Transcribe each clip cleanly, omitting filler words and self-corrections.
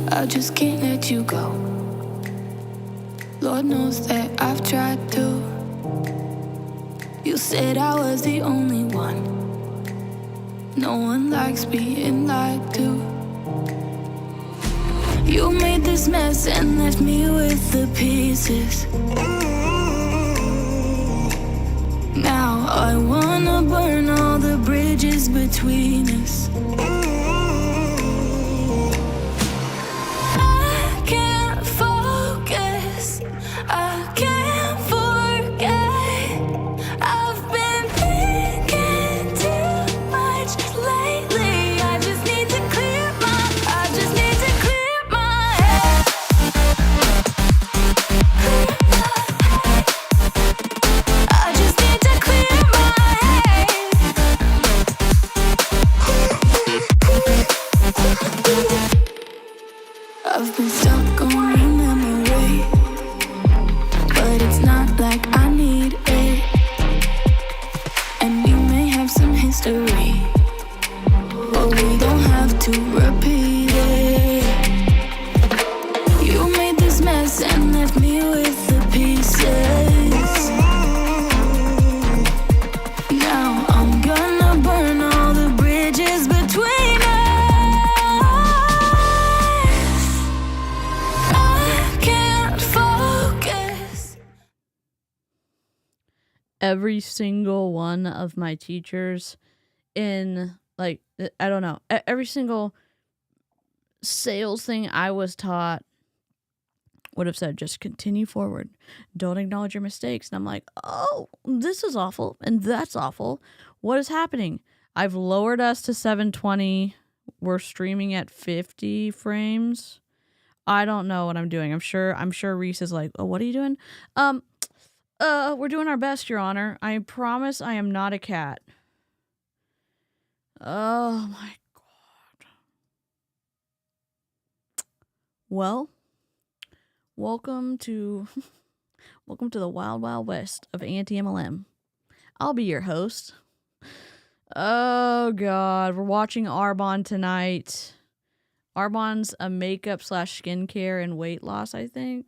I just can't let you go. Lord knows that I've tried to. You said I was the only one. No one likes being lied to. You made this mess and left me with the pieces. Now I wanna burn all the bridges between us. I can't focus, I can't forget. I've been thinking too much lately. I just need to clear my head. I just need to clear my head. I've been stuck on a memory, but it's not like I need it. And we may have some history, but we don't have to repeat it. You made this mess and left me with the pieces. Now I'm gonna burn all the bridges between us. I can't focus. Every single one of my teachers in, like, I don't know, every single sales thing I was taught would have said, just continue forward. Don't acknowledge your mistakes. And I'm like, oh, this is awful. And that's awful. What is happening? I've lowered us to 720. We're streaming at 50 frames. I don't know what I'm doing. I'm sure Reese is like, oh, what are you doing? We're doing our best, Your Honor. I promise I am not a cat. Oh my God. Well, welcome to the Wild Wild West of anti-MLM. I'll be your host. Oh God, we're watching Arbonne tonight. Arbonne's a makeup / skincare and weight loss, I think.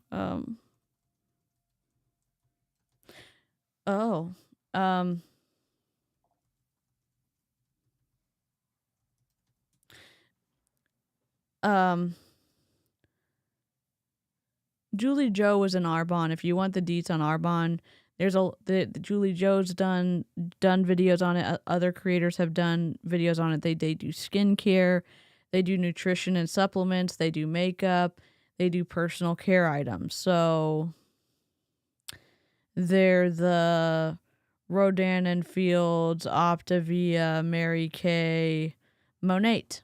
Julie Joe was in Arbonne. If you want the deets on Arbonne, there's the Julie Joe's done videos on it. Other creators have done videos on it. They do skincare, they do nutrition and supplements, they do makeup, they do personal care items. So they're the Rodan and Fields, Optavia, Mary Kay, Monate.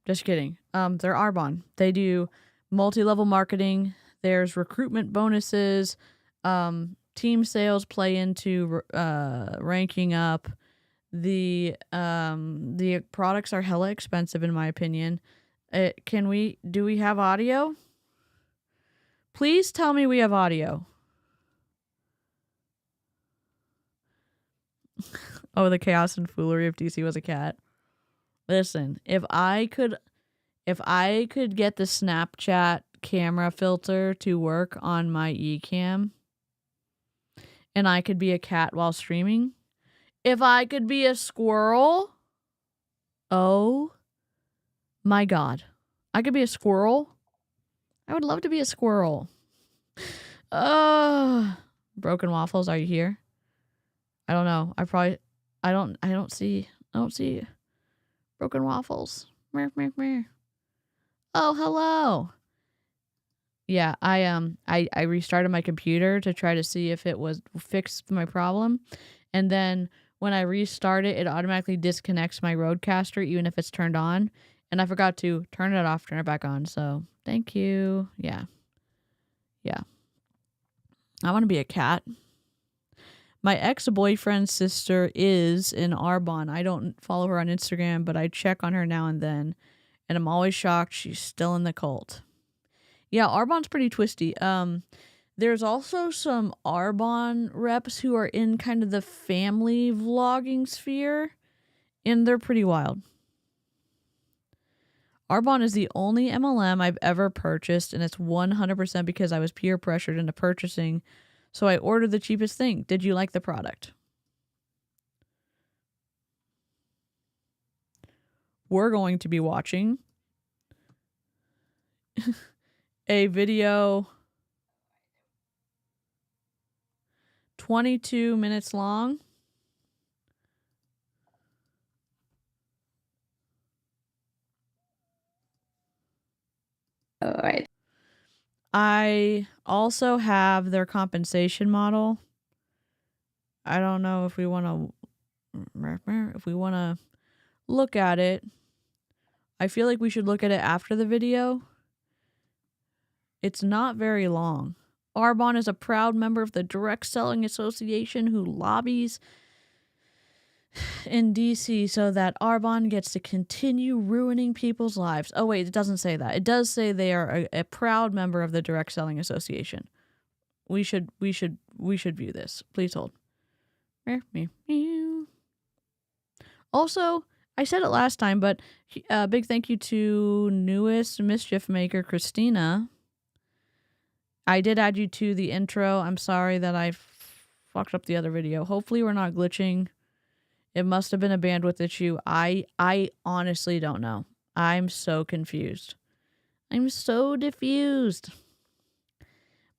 Just kidding. They're Arbonne. They do multi-level marketing. There's recruitment bonuses. Team sales play into ranking up. The products are hella expensive in my opinion. Do we have audio? Please tell me we have audio. Oh, the chaos and foolery of DC was a cat. Listen, if I could get the Snapchat camera filter to work on my Ecamm, and I could be a cat while streaming, if I could be a squirrel, oh my God, I could be a squirrel. I would love to be a squirrel. Broken Waffles, are you here? I don't know. I don't see Broken Waffles. Meh, meh, meh. Oh, hello. Yeah, I restarted my computer to try to see if it was fixed my problem, and then when I restart it, it automatically disconnects my Rodecaster even if it's turned on, and I forgot to turn it off, turn it back on. So thank you. Yeah. I want to be a cat. My ex-boyfriend's sister is in Arbonne. I don't follow her on Instagram, but I check on her now and then, and I'm always shocked she's still in the cult. Yeah, Arbonne's pretty twisty. There's also some Arbonne reps who are in kind of the family vlogging sphere, and they're pretty wild. Arbonne is the only MLM I've ever purchased, and it's 100% because I was peer pressured into purchasing, so I ordered the cheapest thing. Did you like the product? We're going to be watching a video 22 minutes long. All right. I also have their compensation model. I don't know if we want to look at it. I feel like we should look at it after the video. It's not very long. Arbonne is a proud member of the Direct Selling Association who lobbies in DC so that Arbonne gets to continue ruining people's lives. Oh wait, it doesn't say that. It does say they are a proud member of the Direct Selling Association. We should view this. Please hold. Also, I said it last time, but big thank you to newest mischief maker Christina. I did add you to the intro. I'm sorry that I fucked up the other video. Hopefully we're not glitching. It must have been a bandwidth issue. I honestly don't know. I'm so confused. I'm so diffused.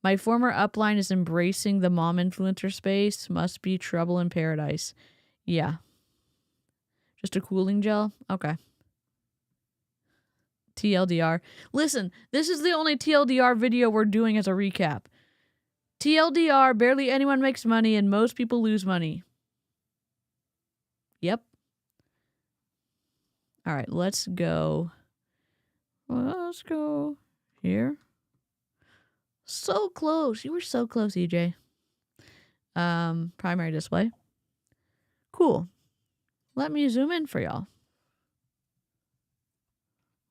My former upline is embracing the mom influencer space. Must be trouble in paradise. Yeah. Just a cooling gel? Okay. TLDR. Listen, this is the only TLDR video we're doing as a recap. TLDR, barely anyone makes money and most people lose money. Yep. All right, let's go. Let's go here. So close. You were so close, EJ. Primary display. Cool. Let me zoom in for y'all.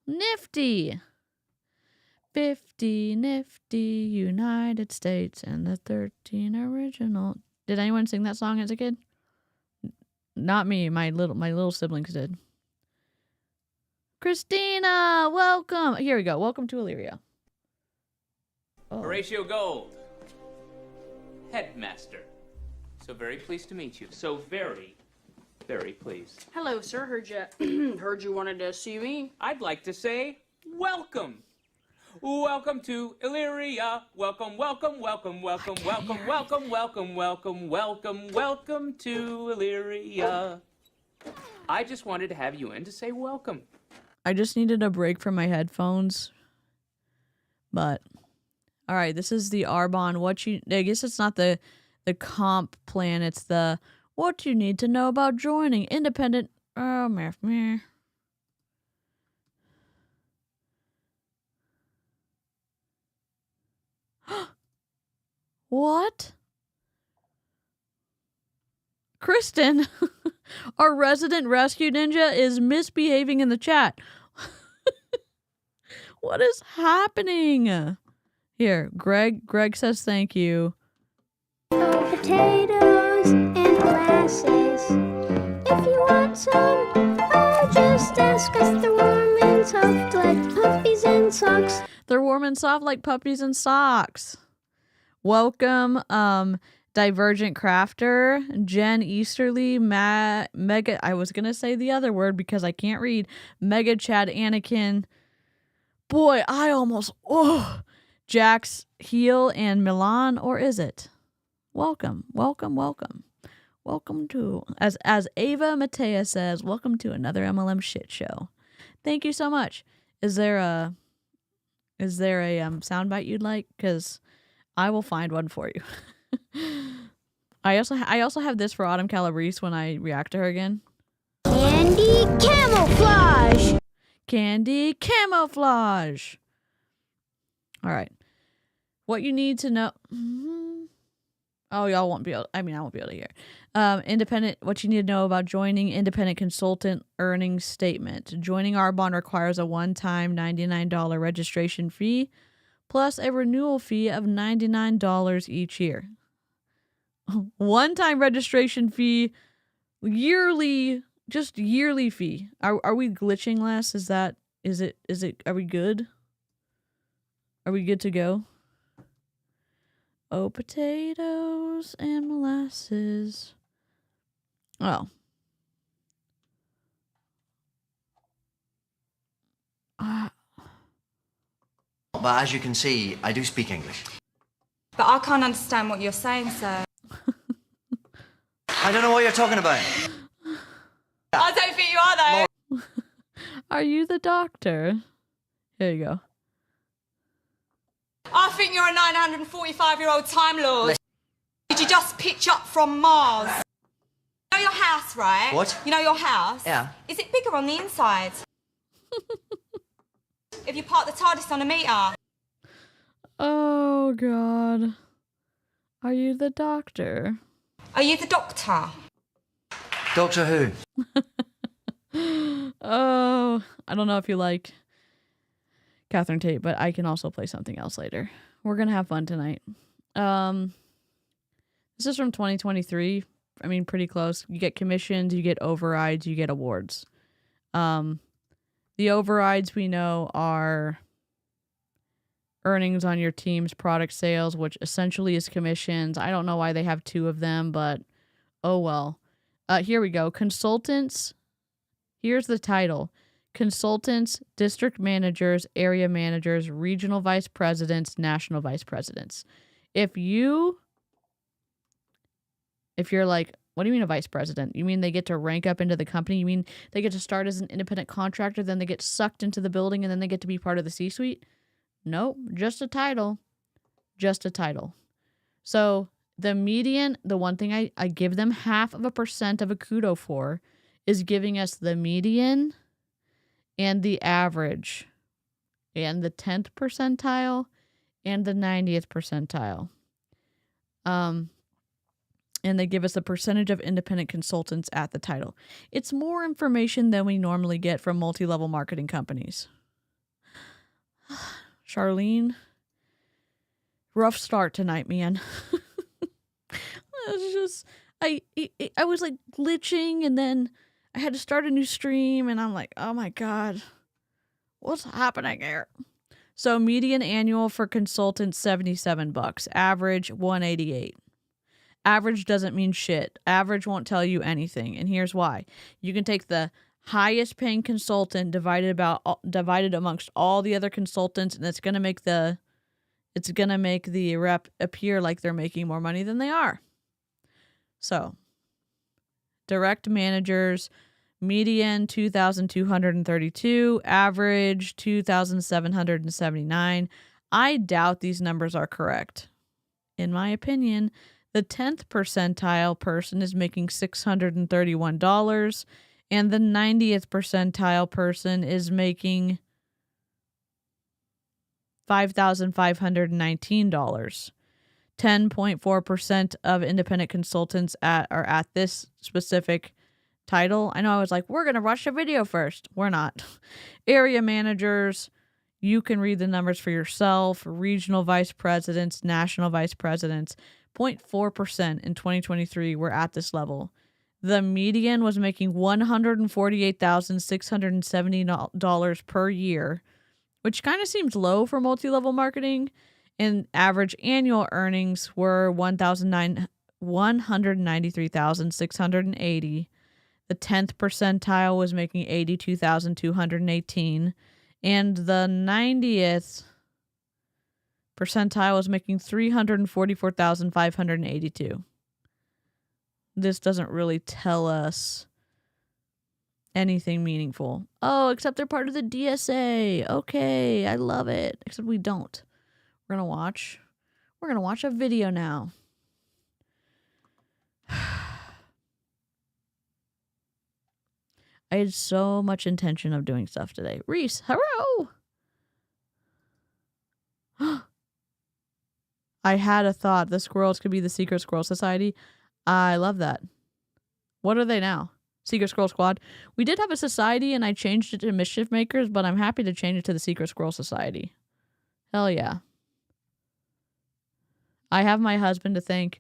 Nifty. 50 nifty United States and the 13 original. Did anyone sing that song as a kid? Not me. My little siblings did. Christina, welcome. Here we go. Welcome to Illyria. Oh. Horatio Gold, headmaster. So very pleased to meet you. So very, very pleased. Hello, sir. Heard you wanted to see me. I'd like to say welcome. Welcome to Illyria. Welcome, welcome, welcome, welcome, welcome, welcome, welcome, welcome, welcome, welcome to Illyria. I just wanted to have you in to say welcome. I just needed a break from my headphones. But all right, this is the Arbonne. I guess it's not the comp plan. It's the what you need to know about joining independent. Oh, meh. What? Kristen, Our resident rescue ninja is misbehaving in the chat. What is happening? Here, Greg says thank you. Potatoes and molasses. If you want some, just ask us. They're warm and soft like puppies in socks. They're warm and soft like puppies in socks. Welcome, Divergent Crafter, Jen Easterly, Mega. I was gonna say the other word because I can't read. Mega Chad Anakin. Boy, I almost. Jax Heel and Milan, or is it? Welcome to, as Ava Matea says, welcome to another MLM shit show. Thank you so much. Is there a soundbite you'd like? Because I will find one for you. I also have this for Autumn Calabrese when I react to her again. Candy camouflage. Candy camouflage. All right. What you need to know. Oh, y'all won't be able. I won't be able to hear. Independent. What you need to know about joining independent consultant earnings statement. Joining Arbonne requires a one-time $99 registration fee, plus a renewal fee of $99 each year. One-time registration fee, yearly, just yearly fee. Are we glitching less? Is it? Are we good? Are we good to go? Oh, potatoes and molasses. Oh. But as you can see, I do speak English. But I can't understand what you're saying, sir. I don't know what you're talking about. I don't think you are, though. Are you the doctor? Here you go. I think you're a 945-year-old Time Lord. Did you just pitch up from Mars? You know your house, right? What? You know your house? Yeah. Is it bigger on the inside? If you park the TARDIS on a meter? Oh, God. Are you the doctor? Are you the doctor? Doctor Who? Oh, I don't know if you like Catherine Tate, but I can also play something else later. We're going to have fun tonight. This is from 2023. I mean, pretty close. You get commissions, you get overrides, you get awards. The overrides we know are earnings on your team's product sales, which essentially is commissions. I don't know why they have two of them, but oh well. Here we go. Consultants. Here's the title. Consultants, district managers, area managers, regional vice presidents, national vice presidents. If you're like, what do you mean a vice president? You mean they get to rank up into the company? You mean they get to start as an independent contractor, then they get sucked into the building, and then they get to be part of the C-suite? Nope, just a title. Just a title. So the median, the one thing I give them 0.5% of a kudo for is giving us the median and the average and the 10th percentile and the 90th percentile. And they give us a percentage of independent consultants at the title. It's more information than we normally get from multi-level marketing companies. Charlene, rough start tonight, man. It's just, I was like glitching, and then I had to start a new stream, and I'm like, oh my God, what's happening here? So median annual for consultants, $77. Average, $188. Average doesn't mean shit. Average won't tell you anything, and here's why. You can take the highest paying consultant divided amongst all the other consultants, and it's gonna make the rep appear like they're making more money than they are. So, direct managers, median 2,232, average 2,779. I doubt these numbers are correct. In my opinion, the 10th percentile person is making $631, and the 90th percentile person is making $5,519. 10.4% of independent consultants are at this specific title. I know I was like, we're going to rush a video first. We're not. Area managers, you can read the numbers for yourself. Regional vice presidents, national vice presidents, 0.4% in 2023 were at this level. The median was making $148,670 per year, which kind of seems low for multi-level marketing. And average annual earnings were $193,680. The 10th percentile was making $82,218. And the 90th percentile was making $344,582. This doesn't really tell us anything meaningful. Oh, except they're part of the DSA. Okay, I love it. Except we don't. We're gonna watch a video now. I had so much intention of doing stuff today. Reese, hello. I had a thought. The squirrels could be the Secret Squirrel Society. I love that. What are they now? Secret Squirrel Squad. We did have a society and I changed it to Mischief Makers, but I'm happy to change it to the Secret Squirrel Society. Hell yeah. I have my husband to thank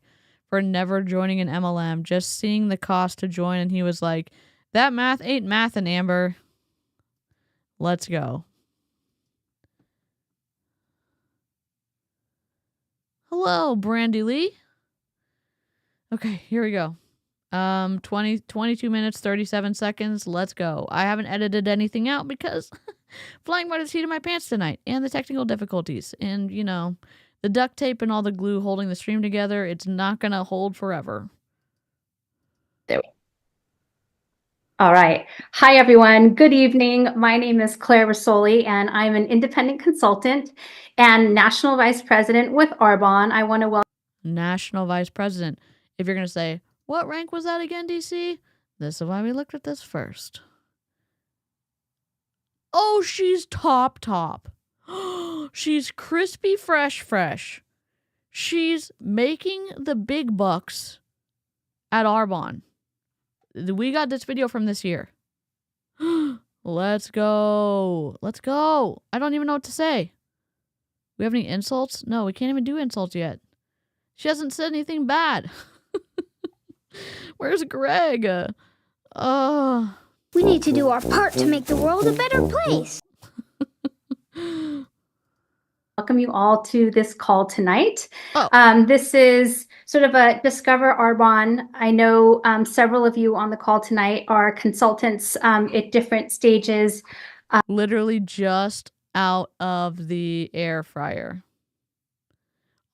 for never joining an MLM, just seeing the cost to join, and he was like, that math ain't mathin', Amber. Let's go. Hello, Brandy Lee. Okay, here we go. 22 minutes, 37 seconds. Let's go. I haven't edited anything out because flying by the seat of my pants tonight and the technical difficulties and, you know, the duct tape and all the glue holding the stream together. It's not going to hold forever. There we go. All right. Hi, everyone. Good evening. My name is Claire Rasoli, and I'm an independent consultant and national vice president with Arbonne. I want to welcome National vice president. If you're going to say, what rank was that again, DC? This is why we looked at this first. Oh, she's top. She's crispy fresh. She's making the big bucks at Arbonne. We got this video from this year. Let's go. I don't even know what to say. We have any insults? No, we can't even do insults yet. She hasn't said anything bad. Where's Greg? We need to do our part to make the world a better place. welcome you all to this call tonight. Oh. This is sort of a Discover Arbonne. I know several of you on the call tonight are consultants at different stages. Literally just out of the air fryer.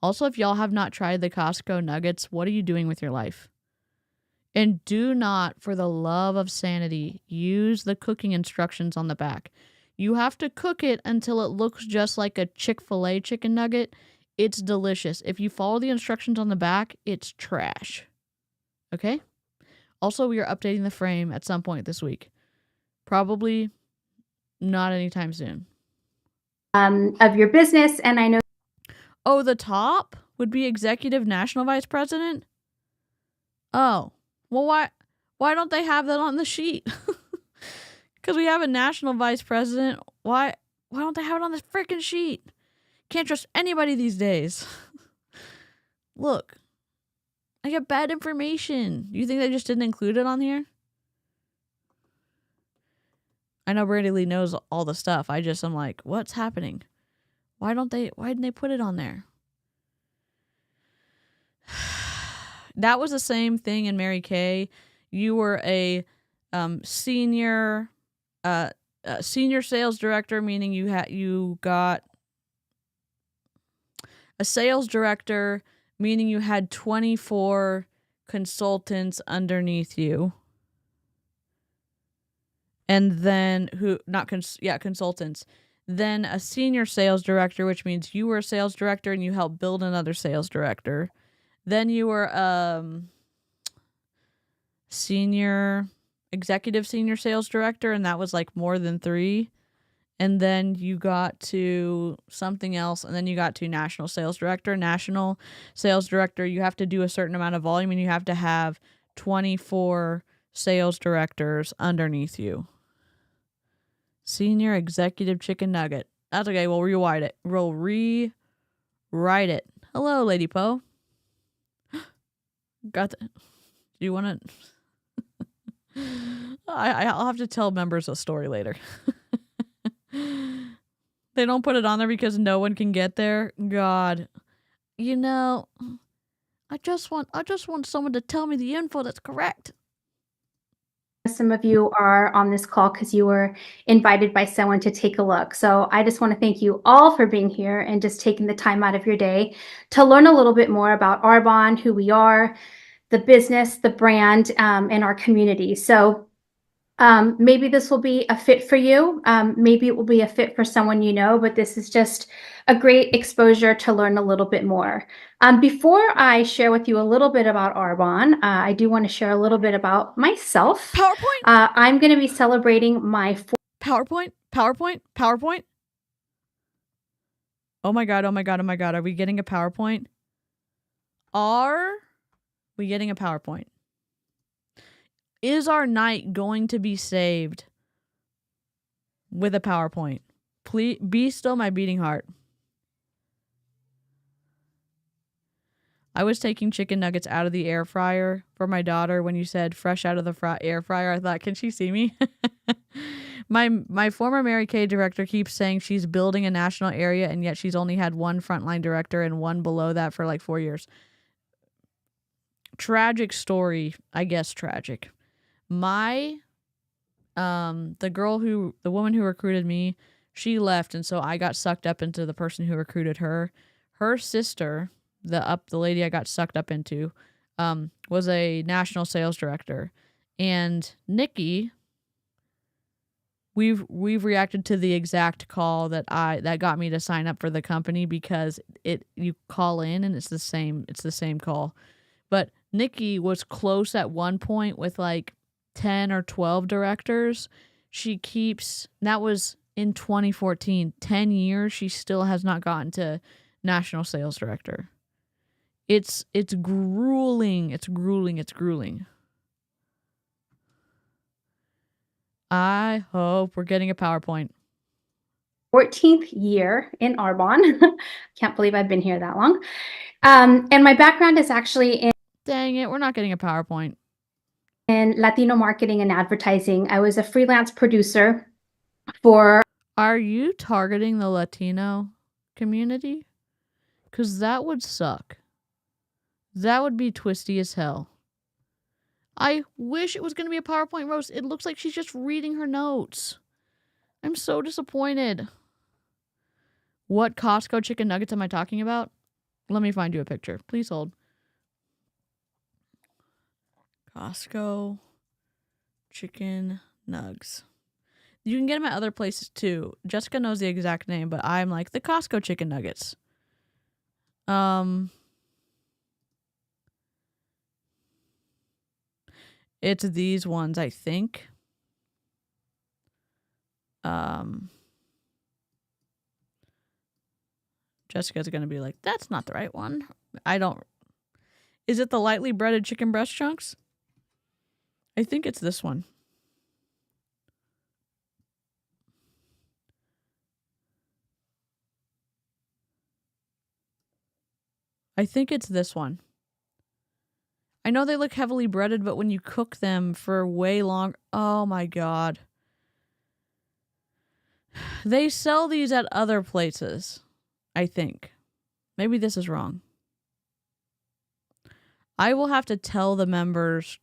Also, if y'all have not tried the Costco nuggets, what are you doing with your life? And do not, for the love of sanity, use the cooking instructions on the back. You have to cook it until it looks just like a Chick-fil-A chicken nugget. It's delicious. If you follow the instructions on the back, it's trash. Okay? Also, we are updating the frame at some point this week. Probably not anytime soon. Of your business, and I know. Oh, the top would be executive national vice president? Oh. Well, why don't they have that on the sheet? Because we have a national vice president. Why don't they have it on this freaking sheet? Can't trust anybody these days. Look, I get bad information. You think they just didn't include it on here? I know Brandy Lee knows all the stuff. I'm like, what's happening? Why didn't they put it on there? That was the same thing in Mary Kay. You were a senior sales director, meaning you got a sales director, meaning you had 24 consultants underneath you. And then consultants. Then a senior sales director, which means you were a sales director and you helped build another sales director. Then you were executive senior sales director, and that was like more than 3. And then you got to something else, and then you got to national sales director. National sales director, you have to do a certain amount of volume, and you have to have 24 sales directors underneath you. Senior executive chicken nugget. That's okay. We'll rewrite it. We'll rewrite it. Hello, Lady Poe. Got the, do you want to? I'll have to tell members a story later. They don't put it on there because no one can get there. God, you know, I just want someone to tell me the info that's correct. Some of you are on this call because you were invited by someone to take a look. So I just want to thank you all for being here and just taking the time out of your day to learn a little bit more about Arbonne, who we are, the business, the brand, and our community. So maybe this will be a fit for you. Maybe it will be a fit for someone you know, but this is just a great exposure to learn a little bit more. Before I share with you a little bit about Arbonne, I do want to share a little bit about myself. PowerPoint? I'm going to be celebrating my PowerPoint? Oh my God. Are we getting a PowerPoint? Are we getting a PowerPoint? Is our night going to be saved with a PowerPoint? Please be still my beating heart. I was taking chicken nuggets out of the air fryer for my daughter when you said fresh out of the air fryer. I thought, can she see me? My former Mary Kay director keeps saying she's building a national area, and yet she's only had one frontline director and one below that for like 4 years. Tragic story, I guess tragic. The woman who recruited me, she left, and so I got sucked up into the person who recruited her. Her sister, the lady I got sucked up into, was a national sales director. And Nikki, we've reacted to the exact call that got me to sign up for the company, because you call in and it's the same call. But Nikki was close at one point with like 10 or 12 directors. That was in 2014, 10 years. She still has not gotten to national sales director. It's grueling. It's grueling. I hope we're getting a PowerPoint. 14th year in Arbonne. Can't believe I've been here that long. And my background is actually in Dang it, we're not getting a PowerPoint. In Latino marketing and advertising. I was a freelance producer for... Are you targeting the Latino community? Because that would suck. That would be twisty as hell. I wish it was going to be a PowerPoint roast. It looks like she's just reading her notes. I'm so disappointed. What Costco chicken nuggets am I talking about? Let me find you a picture. Please hold. Costco chicken nugs. You can get them at other places too. Jessica knows the exact name, but I'm like the Costco chicken nuggets. It's these ones, I think. Jessica's gonna be like, that's not the right one. Is it the lightly breaded chicken breast chunks? I think it's this one. I think it's this one. I know they look heavily breaded, but when you cook them for way long, oh my God. They sell these at other places, I think. Maybe this is wrong. I will have to tell the members,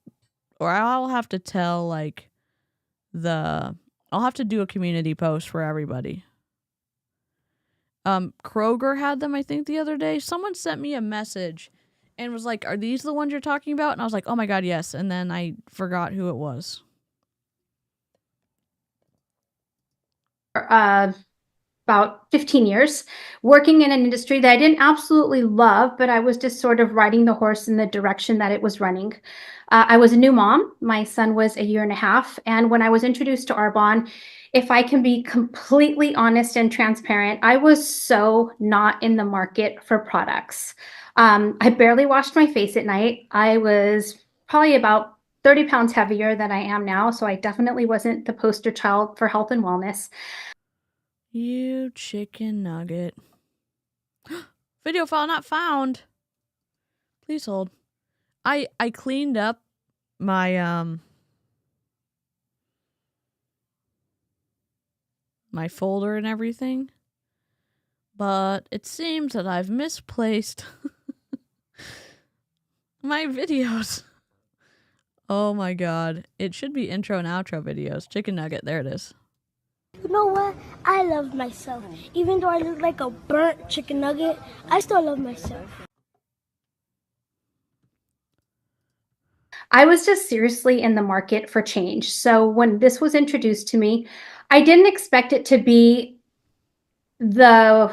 or I'll have to tell I'll have to do a community post for everybody. Kroger had them, I think, the other day. Someone sent me a message and was like, are these the ones you're talking about? And I was like, oh my God, yes. And then I forgot who it was. About 15 years working in an industry that I didn't absolutely love, but I was just sort of riding the horse in the direction that it was running. I was a new mom. My son was 1.5 years. And when I was introduced to Arbonne, if I can be completely honest and transparent, I was so not in the market for products. I barely washed my face at night. I was probably about 30 pounds heavier than I am now. So I definitely wasn't the poster child for health and wellness. You chicken nugget. Video file not found. Please hold. I cleaned up my my folder and everything, but it seems that I've misplaced my videos. Oh my god. It should be intro and outro videos. Chicken nugget, there it is. You know what? I love myself. Even though I look like a burnt chicken nugget, I still love myself. I was just seriously in the market for change. So when this was introduced to me, I didn't expect it to be the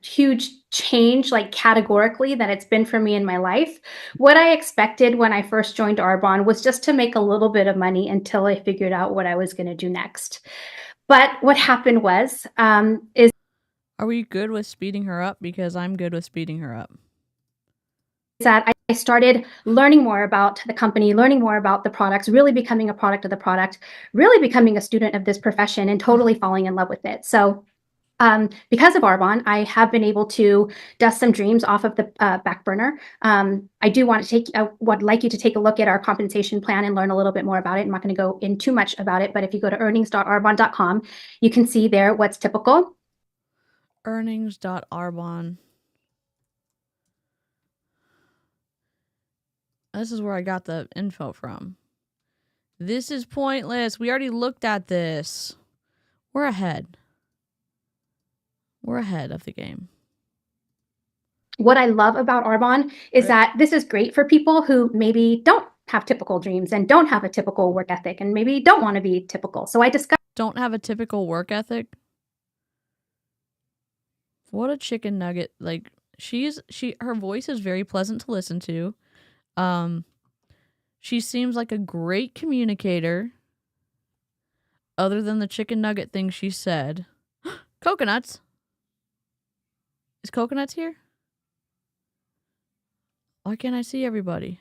huge change, like categorically, that it's been for me in my life. What I expected when I first joined Arbonne was just to make a little bit of money until I figured out what I was going to do next. But what happened was, is Are we good with speeding her up? Because I'm good with speeding her up. that I started learning more about the company, learning more about the products, really becoming a product of the product, really becoming a student of this profession, and totally falling in love with it. So because of Arbonne, I have been able to dust some dreams off of the back burner. I do want to would like you to take a look at our compensation plan and learn a little bit more about it. I'm not going to go in too much about it, but if you go to earnings.arbonne.com, you can see there what's typical. Earnings.arbonne. This is where I got the info from. This is pointless. We already looked at this. We're ahead. We're ahead of the game. What I love about Arbonne is that this is great for people who maybe don't have typical dreams and don't have a typical work ethic and maybe don't want to be typical. So I discovered Don't have a typical work ethic? What a chicken nugget. Like, her voice is very pleasant to listen to. She seems like a great communicator. Other than the chicken nugget thing she said. Coconuts. Is Coconuts here? Why can't I see everybody?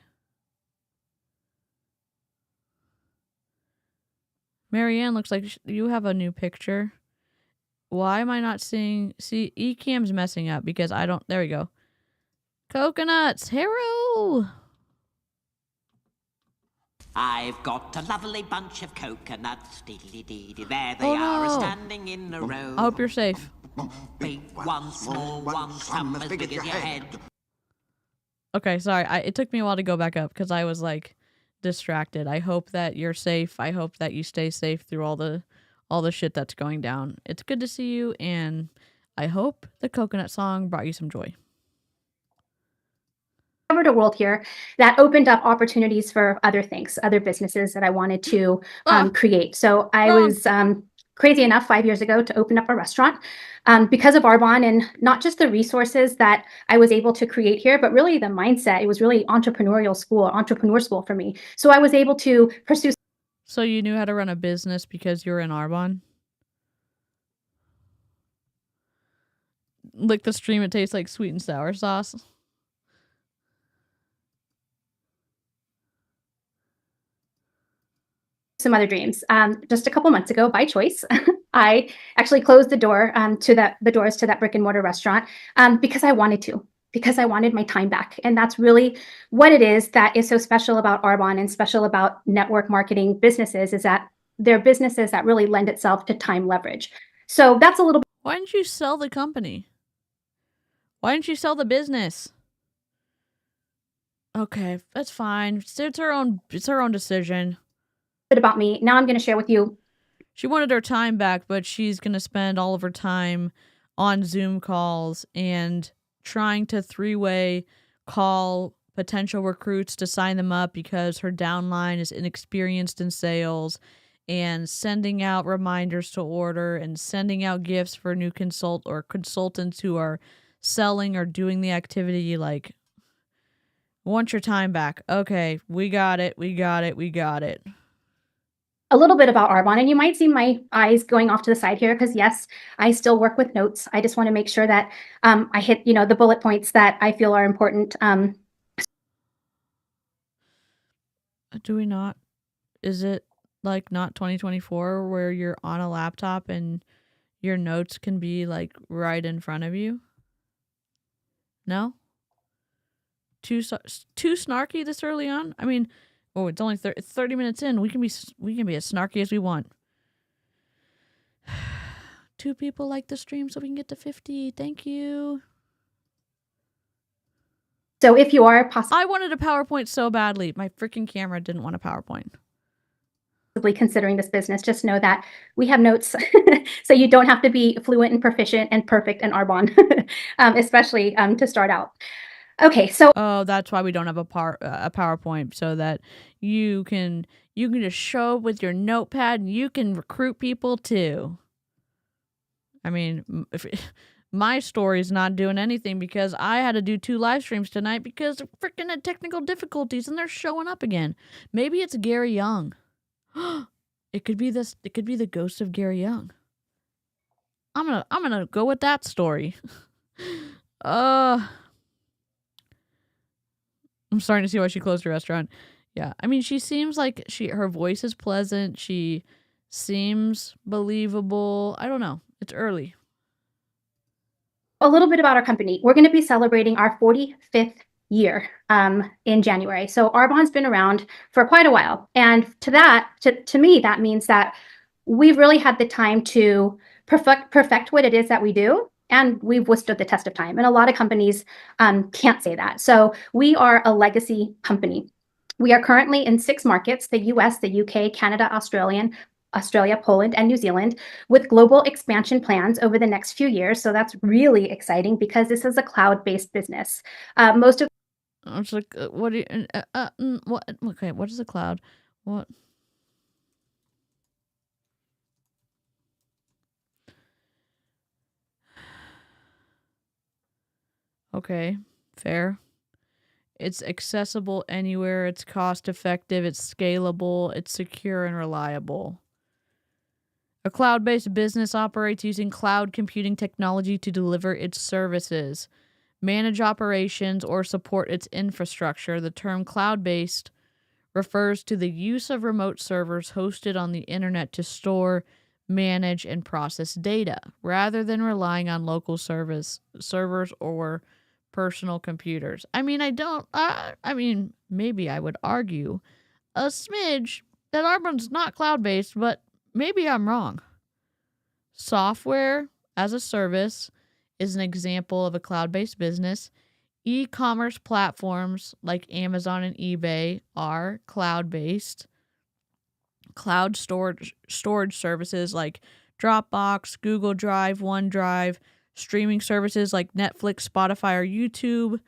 Marianne, looks like you have a new picture. Why am I not seeing... See, eCam's messing up because I don't... There we go. Coconuts! Hello! I've got a lovely bunch of coconuts. Diddly-dee-dee, there they Oh, are, no. standing in a row. I hope you're safe. Big one, small one, some as big as your head. Okay, sorry. It took me a while to go back up because I was like distracted. I hope that you're safe. I hope that you stay safe through all the shit that's going down. It's good to see you, and I hope the coconut song brought you some joy. a world here that opened up opportunities for other things, other businesses that I wanted to create. So I was crazy enough 5 years ago to open up a restaurant because of Arbonne, and not just the resources that I was able to create here, but really the mindset. It was really entrepreneur school for me. So I was able to pursue. So you knew how to run a business because you're in Arbonne? Lick the stream, it tastes like sweet and sour sauce. Some other dreams. Just a couple months ago, by choice, I actually closed the door the doors to that brick and mortar restaurant because I wanted to, because I wanted my time back. And that's really what it is that is so special about Arbonne and special about network marketing businesses, is that they're businesses that really lend itself to time leverage. So that's a little bit. Why didn't you sell the company? Why didn't you sell the business? Okay, that's fine. It's her own decision. About me. Now I'm going to share with you. She wanted her time back, but she's going to spend all of her time on Zoom calls and trying to three-way call potential recruits to sign them up because her downline is inexperienced in sales, and sending out reminders to order and sending out gifts for new consultants who are selling or doing the activity. Like, want your time back. Okay, we got it. A little bit about Arbonne, and you might see my eyes going off to the side here because yes, I still work with notes. I just want to make sure that I hit, the bullet points that I feel are important. Do we not? Is it like not 2024 where you're on a laptop and your notes can be like right in front of you? No? Too snarky this early on? I mean, oh, it's only 30 minutes in. We can be as snarky as we want. 2 people like the stream so we can get to 50. Thank you. So if you are I wanted a PowerPoint so badly. My freaking camera didn't want a PowerPoint. possibly considering this business, just know that we have notes. So you don't have to be fluent and proficient and perfect in Arbonne, especially to start out. Okay, so that's why we don't have a PowerPoint, so that you can just show up with your notepad and you can recruit people too. I mean, my story's not doing anything because I had to do 2 live streams tonight because of freaking technical difficulties, and they're showing up again. Maybe it's Gary Young. It could be this. It could be the ghost of Gary Young. I'm gonna go with that story. I'm starting to see why she closed her restaurant. Yeah, I mean, she seems like her voice is pleasant. She seems believable. I don't know. It's early. a little bit about our company. We're going to be celebrating our 45th year in January. So Arbonne's been around for quite a while. And to me, that means that we've really had the time to perfect what it is that we do. And we've withstood the test of time. And a lot of companies can't say that. So we are a legacy company. We are currently in 6 markets: the US, the UK, Canada, Australia, Poland, and New Zealand, with global expansion plans over the next few years. So that's really exciting because this is a cloud-based business. Most of I was like, what do you, what? Okay, what is a cloud? What? Okay, fair. It's accessible anywhere, it's cost effective, it's scalable, it's secure and reliable. A cloud-based business operates using cloud computing technology to deliver its services, manage operations, or support its infrastructure. The term cloud-based refers to the use of remote servers hosted on the internet to store, manage, and process data, rather than relying on local servers or personal computers. I mean, maybe I would argue a smidge that Arbonne's not cloud-based, but maybe I'm wrong. Software as a service is an example of a cloud-based business. E-commerce platforms like Amazon and eBay are cloud-based. Cloud storage services like Dropbox, Google Drive, OneDrive, streaming services like Netflix, Spotify, or YouTube,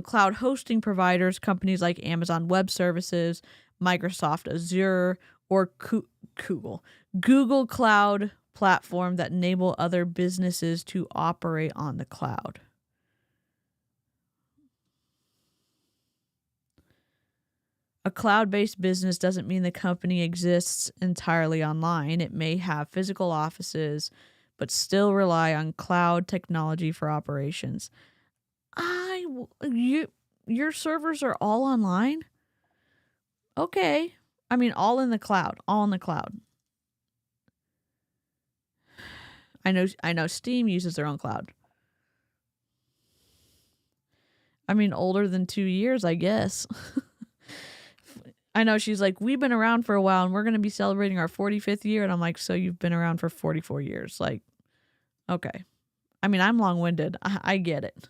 cloud hosting providers, companies like Amazon Web Services, Microsoft Azure, or Google Cloud platform that enable other businesses to operate on the cloud. A cloud-based business doesn't mean the company exists entirely online. It may have physical offices, but still rely on cloud technology for operations. Your servers are all online? Okay. I mean, all in the cloud. All in the cloud. I know Steam uses their own cloud. I mean, older than 2 years, I guess. I know she's like, we've been around for a while and we're going to be celebrating our 45th year. And I'm like, so you've been around for 44 years. Like, okay. I mean, I'm long-winded. I get it.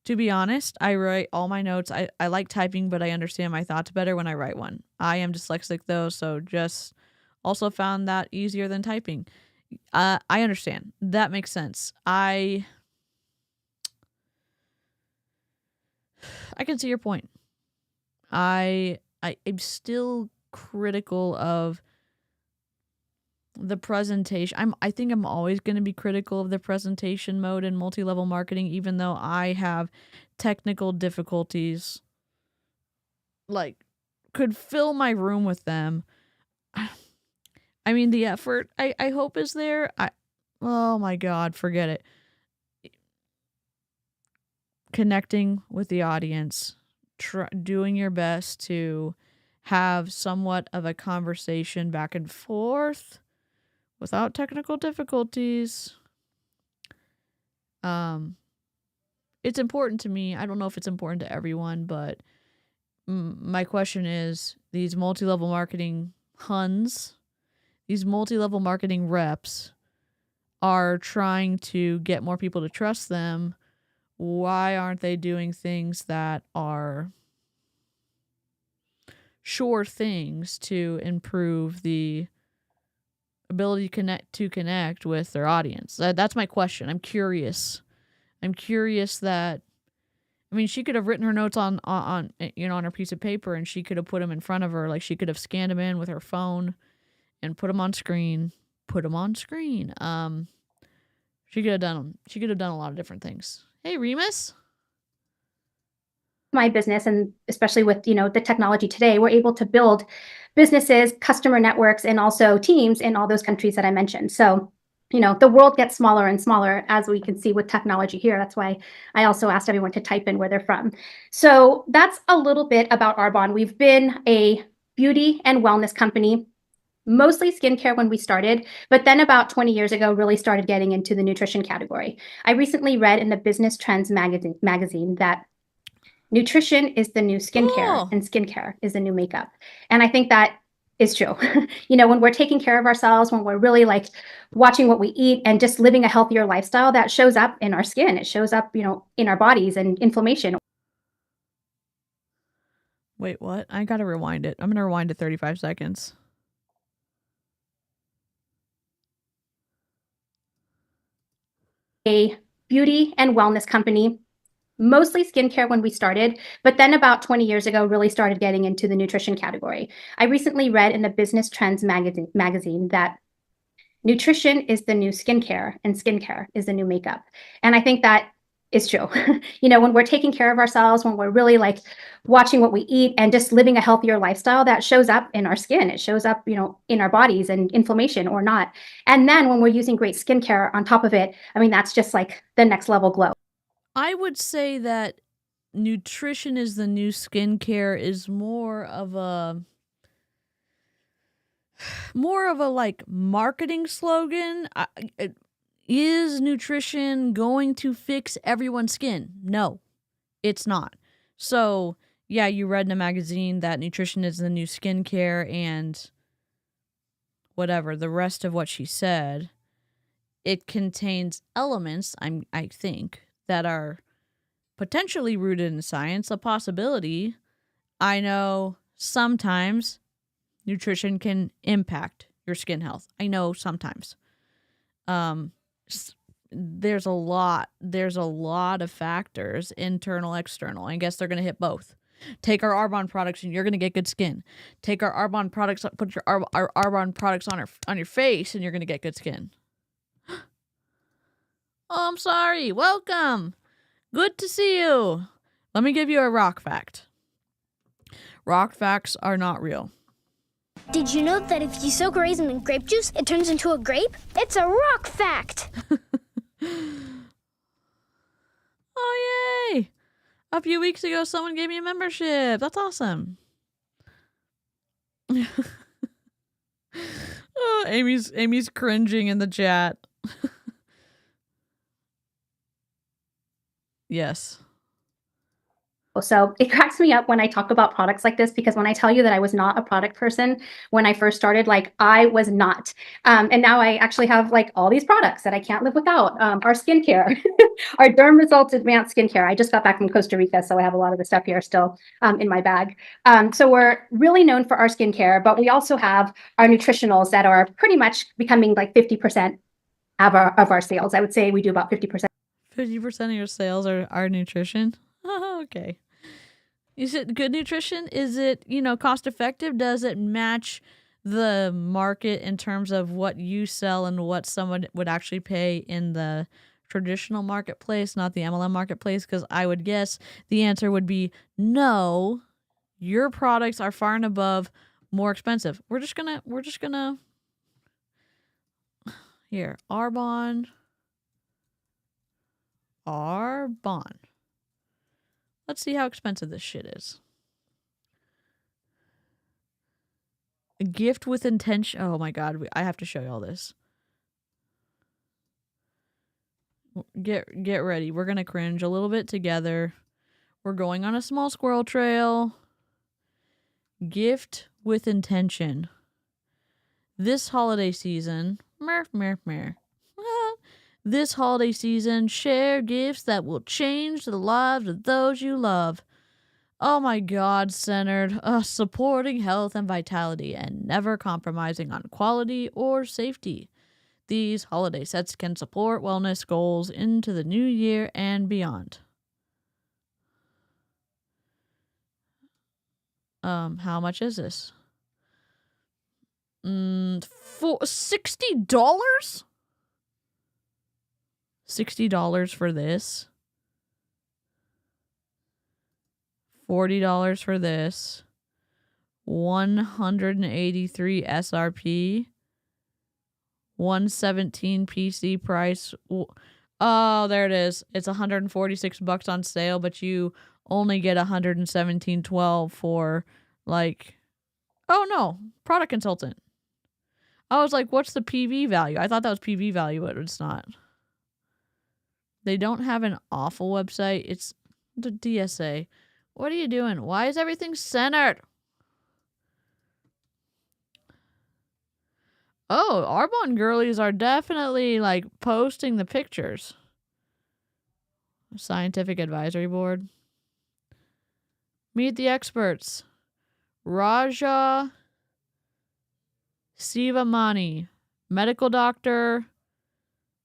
To be honest, I write all my notes. I like typing, but I understand my thoughts better when I write one. I am dyslexic though, so just also found that easier than typing. I understand. That makes sense. I can see your point. I'm still critical of the presentation. I think I'm always going to be critical of the presentation mode in multi-level marketing, even though I have technical difficulties. Like, could fill my room with them. I mean, the effort I hope is there. Oh my God, forget it. Connecting with the audience, doing your best to have somewhat of a conversation back and forth without technical difficulties. It's important to me. I don't know if it's important to everyone, but my question is, these multi-level marketing Huns, these multi-level marketing reps are trying to get more people to trust them. Why aren't they doing things that are sure things to improve the ability to connect with their audience? That's my question. I'm curious. That, I mean, she could have written her notes on her piece of paper, and she could have put them in front of her. Like, she could have scanned them in with her phone and put them on screen. She could have done a lot of different things. Hey, Remus. My business, and especially with the technology today, we're able to build businesses, customer networks, and also teams in all those countries that I mentioned. So the world gets smaller and smaller, as we can see with technology here. That's why I also asked everyone to type in where they're from. So that's a little bit about Arbonne. We've been a beauty and wellness company, mostly skincare when we started, but then about 20 years ago, really started getting into the nutrition category. I recently read in the Business Trends magazine that nutrition is the new skincare, and skincare is the new makeup. And I think that is true. When we're taking care of ourselves, when we're really like watching what we eat and just living a healthier lifestyle, that shows up in our skin. It shows up, in our bodies and inflammation. Wait, what? I gotta rewind it. I'm gonna rewind it 35 seconds. A beauty and wellness company, mostly skincare when we started, but then about 20 years ago, really started getting into the nutrition category. I recently read in the Business Trends magazine that nutrition is the new skincare, and skincare is the new makeup. And I think that is true. When we're taking care of ourselves, when we're really like watching what we eat and just living a healthier lifestyle, that shows up in our skin. It shows up, in our bodies and inflammation or not. And then when we're using great skincare on top of it, I mean, that's just like the next level glow. I would say that nutrition is the new skincare is more of a like marketing slogan. Is nutrition going to fix everyone's skin? No, it's not. So yeah, you read in a magazine that nutrition is the new skincare and whatever, the rest of what she said, it contains elements, I think, that are potentially rooted in science, a possibility. I know sometimes nutrition can impact your skin health. I know sometimes. There's a lot of factors, internal, external. I guess they're going to hit both. Take our Arbonne products and you're going to get good skin. Take our Arbonne products, put our Arbonne products on your face and you're going to get good skin. Oh, I'm sorry. Welcome. Good to see you. Let me give you a rock fact. Rock facts are not real. Did you know that if you soak a raisin in grape juice, it turns into a grape? It's a rock fact. Oh, yay. A few weeks ago, someone gave me a membership. That's awesome. Oh, Amy's cringing in the chat. Yes. So it cracks me up when I talk about products like this, because when I tell you that I was not a product person when I first started, like I was not. And now I actually have like all these products that I can't live without. Our skincare, our Derm Results Advanced Skincare. I just got back from Costa Rica, so I have a lot of the stuff here still in my bag. So we're really known for our skincare, but we also have our nutritionals that are pretty much becoming like 50% of our sales. I would say we do about 50%. 50% of your sales are nutrition? Oh, okay. Is it good nutrition? Is it, cost effective? Does it match the market in terms of what you sell and what someone would actually pay in the traditional marketplace, not the MLM marketplace? Because I would guess the answer would be no. Your products are far and above more expensive. We're just gonna here, Arbonne. Let's see how expensive this shit is. A gift with intention. Oh my god, I have to show you all this. Get ready. We're gonna cringe a little bit together. We're going on a small squirrel trail. Gift with intention. This holiday season. This holiday season, share gifts that will change the lives of those you love. Oh my God, centered, supporting health and vitality and never compromising on quality or safety. These holiday sets can support wellness goals into the new year and beyond. How much is this? For $60? $60 for this. $40 for this. 183 SRP. 117 PC price. Oh, there it is. It's $146 on sale, but you only get $117.12 for like. Oh no, product consultant. I was like, what's the PV value? I thought that was PV value, but it's not. They don't have an awful website. It's the DSA. What are you doing? Why is everything centered? Oh, Arbonne girlies are definitely like posting the pictures. Scientific Advisory Board. Meet the experts. Raja Sivamani, medical doctor,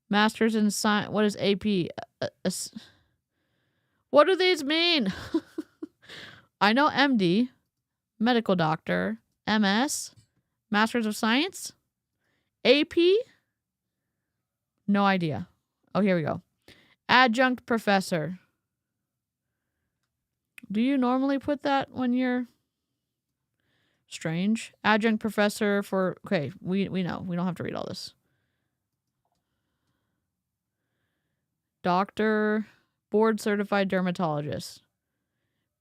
master's in science. What is AP? What do these mean? I know MD, medical doctor, MS, master's of science, AP. No idea. Oh, here we go. Adjunct professor. Do you normally put that when you're strange? Adjunct professor for... Okay, we know. We don't have to read all this. Doctor, board certified dermatologist.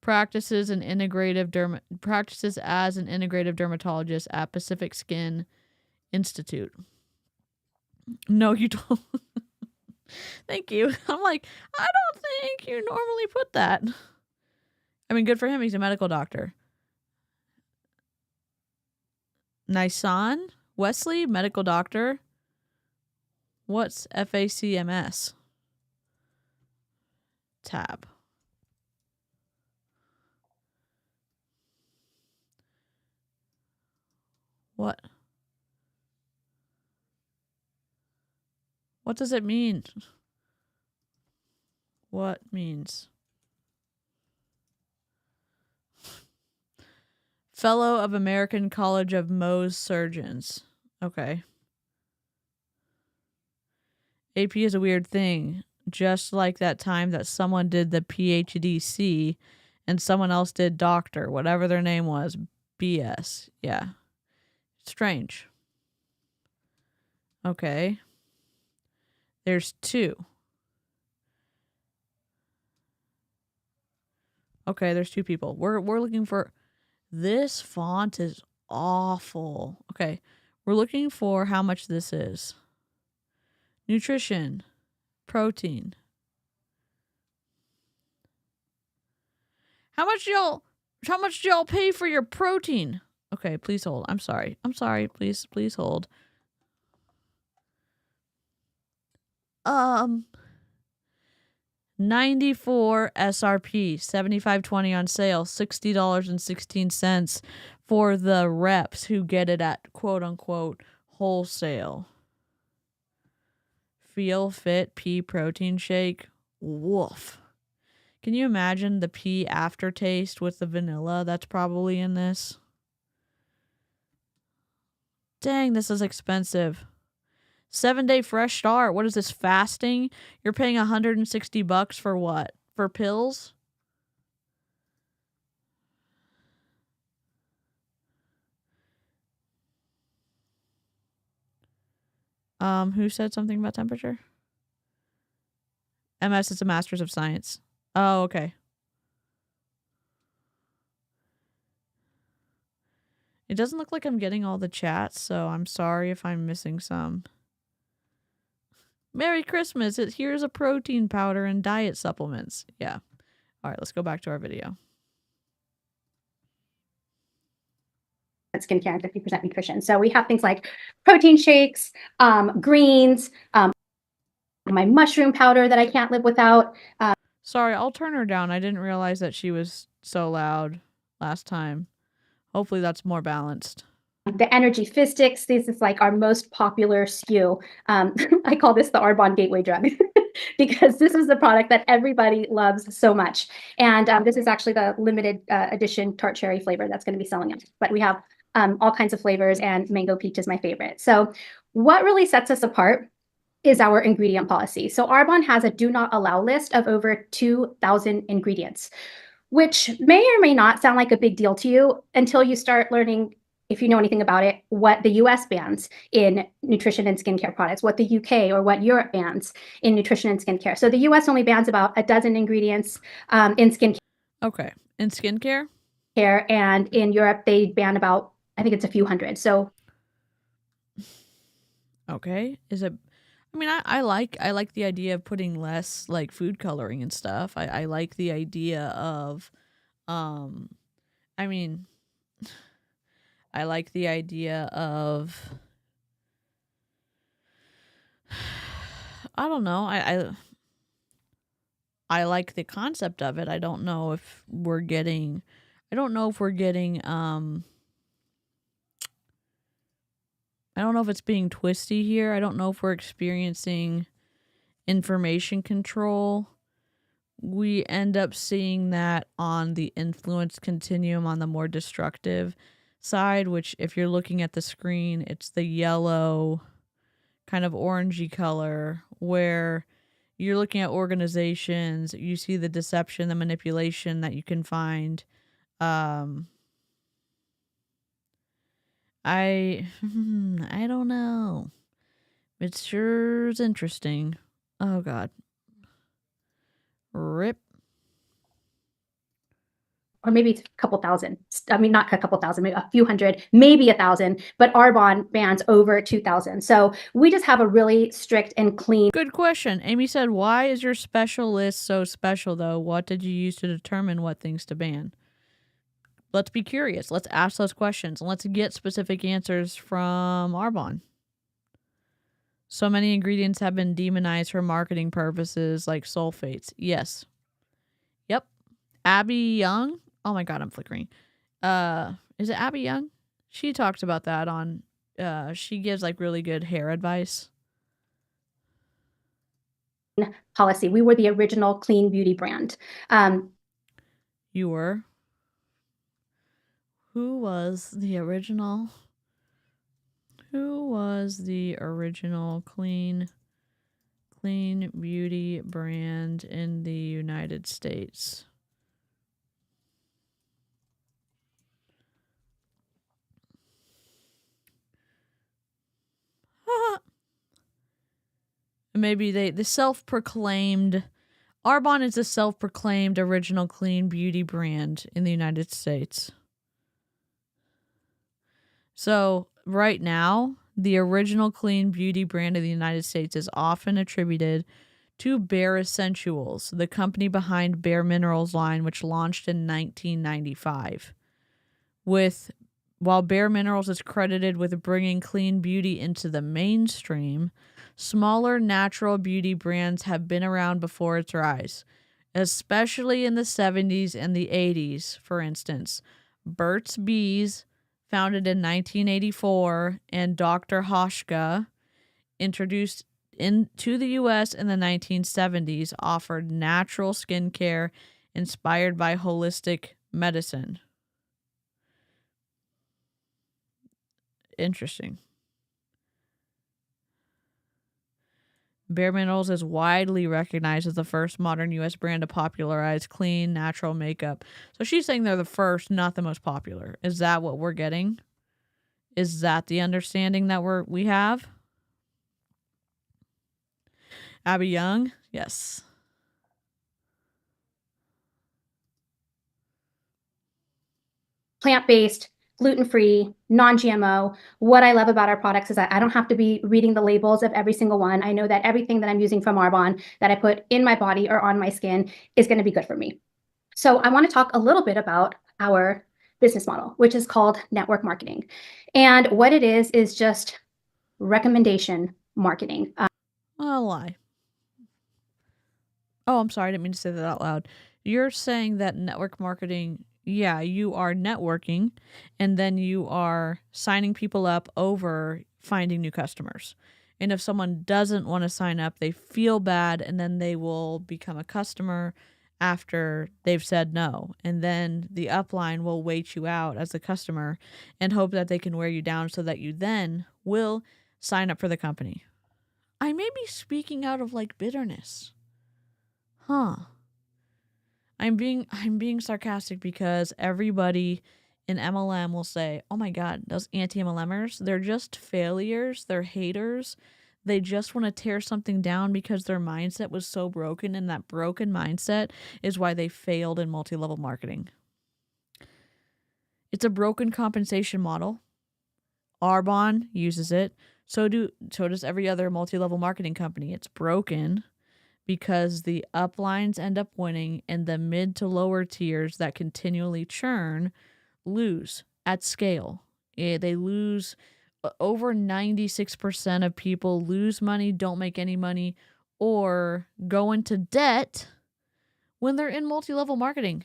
Practices as an integrative dermatologist at Pacific Skin Institute. No, you don't. Thank you. I'm like, I don't think you normally put that. I mean, good for him. He's a medical doctor. Nisan Wesley, medical doctor. What's FACMS? Tab. What? What does it mean? What means? Fellow of American College of Mohs Surgeons. Okay. AP is a weird thing. Just like that time that someone did the PhD-C and someone else did doctor, whatever their name was. BS. Yeah. Strange. Okay. There's two. Okay, there's two people. We're looking for... This font is awful. Okay, we're looking for how much this is. Nutrition. Protein. How much do y'all pay for your protein? Okay, please hold. I'm sorry. Please hold. 94 SRP, $75.20 on sale, $60.16 for the reps who get it at quote unquote wholesale. Feel Fit pea protein shake. Woof. Can you imagine the pea aftertaste with the vanilla that's probably in this? Dang, this is expensive. 7-day fresh start. What is this, fasting? You're paying $160 for what? For pills? Who said something about temperature? MS is a master's of science. Oh, okay. It doesn't look like I'm getting all the chats, so I'm sorry if I'm missing some. Merry Christmas. Here's a protein powder and diet supplements. Yeah. All right, let's go back to our video. Skincare and 50% nutrition. So we have things like protein shakes, greens, my mushroom powder that I can't live without. Sorry, I'll turn her down. I didn't realize that she was so loud last time. Hopefully that's more balanced. The Energy Fistics, this is like our most popular SKU. I call this the Arbonne gateway drug because this is the product that everybody loves so much. And this is actually the limited edition tart cherry flavor that's going to be selling it. But we have all kinds of flavors, and mango peach is my favorite. So what really sets us apart is our ingredient policy. So Arbonne has a do not allow list of over 2,000 ingredients, which may or may not sound like a big deal to you until you start learning, if you know anything about it, what the US bans in nutrition and skincare products, what the UK or what Europe bans in nutrition and skincare. So the US only bans about a dozen ingredients in skincare. Okay. In skincare? And in Europe, they ban about, I think it's a few hundred. So. Okay. Is it, I mean, I like the idea of putting less like food coloring and stuff. I like the idea of, I mean, I like the idea of, I don't know. I like the concept of it. I don't know if we're getting, I don't know if it's being twisty here. I don't know if we're experiencing information control. We end up seeing that on the influence continuum on the more destructive side, which if you're looking at the screen, it's the yellow kind of orangey color where you're looking at organizations, you see the deception, the manipulation that you can find. I don't know. It sure is interesting. Oh God. Rip. Or maybe it's a couple thousand. I mean, not a couple thousand, maybe a few hundred, maybe 1,000, but Arbonne bans over 2,000. So we just have a really strict and clean. Good question. Amy said, why is your special list so special though? What did you use to determine what things to ban? Let's be curious. Let's ask those questions and let's get specific answers from Arbonne. So many ingredients have been demonized for marketing purposes like sulfates. Yes. Yep. Abby Young. Oh my God, I'm flickering. Is it Abby Young? She talks about that on, she gives like really good hair advice. Policy. We were the original clean beauty brand. You were? Who was the original? Who was the original clean beauty brand in the United States? Maybe the self-proclaimed Arbonne is the self-proclaimed original clean beauty brand in the United States. So right now, the original clean beauty brand of the United States is often attributed to Bare Essentials, the company behind Bare Minerals line, which launched in 1995. While Bare Minerals is credited with bringing clean beauty into the mainstream, smaller natural beauty brands have been around before its rise, especially in the 70s and the 80s, for instance. Burt's Bees, founded in 1984, and Dr. Hoshka, introduced into the U.S. in the 1970s, offered natural skincare inspired by holistic medicine. Interesting. Bare Minerals is widely recognized as the first modern U.S. brand to popularize clean, natural makeup. So she's saying they're the first, not the most popular. Is that what we're getting? Is that the understanding that we have? Abby Young? Yes. Plant-based, gluten-free, non-GMO. What I love about our products is that I don't have to be reading the labels of every single one. I know that everything that I'm using from Arbonne that I put in my body or on my skin is going to be good for me. So I want to talk a little bit about our business model, which is called network marketing. And what it is just recommendation marketing. A lie. Oh, I'm sorry. I didn't mean to say that out loud. You're saying that network marketing, yeah, you are networking and then you are signing people up over finding new customers. And if someone doesn't want to sign up, they feel bad and then they will become a customer after they've said no. And then the upline will wait you out as a customer and hope that they can wear you down so that you then will sign up for the company. I may be speaking out of like bitterness. Huh. I'm being sarcastic because everybody in MLM will say, "Oh my God, those anti-MLMers, they're just failures, they're haters. They just want to tear something down because their mindset was so broken, and that broken mindset is why they failed in multi-level marketing." It's a broken compensation model. Arbonne uses it. So does every other multi-level marketing company. It's broken because the uplines end up winning and the mid to lower tiers that continually churn lose at scale. They lose. Over 96% of people lose money, don't make any money, or go into debt when they're in multi-level marketing.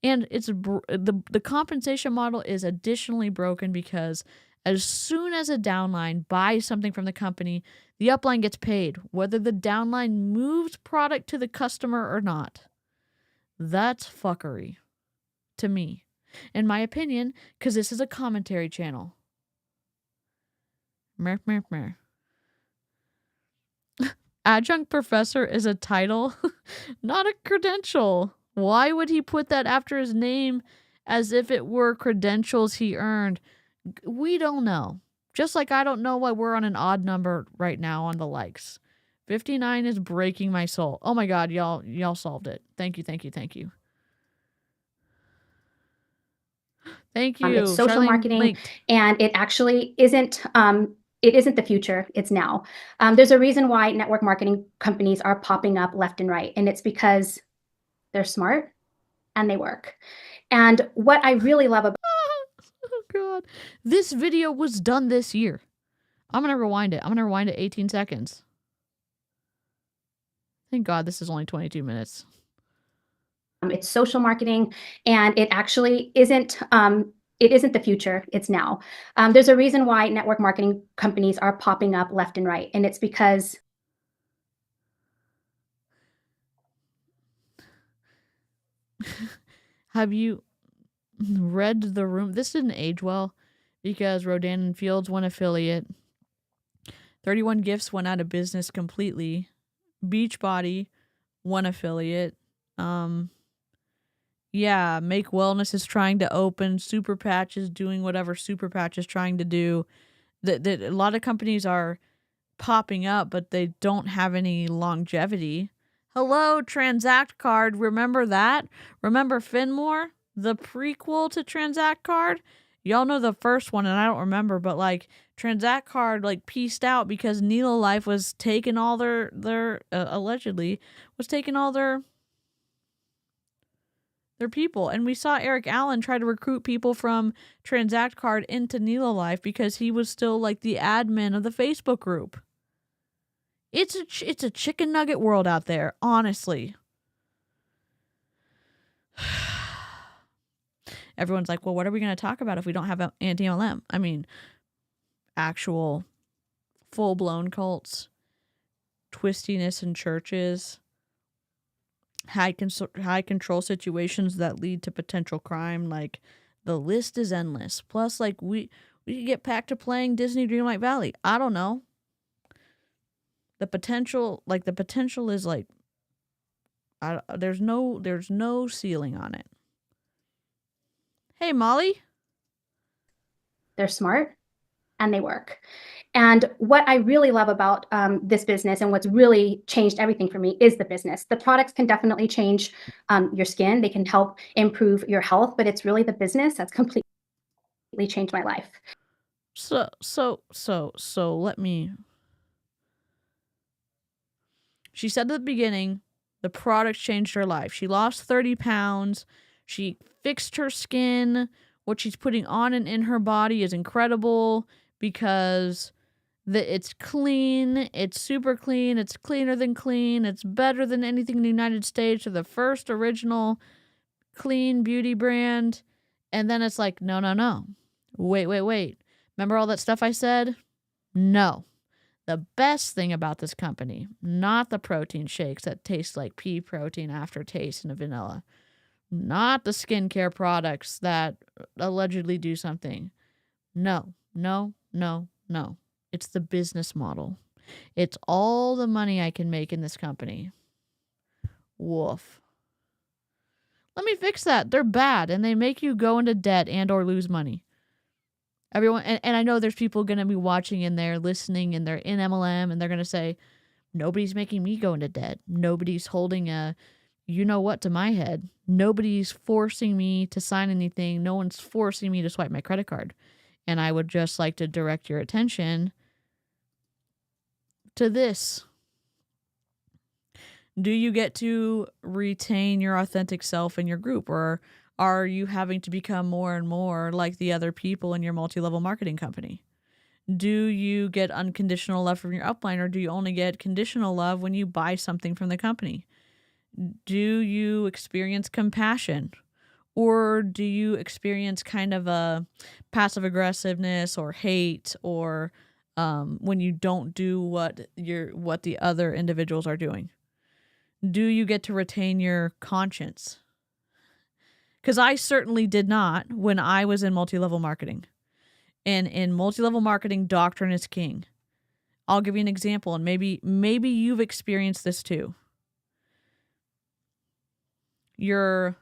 And it's the compensation model is additionally broken because as soon as a downline buys something from the company, the upline gets paid, whether the downline moves product to the customer or not. That's fuckery to me, in my opinion, because this is a commentary channel. Mer, mer, mer. Adjunct professor is a title, not a credential. Why would he put that after his name as if it were credentials he earned? We don't know. Just like I don't know why we're on an odd number right now on the likes. 59 is breaking my soul. Oh my God, y'all solved it. Thank you, thank you, thank you. Thank you. It's social Charlene marketing, linked. and it actually isn't. It isn't the future. It's now. There's a reason why network marketing companies are popping up left and right, and it's because they're smart and they work. And what I really love about Oh God, this video was done this year. I'm gonna rewind it. 18 seconds. Thank God this is only 22 minutes. it's social marketing, and it actually isn't. It isn't the future. It's now. There's a reason why network marketing companies are popping up left and right, and it's because Have you read the room? This didn't age well because Rodan and Fields went affiliate. 31 Gifts went out of business completely. Beachbody went affiliate. Yeah, Make Wellness is trying to open. Super Patch is doing whatever Super Patch is trying to do. A lot of companies are popping up, but they don't have any longevity. Hello, Transact Card. Remember that? Remember Finmore? The prequel to Transact Card? Y'all know the first one, and I don't remember, but like Transact Card like pieced out because Nilo Life was taking all their allegedly was taking all their people. And we saw Eric Allen try to recruit people from Transact Card into Nilo Life because he was still like the admin of the Facebook group. It's a chicken nugget world out there, honestly. Everyone's like, well, what are we going to talk about if we don't have anti-MLM? I mean, actual full-blown cults, twistiness in churches, high control situations that lead to potential crime. Like, the list is endless. Plus, like, we could get back to playing Disney Dreamlight Valley. I don't know. The potential is like, there's no ceiling on it. Hey, Molly. they're smart and they work. And what I really love about this business and what's really changed everything for me is the business. The products can definitely change your skin. They can help improve your health, but it's really the business that's completely changed my life. So let me. She said at the beginning, the product changed her life. She lost 30 pounds. She fixed her skin. What she's putting on and in her body is incredible because it's clean. It's super clean. It's cleaner than clean. It's better than anything in the United States. They're the first original clean beauty brand. And then it's like, no. Wait. Remember all that stuff I said? No. The best thing about this company, not the protein shakes that taste like pea protein aftertaste and vanilla, not the skincare products that allegedly do something. No. It's the business model. It's all the money I can make in this company. Woof. Let me fix that. They're bad and they make you go into debt and or lose money. Everyone, and I know there's people going to be watching and they're listening and they're in MLM and they're going to say, nobody's making me go into debt. Nobody's holding a you know what to my head. Nobody's forcing me to sign anything. No one's forcing me to swipe my credit card. And I would just like to direct your attention to this. Do you get to retain your authentic self in your group, or are you having to become more and more like the other people in your multi-level marketing company? Do you get unconditional love from your upline, or do you only get conditional love when you buy something from the company? Do you experience compassion, or do you experience kind of a passive aggressiveness or hate, or when you don't do what the other individuals are doing? Do you get to retain your conscience? Because I certainly did not when I was in multi-level marketing. And in multi-level marketing, doctrine is king. I'll give you an example, and maybe you've experienced this too. You're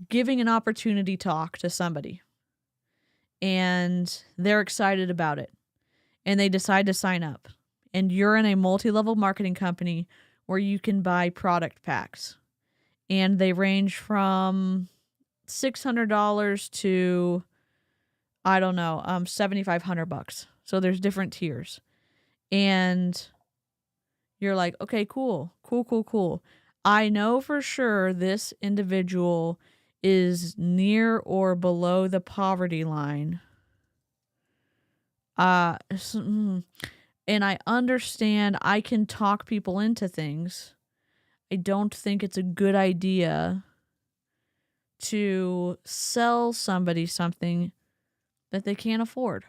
giving an opportunity talk to somebody, and they're excited about it, and they decide to sign up. And you're in a multi-level marketing company where you can buy product packs. And they range from $600 to, I don't know, $7,500. So there's different tiers. And you're like, okay, cool. I know for sure this individual is near or below the poverty line. And I understand I can talk people into things. I don't think it's a good idea to sell somebody something that they can't afford.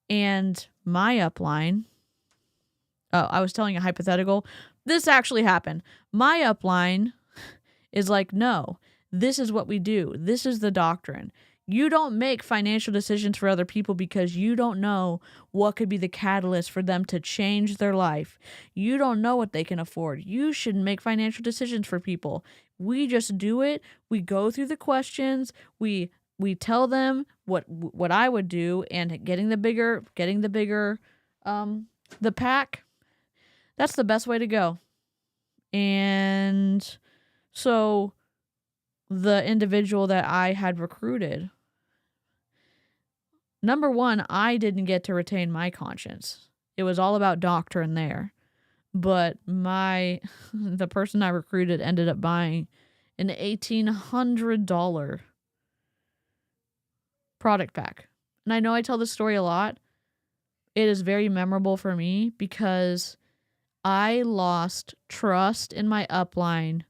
And my upline, I was telling a hypothetical. This actually happened. My upline is like, no, this is what we do. This is the doctrine. You don't make financial decisions for other people because you don't know what could be the catalyst for them to change their life. You don't know what they can afford. You shouldn't make financial decisions for people. We just do it. We go through the questions. We tell them what I would do, and getting the bigger the pack. That's the best way to go. And so the individual that I had recruited, number one, I didn't get to retain my conscience. It was all about doctrine there. But the person I recruited ended up buying an $1,800 product pack. And I know I tell this story a lot. It is very memorable for me because I lost trust in my upline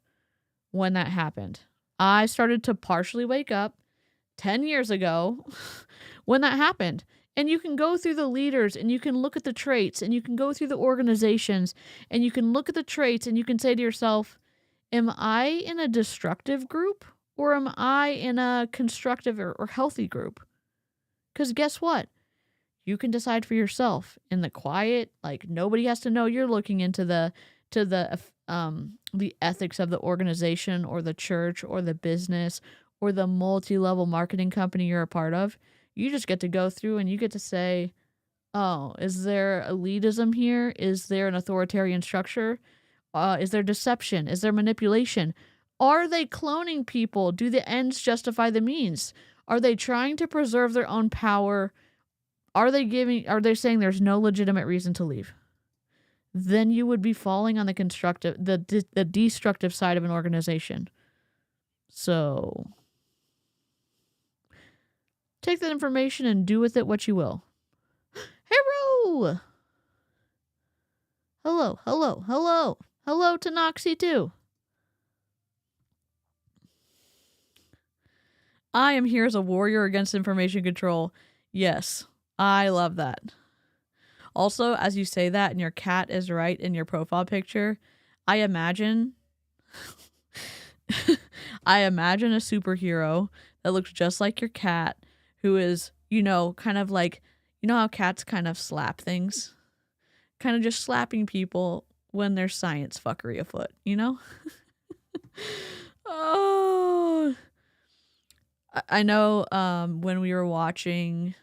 when that happened. I started to partially wake up 10 years ago when that happened. And you can go through the leaders and you can look at the traits, and you can go through the organizations and you can look at the traits, and you can say to yourself, am I in a destructive group, or am I in a constructive or healthy group? Because guess what? You can decide for yourself in the quiet. Like, nobody has to know you're looking into the ethics of the organization or the church or the business or the multi-level marketing company you're a part of. You just get to go through and you get to say, oh, is there elitism here? Is there an authoritarian structure? Is there deception? Is there manipulation? Are they cloning people? Do the ends justify the means? Are they trying to preserve their own power? Are they saying there's no legitimate reason to leave? Then you would be falling on the destructive side of an organization. So take that information and do with it what you will. Hero! Hello to Noxie too. I am here as a warrior against information control. Yes, I love that. Also, as you say that and your cat is right in your profile picture, I imagine a superhero that looks just like your cat who is, kind of like, how cats kind of slap things? Kind of just slapping people when there's science fuckery afoot, Oh, I know when we were watching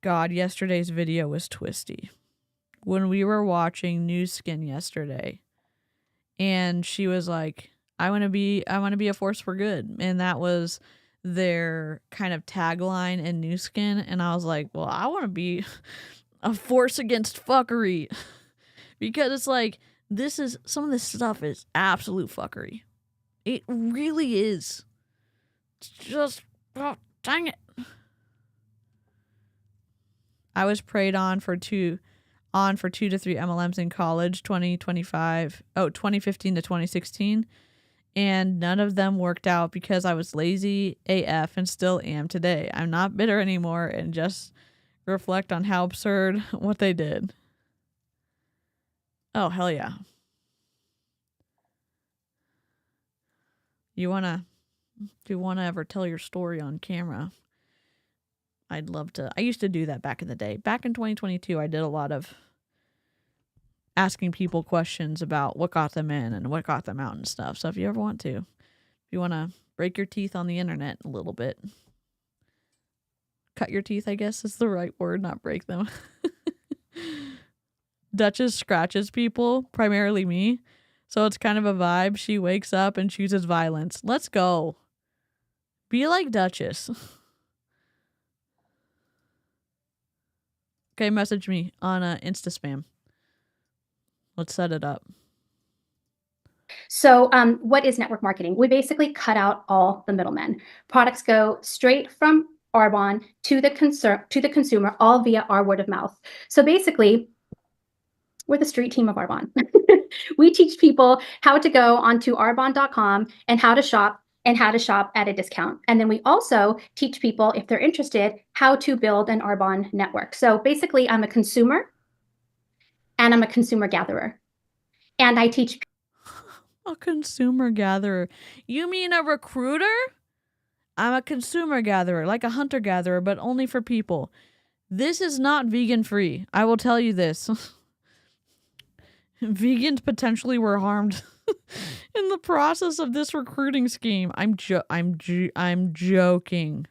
God, yesterday's video was twisty. When we were watching New Skin yesterday, and she was like, I want to be a force for good. And that was their kind of tagline in New Skin. And I was like, well, I want to be a force against fuckery. Because it's like, some of this stuff is absolute fuckery. It really is. It's just, oh, dang it. I was preyed on for 2 to 3 MLMs in college, 2015 to 2016. And none of them worked out because I was lazy AF and still am today. I'm not bitter anymore and just reflect on how absurd what they did. Oh, hell yeah. Do you want to ever tell your story on camera? I'd love to. I used to do that back in the day. Back in 2022, I did a lot of asking people questions about what got them in and what got them out and stuff. So if you ever want to, if you want to break your teeth on the internet a little bit, cut your teeth, I guess is the right word, not break them. Duchess scratches people, primarily me. So it's kind of a vibe. She wakes up and chooses violence. Let's go. Be like Duchess. Okay, message me on Insta spam. Let's set it up. So what is network marketing? We basically cut out all the middlemen. Products go straight from Arbonne to the consumer, all via our word of mouth. So basically, we're the street team of Arbonne. We teach people how to go onto arbonne.com and how to shop at a discount. And then we also teach people, if they're interested, how to build an Arbonne network. So basically, I'm a consumer and I'm a consumer gatherer. And I teach a consumer gatherer. You mean a recruiter? I'm a consumer gatherer, like a hunter gatherer, but only for people. This is not vegan free. I will tell you this. Vegans potentially were harmed in the process of this recruiting scheme. I'm joking. I'm joking.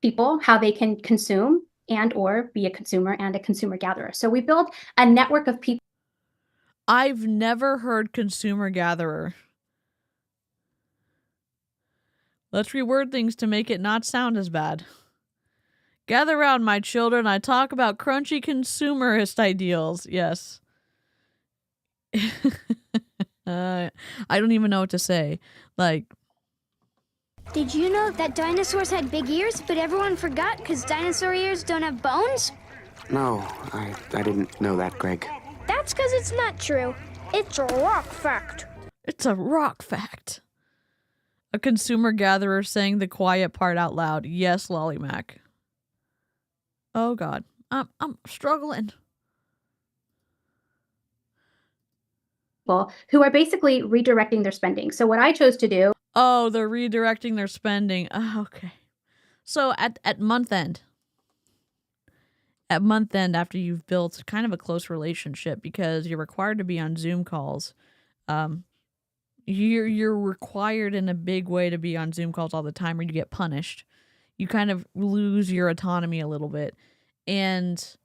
People how they can consume and or be a consumer and a consumer gatherer. So we build a network of people. I've never heard consumer gatherer. Let's reword things to make it not sound as bad. Gather round, my children. I talk about crunchy consumerist ideals. Yes. I don't even know what to say. Like, Did you know that dinosaurs had big ears, but everyone forgot because dinosaur ears don't have bones? No, I didn't know that, Greg. That's because it's not true. It's a rock fact. It's a rock fact. A consumer gatherer saying the quiet part out loud. Yes, Lollymac. Oh God, I'm struggling. People who are basically redirecting their spending. So what I chose to do. Oh, they're redirecting their spending. Oh, okay. So at month end. At month end, after you've built kind of a close relationship, because you're required to be on Zoom calls, you're required in a big way to be on Zoom calls all the time, or you get punished. You kind of lose your autonomy a little bit. And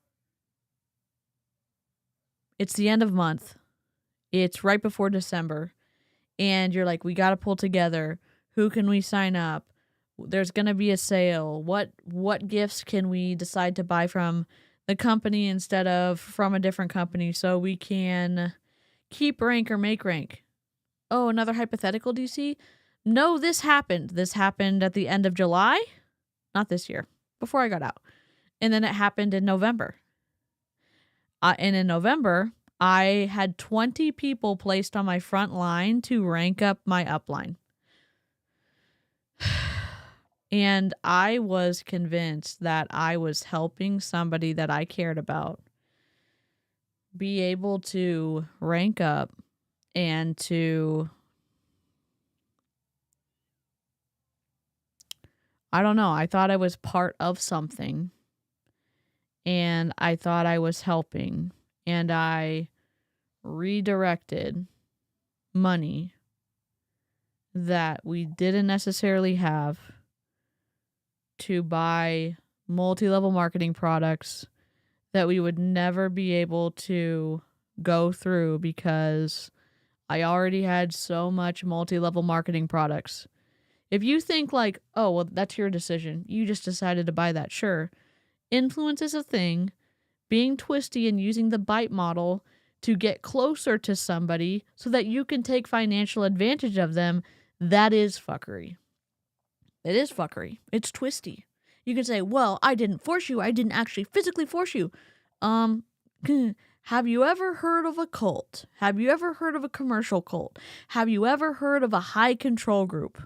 it's the end of month. It's right before December. And you're like, we got to pull together. Who can we sign up? There's going to be a sale. What gifts can we decide to buy from the company instead of from a different company so we can keep rank or make rank? Oh, another hypothetical, DC? No, this happened. This happened at the end of July. Not this year. Before I got out. And then it happened in November. And in November, I had 20 people placed on my front line to rank up my upline. And I was convinced that I was helping somebody that I cared about be able to rank up and to, I don't know, I thought I was part of something. And I thought I was helping. And I redirected money that we didn't necessarily have to buy multi-level marketing products that we would never be able to go through because I already had so much multi-level marketing products. If you think like, oh, well, that's your decision. You just decided to buy that. Sure. Influence is a thing. Being twisty and using the bite model to get closer to somebody so that you can take financial advantage of them, that is fuckery. It is fuckery. It's twisty. You can say, well, I didn't force you. I didn't actually physically force you. Have you ever heard of a cult? Have you ever heard of a commercial cult? Have you ever heard of a high control group?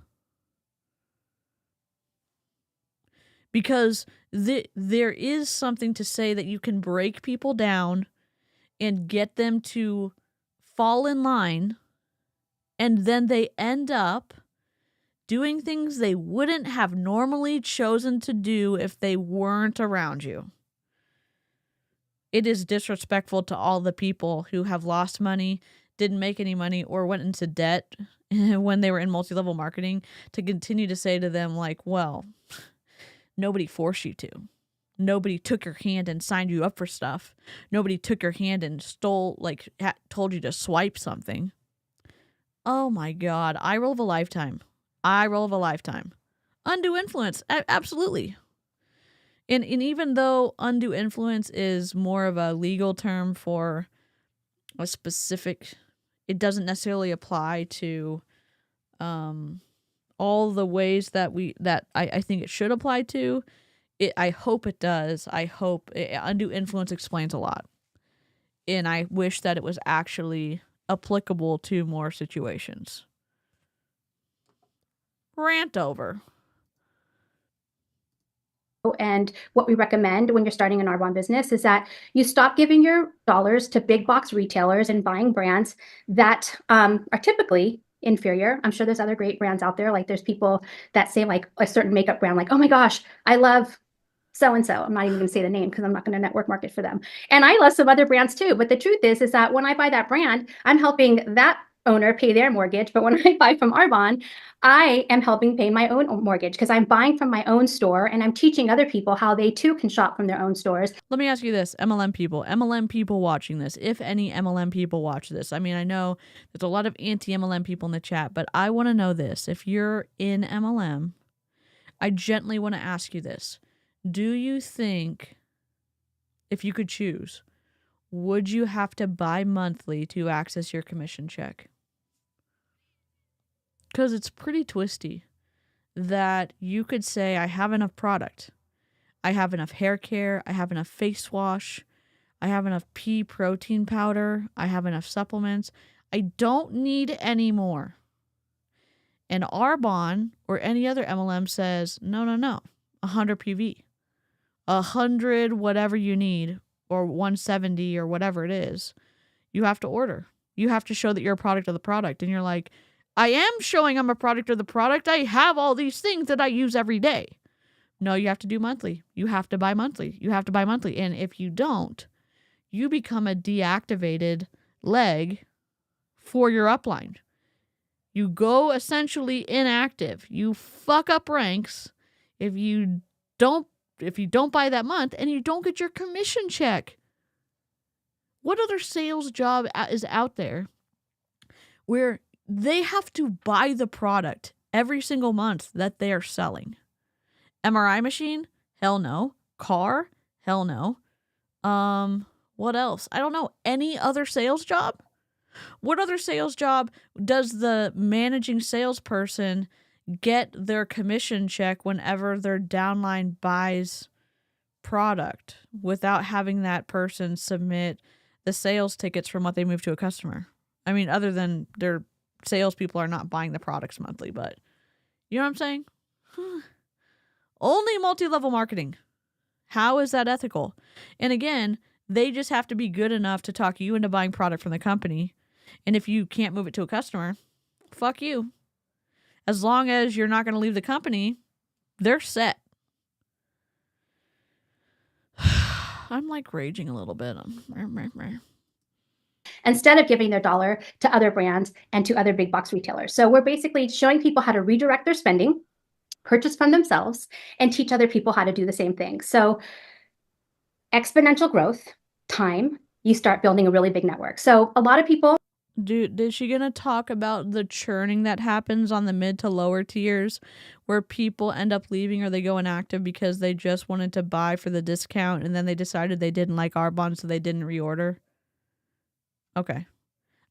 Because there is something to say that you can break people down and get them to fall in line, and then they end up doing things they wouldn't have normally chosen to do if they weren't around you. It is disrespectful to all the people who have lost money, didn't make any money, or went into debt when they were in multi-level marketing to continue to say to them like, well, nobody forced you to. Nobody took your hand and signed you up for stuff. Nobody took your hand and told you to swipe something. Oh my God. Eye roll of a lifetime. Eye roll of a lifetime. Undue influence. Absolutely. And even though undue influence is more of a legal term for a specific, it doesn't necessarily apply to all the ways that I think it should apply to. I hope it does. I hope undue influence explains a lot. And I wish that it was actually applicable to more situations. Rant over. And what we recommend when you're starting an Arbonne business is that you stop giving your dollars to big box retailers and buying brands that are typically inferior. I'm sure there's other great brands out there. Like there's people that say like a certain makeup brand, like, oh my gosh, I love so-and-so. I'm not even going to say the name because I'm not going to network market for them. And I love some other brands too. But the truth is that when I buy that brand, I'm helping that owner pay their mortgage. But when I buy from Arbonne, I am helping pay my own mortgage because I'm buying from my own store and I'm teaching other people how they too can shop from their own stores. Let me ask you this, MLM people watching this, if any MLM people watch this. I mean, I know there's a lot of anti-MLM people in the chat, but I want to know this. If you're in MLM, I gently want to ask you this. Do you think, if you could choose, would you have to buy monthly to access your commission check? Because it's pretty twisty that you could say, I have enough product. I have enough hair care. I have enough face wash. I have enough pea protein powder. I have enough supplements. I don't need any more. And Arbonne or any other MLM says, no, 100 PV. 100 whatever you need, or 170 or whatever it is. You have to order. You have to show that you're a product of the product. And you're like, I am showing I'm a product of the product. I have all these things that I use every day. No, you have to do monthly. You have to buy monthly. You have to buy monthly. And if you don't, you become a deactivated leg for your upline. You go essentially inactive. You fuck up ranks if you don't if you don't buy that month and you don't get your commission check. What other sales job is out there where they have to buy the product every single month that they are selling? MRI machine? Hell no. Car? Hell no. What else? I don't know. Any other sales job? What other sales job does the managing salesperson get their commission check whenever their downline buys product without having that person submit the sales tickets from what they move to a customer? I mean, other than their salespeople are not buying the products monthly, but you know what I'm saying? Only multi-level marketing. How is that ethical? And again, they just have to be good enough to talk you into buying product from the company. And if you can't move it to a customer, fuck you. As long as you're not going to leave the company, they're set. I'm like raging a little bit. Instead of giving their dollar to other brands and to other big box retailers. So we're basically showing people how to redirect their spending, purchase from themselves, and teach other people how to do the same thing. So exponential growth, time, you start building a really big network. So a lot of people... Dude, is she going to talk about the churning that happens on the mid to lower tiers where people end up leaving or they go inactive because they just wanted to buy for the discount and then they decided they didn't like Arbonne, so they didn't reorder? Okay.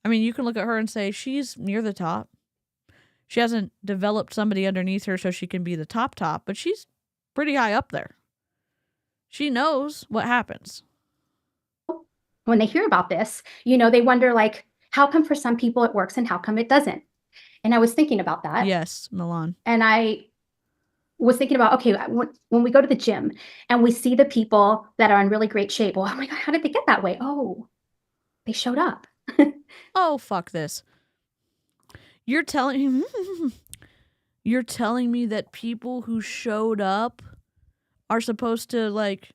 I mean, you can look at her and say she's near the top. She hasn't developed somebody underneath her so she can be the top, but she's pretty high up there. She knows what happens. When they hear about this, you know, they wonder, like, how come for some people it works and how come it doesn't? And I was thinking about that. Yes, Milan. And I was thinking about, okay, when we go to the gym and we see the people that are in really great shape, well, oh my God, how did they get that way? Oh, they showed up. Oh, fuck this. You're telling me that people who showed up are supposed to, like,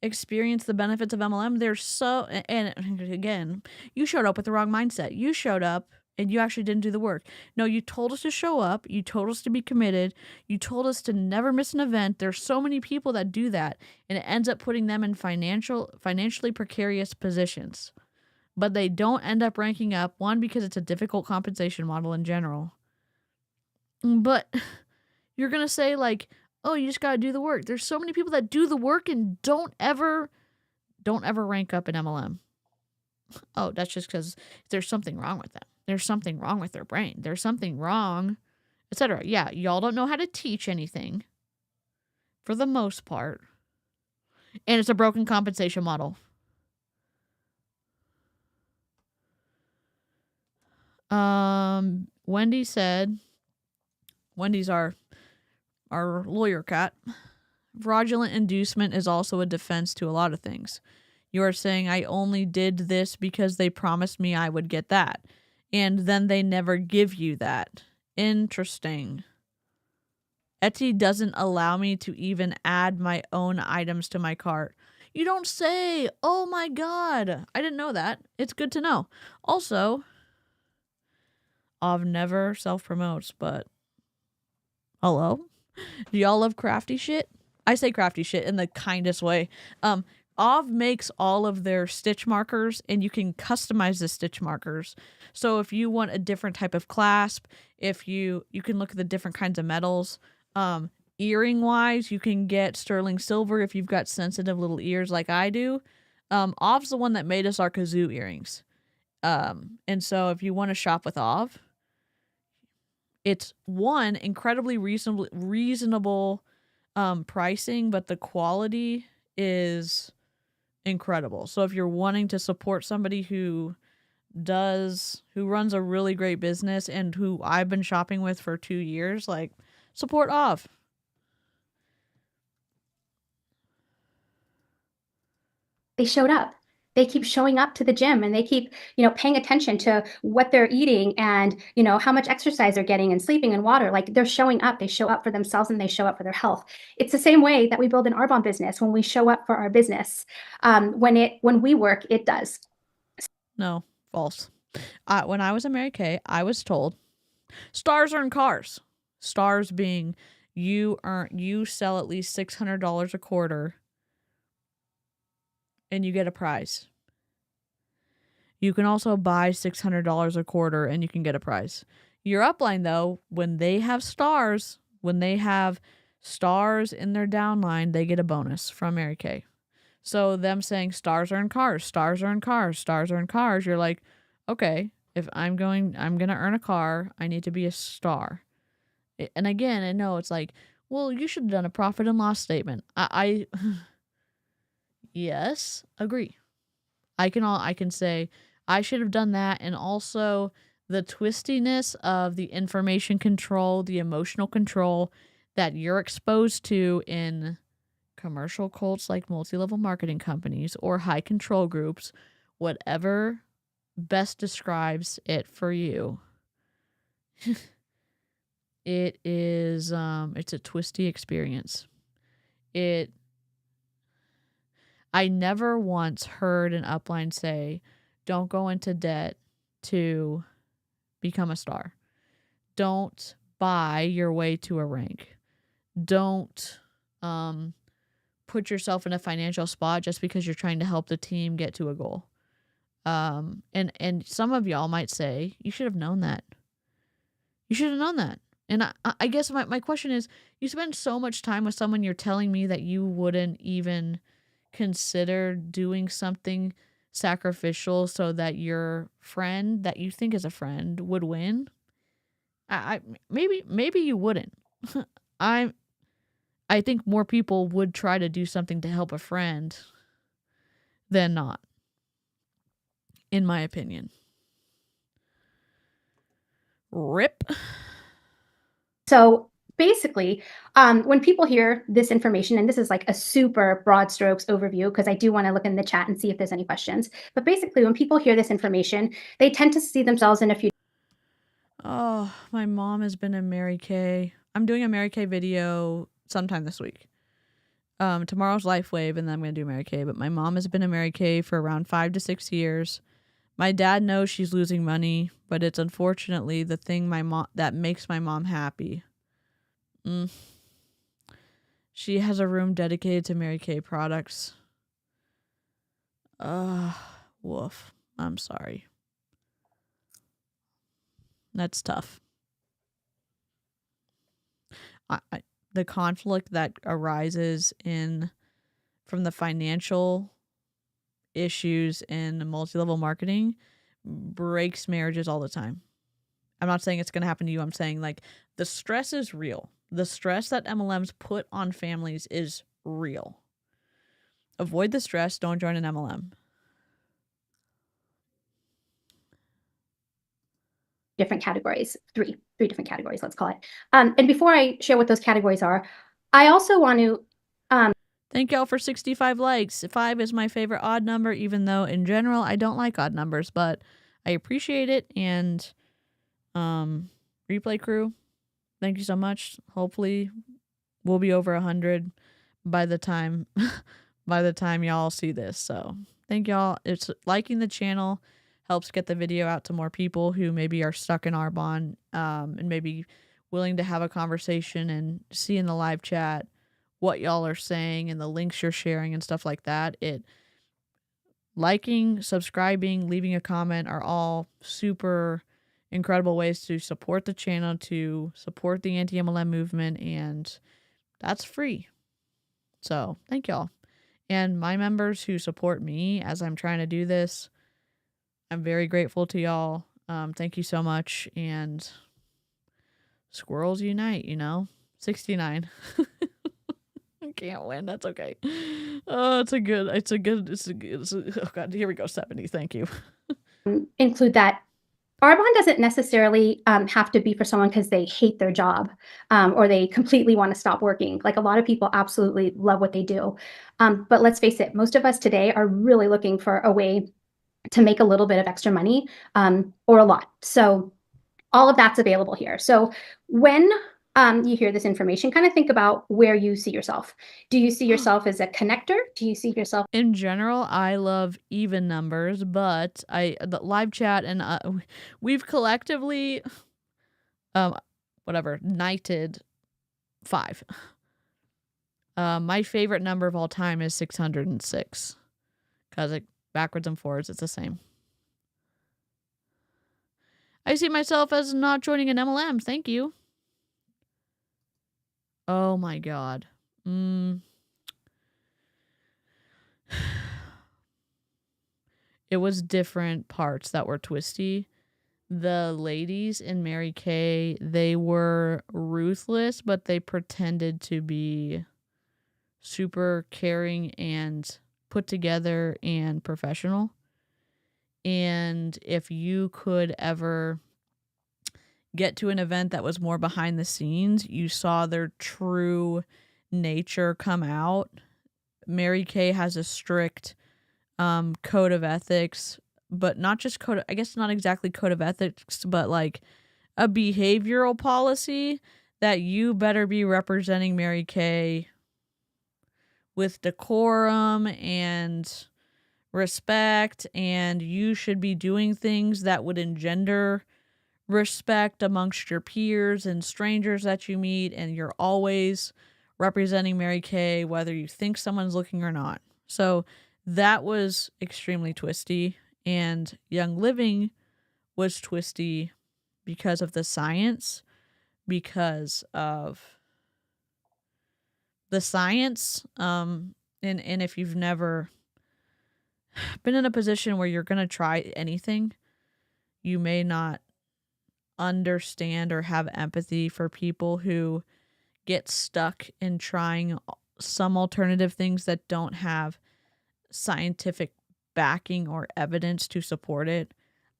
experience the benefits of MLM? They're so, and again, you showed up with the wrong mindset. You showed up and you actually didn't do the work. No, you told us to show up. You told us to be committed. You told us to never miss an event. There's so many people that do that, and it ends up putting them in financially precarious positions. But they don't end up ranking up, one, because it's a difficult compensation model in general. But you're going to say, like, oh, you just got to do the work. There's so many people that do the work and don't ever rank up in MLM. Oh, that's just because there's something wrong with them. There's something wrong with their brain. There's something wrong, etc. Yeah, y'all don't know how to teach anything for the most part. And it's a broken compensation model. Wendy said, Wendy's our lawyer cat. Fraudulent inducement is also a defense to a lot of things. You are saying, I only did this because they promised me I would get that. And then they never give you that. Interesting. Etsy doesn't allow me to even add my own items to my cart. You don't say. Oh my God. I didn't know that. It's good to know. Also, I've never self-promotes, but hello? Do y'all love crafty shit? I say crafty shit in the kindest way. Ov makes all of their stitch markers, and you can customize the stitch markers. So if you want a different type of clasp, if you can look at the different kinds of metals. Earring wise, you can get sterling silver if you've got sensitive little ears like I do. Ov's the one that made us our kazoo earrings. And so if you want to shop with Ov, it's one, incredibly reasonable pricing, but the quality is incredible. So if you're wanting to support somebody who runs a really great business and who I've been shopping with for 2 years, like, support Ov. They showed up. They keep showing up to the gym, and they keep, paying attention to what they're eating and, how much exercise they're getting and sleeping and water. Like, they're showing up. They show up for themselves and they show up for their health. It's the same way that we build an Arbonne business. When we show up for our business, when we work, it does. No, false. When I was in Mary Kay, I was told stars are in cars. Stars being you sell at least $600 a quarter and you get a prize. You can also buy $600 a quarter and you can get a prize. Your upline, though, when they have stars in their downline, they get a bonus from Mary Kay. So them saying stars are in cars, stars are in cars, stars are in cars, you're like, okay, if I'm going to earn a car, I need to be a star. And again, I know it's like, well, you should have done a profit and loss statement. I yes, agree. I can say I should have done that, and also the twistiness of the information control, the emotional control that you're exposed to in commercial cults like multi-level marketing companies or high control groups, whatever best describes it for you. It is it's a twisty experience. I never once heard an upline say, don't go into debt to become a star. Don't buy your way to a rank. Don't put yourself in a financial spot just because you're trying to help the team get to a goal. And some of y'all might say, you should have known that. You should have known that. And I guess my question is, you spend so much time with someone, you're telling me that you wouldn't even consider doing something sacrificial so that your friend that you think is a friend would win? Maybe you wouldn't. I think more people would try to do something to help a friend than not, in my opinion. Rip. So basically, when people hear this information, and this is like a super broad strokes overview, because I do want to look in the chat and see if there's any questions. But basically, when people hear this information, they tend to see themselves in a few. Oh, my mom has been in Mary Kay. I'm doing a Mary Kay video sometime this week. Tomorrow's LifeWave, and then I'm going to do Mary Kay. But my mom has been in Mary Kay for around 5 to 6 years. My dad knows she's losing money, but it's unfortunately the thing that makes my mom happy. She has a room dedicated to Mary Kay products. Woof. I'm sorry. That's tough. The conflict that arises from the financial issues in multi-level marketing breaks marriages all the time. I'm not saying it's going to happen to you. I'm saying like the stress is real. The stress that MLMs put on families is real. Avoid the stress. Don't join an MLM. Different categories, three different categories, let's call it. And before I share what those categories are, I also want to thank y'all for 65 likes. 5 is my favorite odd number, even though in general I don't like odd numbers, but I appreciate it. And replay crew, thank you so much. Hopefully we'll be over 100 by the time y'all see this. So thank y'all. It's liking the channel helps get the video out to more people who maybe are stuck in Arbonne and maybe willing to have a conversation and see in the live chat what y'all are saying and the links you're sharing and stuff like that. Liking, subscribing, leaving a comment are all super incredible ways to support the channel, to support the anti-MLM movement, and that's free. So thank y'all. And my members who support me as I'm trying to do this, I'm very grateful to y'all. Thank you so much. And squirrels unite, 69. I can't win. That's okay. Oh, oh God, here we go. 70. Thank you. include that Arbonne doesn't necessarily have to be for someone because they hate their job or they completely want to stop working. Like a lot of people absolutely love what they do. But let's face it, most of us today are really looking for a way to make a little bit of extra money or a lot. So all of that's available here. So when you hear this information, kind of think about where you see yourself. Do you see yourself as a connector? Do you see yourself? In general, I love even numbers, but the live chat and we've collectively, knighted 5. My favorite number of all time is 606 because it backwards and forwards, it's the same. I see myself as not joining an MLM. Thank you. Oh my God. It was different parts that were twisty. The ladies in Mary Kay, they were ruthless, but they pretended to be super caring and put together and professional. And if you could ever get to an event that was more behind the scenes, you saw their true nature come out. Mary Kay has a strict code of ethics, but not just I guess not exactly code of ethics, but like a behavioral policy that you better be representing Mary Kay with decorum and respect, and you should be doing things that would engender respect amongst your peers and strangers that you meet, and you're always representing Mary Kay whether you think someone's looking or not. So that was extremely twisty, and Young Living was twisty because of the science, because of the science. And if you've never been in a position where you're going to try anything, you may not understand or have empathy for people who get stuck in trying some alternative things that don't have scientific backing or evidence to support it.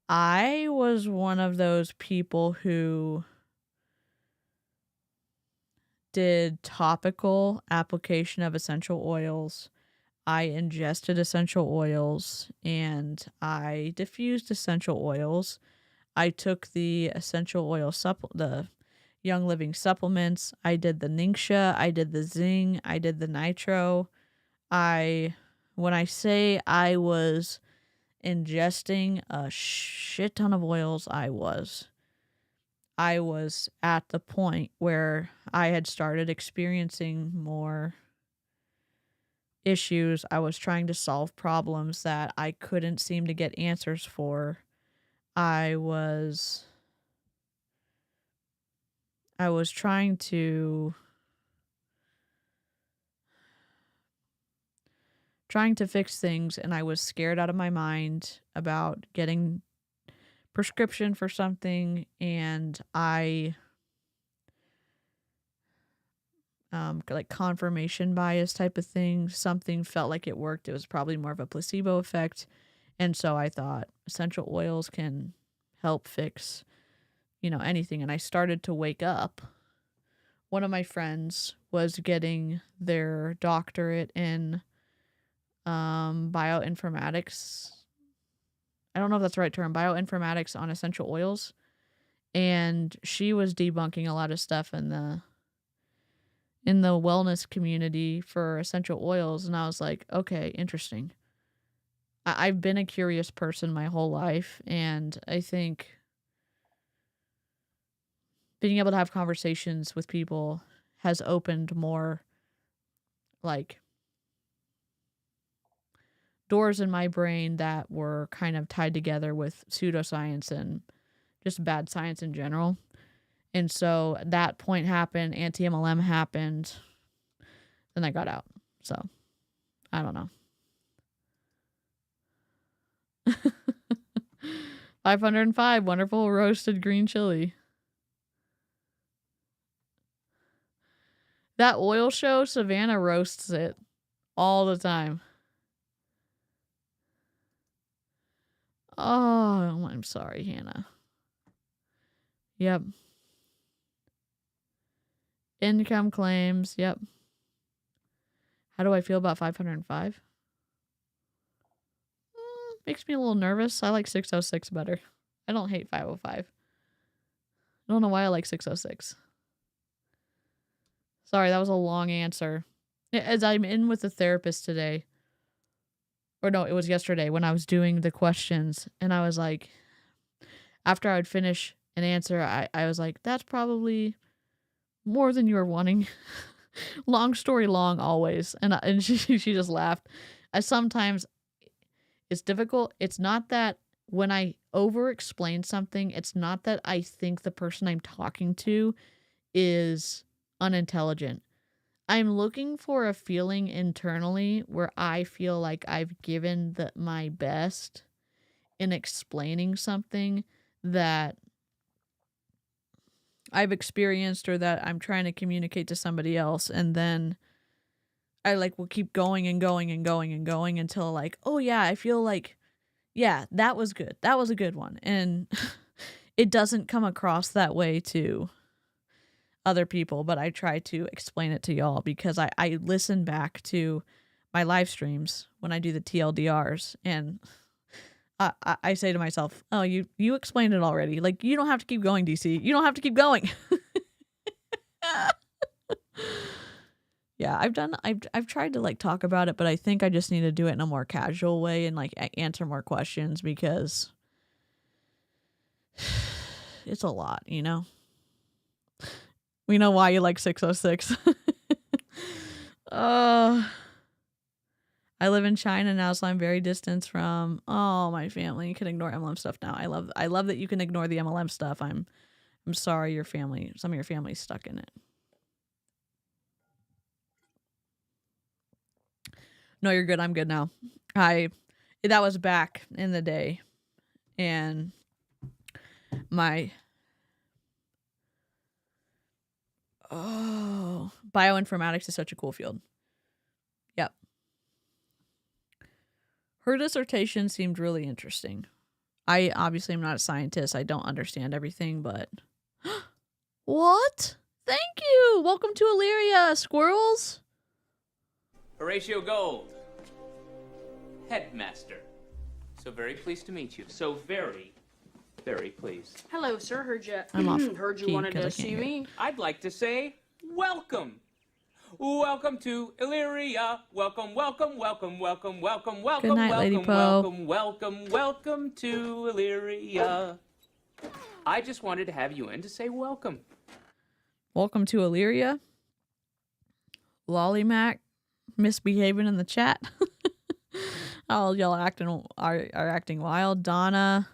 I was one of those people who did topical application of essential oils. I ingested essential oils and I diffused essential oils. I took the essential oil the Young Living supplements. I did the Ningxia. I did the Zing. I did the Nitro. When I say I was ingesting a shit ton of oils, I was at the point where I had started experiencing more issues. I was trying to solve problems that I couldn't seem to get answers for. I was trying to fix things, and I was scared out of my mind about getting prescription for something, and I like confirmation bias type of thing. Something felt like it worked. It was probably more of a placebo effect. And so I thought essential oils can help fix, anything. And I started to wake up. One of my friends was getting their doctorate in bioinformatics. I don't know if that's the right term, bioinformatics on essential oils. And she was debunking a lot of stuff in the wellness community for essential oils. And I was like, okay, interesting. I've been a curious person my whole life. And I think being able to have conversations with people has opened more like doors in my brain that were kind of tied together with pseudoscience and just bad science in general. And so that point happened, anti-MLM happened, then I got out. So, I don't know. 505, wonderful roasted green chili. That oil show, Savannah roasts it all the time. Oh, I'm sorry, Hannah. Yep. Income claims, yep. How do I feel about 505? Makes me a little nervous. I like 606 better. I don't hate 505. I don't know why I like 606. Sorry, that was a long answer. As I'm in with the therapist today, or no, it was yesterday when I was doing the questions, and I was like, after I would finish an answer, I was like, that's probably more than you were wanting. Long story long, always. And she just laughed. Sometimes it's difficult. It's not that when I over explain something, it's not that I think the person I'm talking to is unintelligent. I'm looking for a feeling internally where I feel like I've given my best in explaining something that I've experienced or that I'm trying to communicate to somebody else. And then I will keep going and going and going and going until oh yeah, I feel like, yeah, that was good. That was a good one. And it doesn't come across that way to other people, but I try to explain it to y'all because I listen back to my live streams when I do the TLDRs, and I say to myself, oh, you explained it already. You don't have to keep going, DC. You don't have to keep going. Yeah, I've tried to talk about it, but I think I just need to do it in a more casual way and answer more questions because it's a lot, you know? We know why you like 606. I live in China now, so I'm very distant from my family. You can ignore MLM stuff now. I love that you can ignore the MLM stuff. I'm sorry some of your family's stuck in it. No, you're good. I'm good now. That was back in the day. And bioinformatics is such a cool field. Yep. Her dissertation seemed really interesting. I obviously am not a scientist. I don't understand everything, but what? Thank you. Welcome to Illyria, squirrels. Horatio Gold, headmaster. So very pleased to meet you. So very, very pleased. Hello, sir. Heard off you wanted to see me. I'd like to say welcome. Welcome to Illyria. Welcome, welcome, welcome, welcome, welcome, welcome, Good night, welcome, Lady Po. welcome, welcome, welcome to Illyria. I just wanted to have you in to say welcome. Welcome to Illyria. Lollymac misbehaving in the chat. All y'all are acting wild. Donna,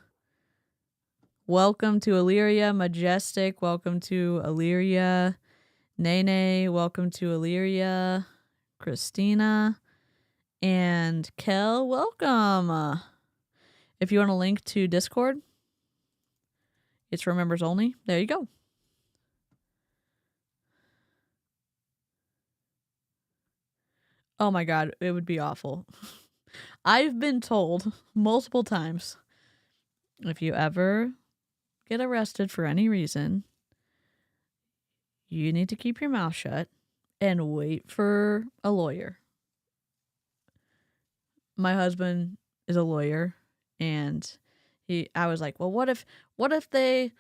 welcome to Illyria. Majestic, welcome to Illyria. Nene, welcome to Illyria. Christina and Kel, welcome. If you want a link to Discord, it's for members only. There you go. Oh my God, it would be awful. I've been told multiple times, if you ever get arrested for any reason, you need to keep your mouth shut and wait for a lawyer. My husband is a lawyer, and I was like, well, what if they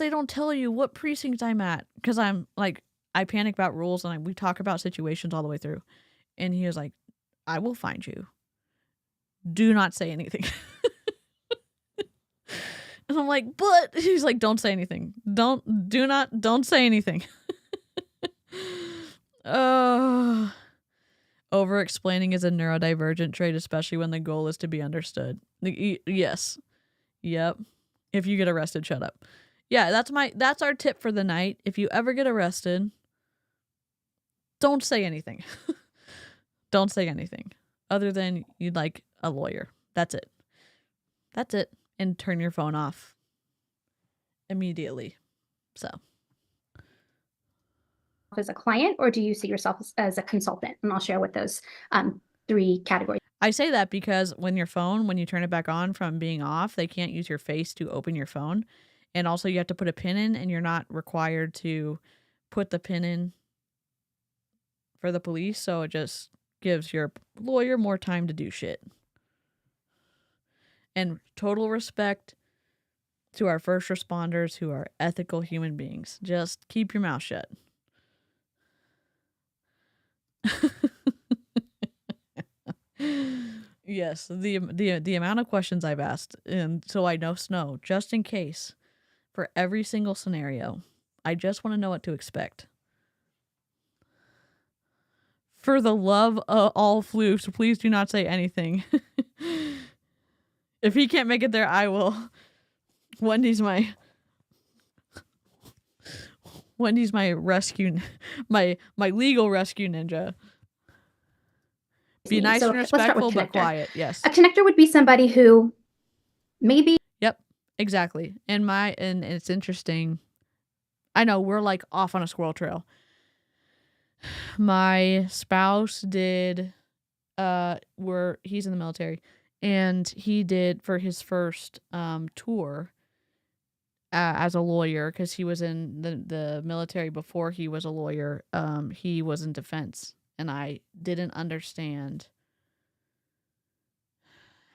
don't tell you what precinct I'm at? Because I'm I panic about rules, and we talk about situations all the way through. And he was like, I will find you. Do not say anything. And I'm like, but he's like, don't say anything. Don't say anything. Over explaining is a neurodivergent trait, especially when the goal is to be understood. Yes. Yep. If you get arrested, shut up. Yeah, that's our tip for the night. If you ever get arrested, don't say anything. Don't say anything other than you'd like a lawyer. That's it. That's it. And turn your phone off immediately. So. As a client, or do you see yourself as a consultant? And I'll share what those 3 categories. I say that because when you turn it back on from being off, they can't use your face to open your phone. And also you have to put a pin in, and you're not required to put the pin in for the police. So it just gives your lawyer more time to do shit. And total respect to our first responders who are ethical human beings. Just keep your mouth shut. Yes, the amount of questions I've asked, and so I know just in case, for every single scenario, I just want to know what to expect. For the love of all Floofs, please do not say anything. If he can't make it there, I will. Wendy's my rescue, my legal rescue ninja. Be nice So and let's start with respectful, but connector. quiet. Yes. A connector would be somebody who maybe. Yep. Exactly. And it's interesting. I know we're like off on a squirrel trail. My spouse did. He's in the military, and he did for his first tour. As a lawyer, because he was in the military before he was a lawyer. He was in defense, and I didn't understand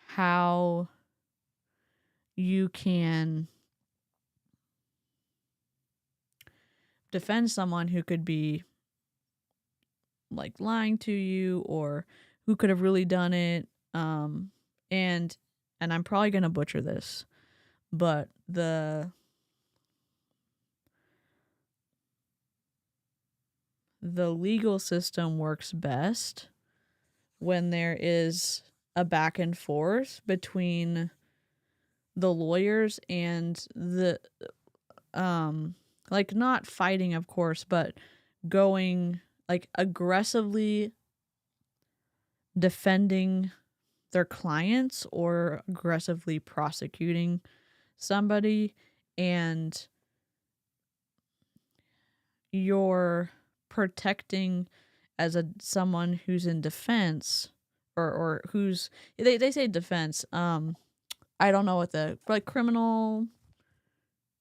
how you can defend someone who could be like lying to you or who could have really done it. And I'm probably gonna butcher this, but the legal system works best when there is a back and forth between the lawyers and the like not fighting, of course, but going like aggressively defending their clients or aggressively prosecuting somebody, and you're protecting as someone who's in defense or who's they say defense. I don't know what the like criminal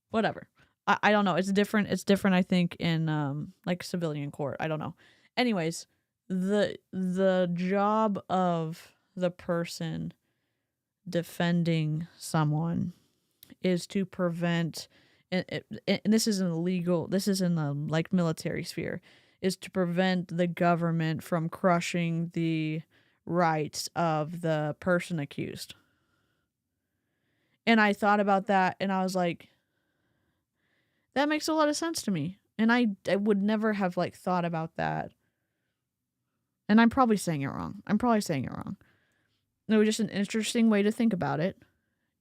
whatever. I don't know. It's different. It's different, I think, in like civilian court. I don't know. Anyways, the job of the person defending someone is to prevent, and this is in the legal, this is in the like military sphere, is to prevent the government from crushing the rights of the person accused. And I thought about that, and I was like, that makes a lot of sense to me. And I would never have like thought about that. And I'm probably saying it wrong. It was just an interesting way to think about it,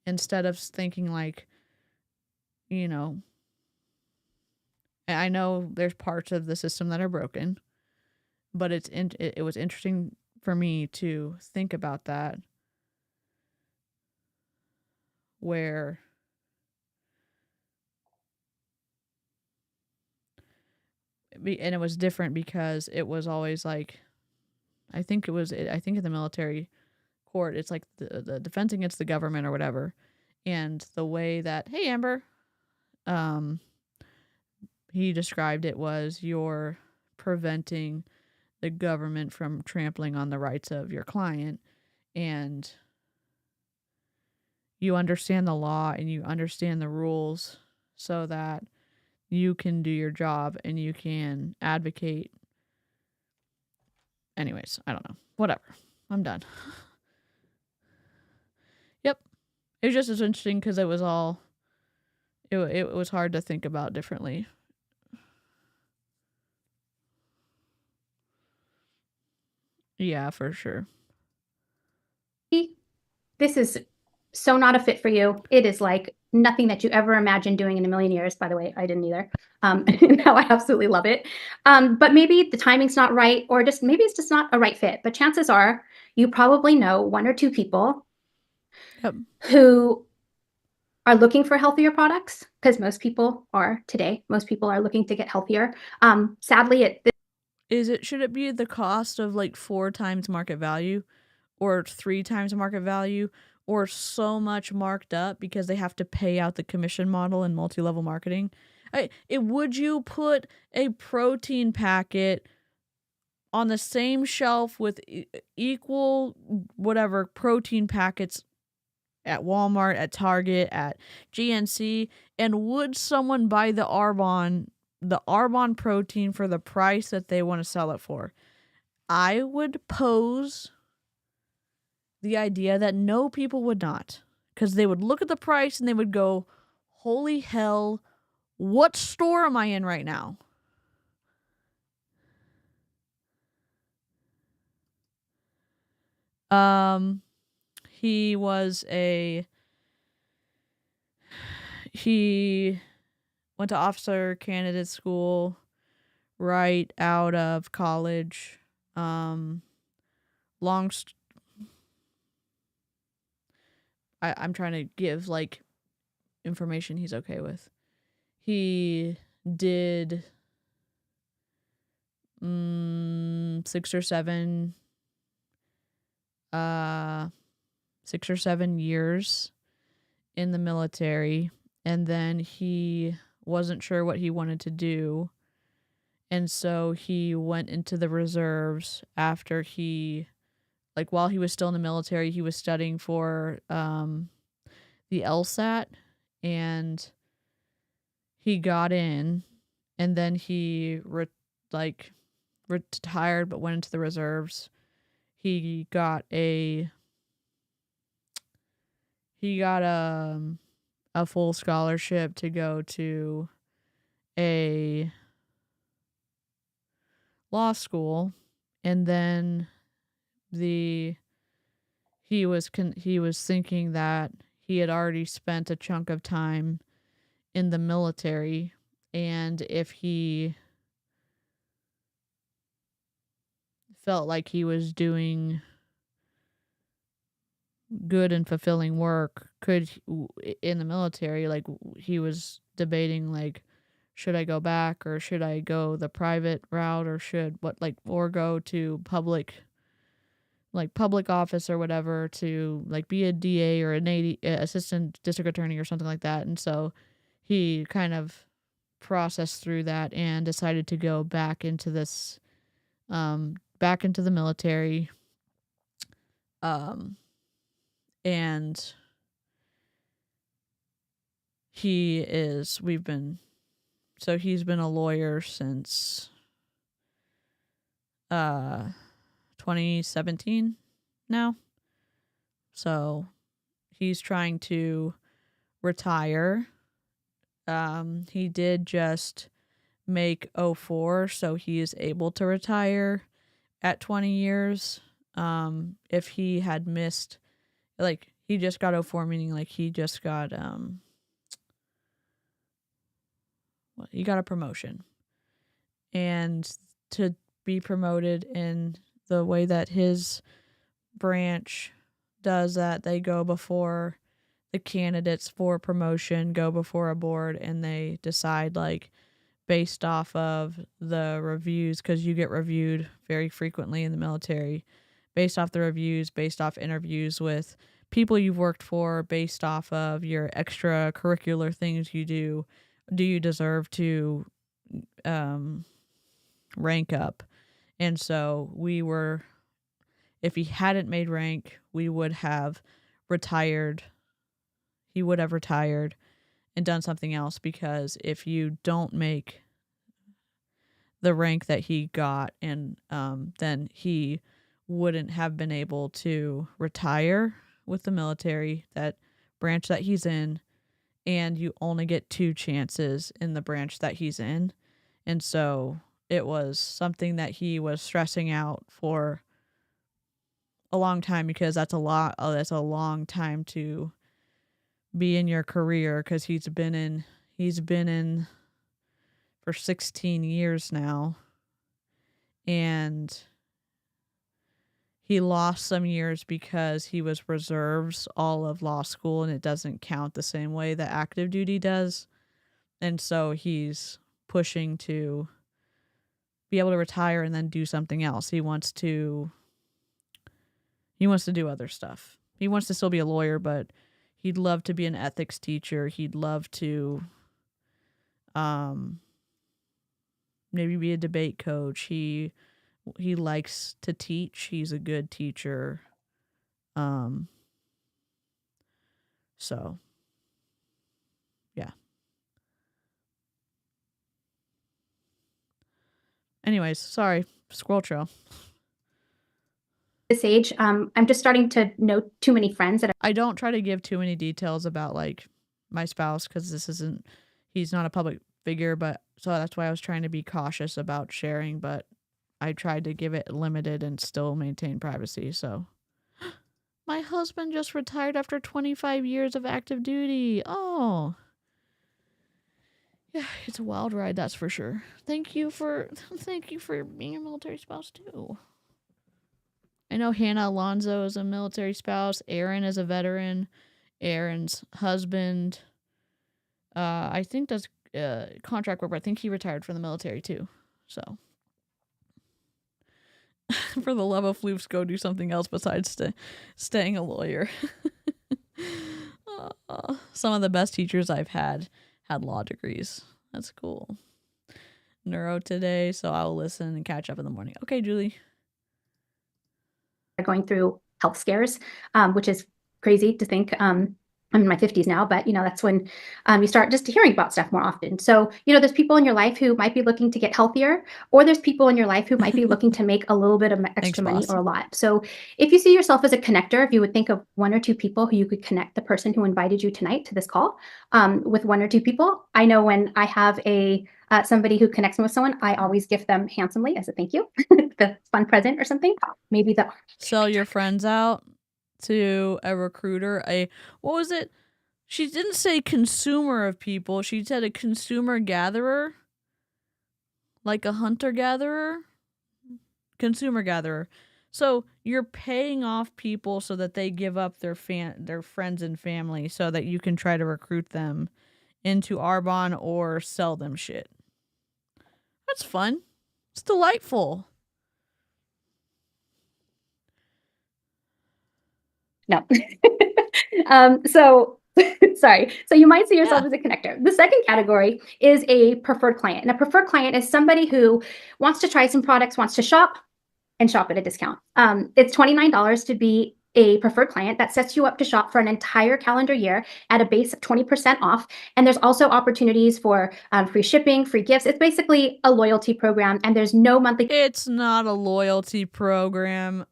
instead of thinking like, you know, I know there's parts of the system that are broken, but it was interesting for me to think about that, where and it was different because it was always like, I think in the military court, it's like the defense against the government or whatever. And the way that, hey, Amber, he described it was you're preventing the government from trampling on the rights of your client, and you understand the law and you understand the rules so that you can do your job and you can advocate. Anyways, I don't know. Whatever. I'm done. Yep. It was just as interesting because it was all, it was hard to think about differently. Yeah, for sure. This is so not a fit for you. It is like nothing that you ever imagined doing in a million years. By the way, I didn't either. Now I absolutely love it. But maybe the timing's not right, or just maybe it's just not a right fit. But chances are you probably know one or two people who are looking for healthier products, because most people are today. Most people are looking to get healthier. Sadly, should it be the cost of like 4 times market value or 3 times market value, or so much marked up because they have to pay out the commission model in multi-level marketing? Would you put a protein packet on the same shelf with equal whatever protein packets at Walmart, at Target, at GNC, and would someone buy the Arbonne protein for the price that they want to sell it for? I would pose the idea that no, people would not, because they would look at the price and they would go, holy hell, What store am I in right now? He went to officer candidate school right out of college. I'm trying to give like information he's okay with. He did 6 or 7 years in the military, and then he wasn't sure what he wanted to do, and so he went into the reserves after while he was still in the military. He was studying for the LSAT, and he got in, and then he retired but went into the reserves. He got a full scholarship to go to a law school, and then he was thinking that he had already spent a chunk of time in the military, and if he felt like he was doing good and fulfilling work in the military, like he was debating like, should I go back or should I go the private route, or or go to public office or whatever to like be a DA or an assistant district attorney or something like that. And so he kind of processed through that and decided to go back into the military. And he's been a lawyer since 2017 now. So he's trying to retire. He did just make 04, so he is able to retire at 20 years. If he had missed, like, he just got 04, meaning like he just got he got a promotion, and to be promoted in the way that his branch does that, they go before the candidates for promotion, go before a board, and they decide like based off of the reviews, because you get reviewed very frequently in the military, based off the reviews, based off interviews with people you've worked for, based off of your extracurricular things you do. Do you deserve to rank up? And so if he hadn't made rank, we would have retired. He would have retired and done something else, because if you don't make the rank that he got, and then he wouldn't have been able to retire with the military, that branch that he's in, and you only get 2 chances in the branch that he's in. And so it was something that he was stressing out for a long time, because that's a long time to be in your career, because he's been in for 16 years now, and he lost some years because he was reserves all of law school, and it doesn't count the same way that active duty does. And so he's pushing to be able to retire and then do something else. He wants to do other stuff. He wants to still be a lawyer, but he'd love to be an ethics teacher. He'd love to maybe be a debate coach. He likes to teach. He's a good teacher. So yeah. Anyways, sorry, squirrel trail. This age, I'm just starting to know too many friends that I don't try to give too many details about like my spouse, because he's not a public figure, but so that's why I was trying to be cautious about sharing, but I tried to give it limited and still maintain privacy. So my husband just retired after 25 years of active duty. Oh. Yeah, it's a wild ride, that's for sure. Thank you for being a military spouse too. I know Hannah Alonso is a military spouse. Aaron is a veteran. Aaron's husband, I think does contract work, but I think he retired from the military too. So, for the love of floofs, go do something else besides staying a lawyer. Some of the best teachers I've had law degrees. That's cool. Neuro today, so I'll listen and catch up in the morning. Okay, Julie. Going through health scares, which is crazy to think. I'm in my 50s now, but that's when you start just hearing about stuff more often. So, there's people in your life who might be looking to get healthier, or there's people in your life who might be looking to make a little bit of extra money or a lot. So if you see yourself as a connector, if you would think of one or two people who you could connect the person who invited you tonight to this call with one or two people. I know when I have somebody who connects me with someone, I always gift them handsomely as a thank you, the fun present or something. Maybe sell your friends out to a recruiter. What was it? She didn't say consumer of people. She said a consumer gatherer, like a hunter gatherer, consumer gatherer. So you're paying off people so that they give up their friends and family so that you can try to recruit them into Arbonne or sell them shit. That's fun. It's delightful. No. Sorry. So you might see yourself as a connector. The second category is a preferred client. And a preferred client is somebody who wants to try some products, wants to shop at a discount. It's $29 to be a preferred client. That sets you up to shop for an entire calendar year at a base of 20% off. And there's also opportunities for free shipping, free gifts. It's basically a loyalty program, and there's no monthly. It's not a loyalty program.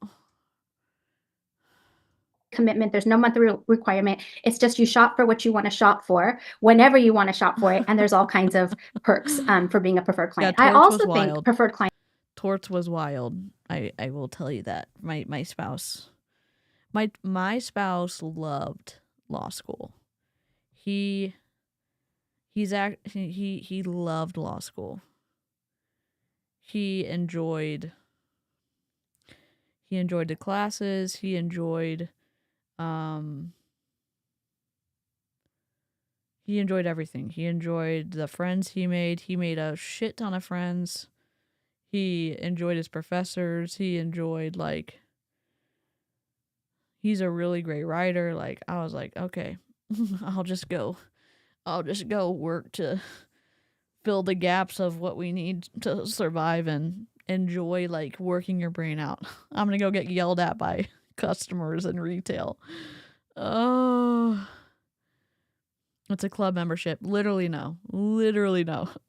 Commitment. There's no monthly requirement. It's just you shop for what you want to shop for whenever you want to shop for it. And there's all kinds of perks for being a preferred client. Yeah, I also think preferred client. Torts was wild. I will tell you that. My spouse. My spouse loved law school. He loved law school. He enjoyed the classes. He enjoyed everything. He enjoyed the friends he made. He made a shit ton of friends. He enjoyed his professors. He enjoyed, he's a really great writer. I was like, okay, I'll just go work to fill the gaps of what we need to survive and enjoy, working your brain out. I'm going to go get yelled at by customers in retail. Oh, it's a club membership. Literally no.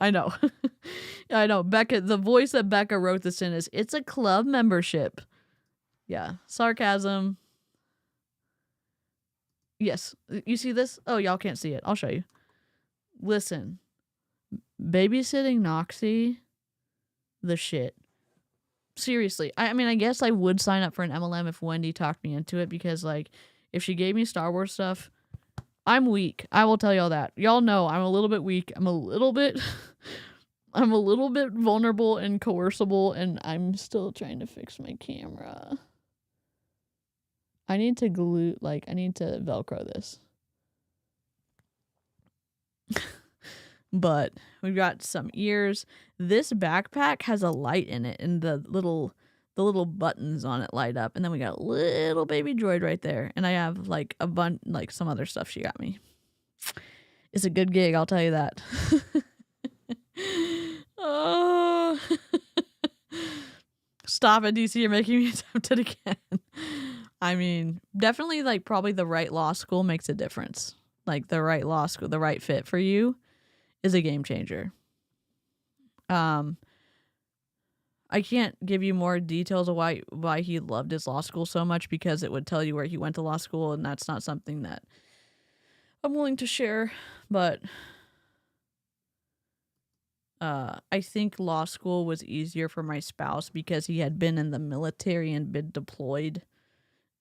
I know. I know. Becca, the voice that Becca wrote this in is, it's a club membership. Yeah. Sarcasm. Yes. You see this? Oh, y'all can't see it. I'll show you. Listen. Babysitting Noxie, the shit. Seriously. I mean, I guess I would sign up for an MLM if Wendy talked me into it, because, if she gave me Star Wars stuff, I'm weak. I will tell y'all that. Y'all know I'm a little bit weak. I'm a little bit vulnerable and coercible, and I'm still trying to fix my camera. I need to Velcro this. But we've got some ears. This backpack has a light in it, and the little buttons on it light up. And then we got a little baby droid right there. And I have a bunch, some other stuff she got me. It's a good gig, I'll tell you that. Oh. Stop it, DC. You're making me tempted again. I mean, definitely probably the right law school makes a difference. The right law school, the right fit for you is a game changer. I can't give you more details of why he loved his law school so much, because it would tell you where he went to law school, and that's not something that I'm willing to share. But I think law school was easier for my spouse because he had been in the military and been deployed.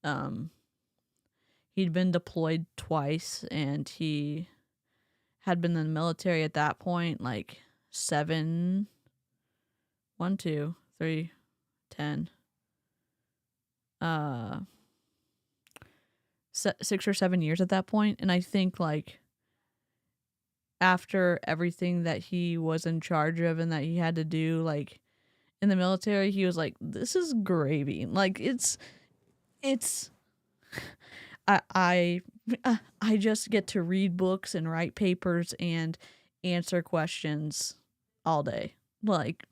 He'd been deployed twice, and he had been in the military at that point, like 7, 1, 2, 3, 10, 6 or 7 years at that point. And I think like after everything that he was in charge of and that he had to do, like in the military, he was like, this is gravy. Like it's I just get to read books and write papers and answer questions all day. Like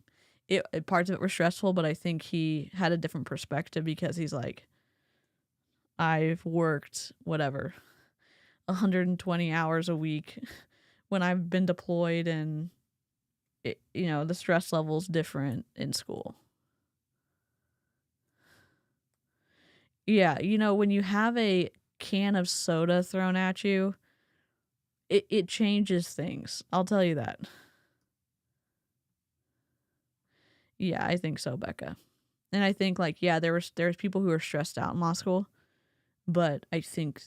parts of it were stressful, but I think he had a different perspective because he's like, I've worked whatever 120 hours a week when I've been deployed, and the stress level's different in school. Yeah, when you have a can of soda thrown at you, it changes things. I'll tell you that. Yeah, I think so, Becca. And I think like, yeah, there's people who are stressed out in law school, but I think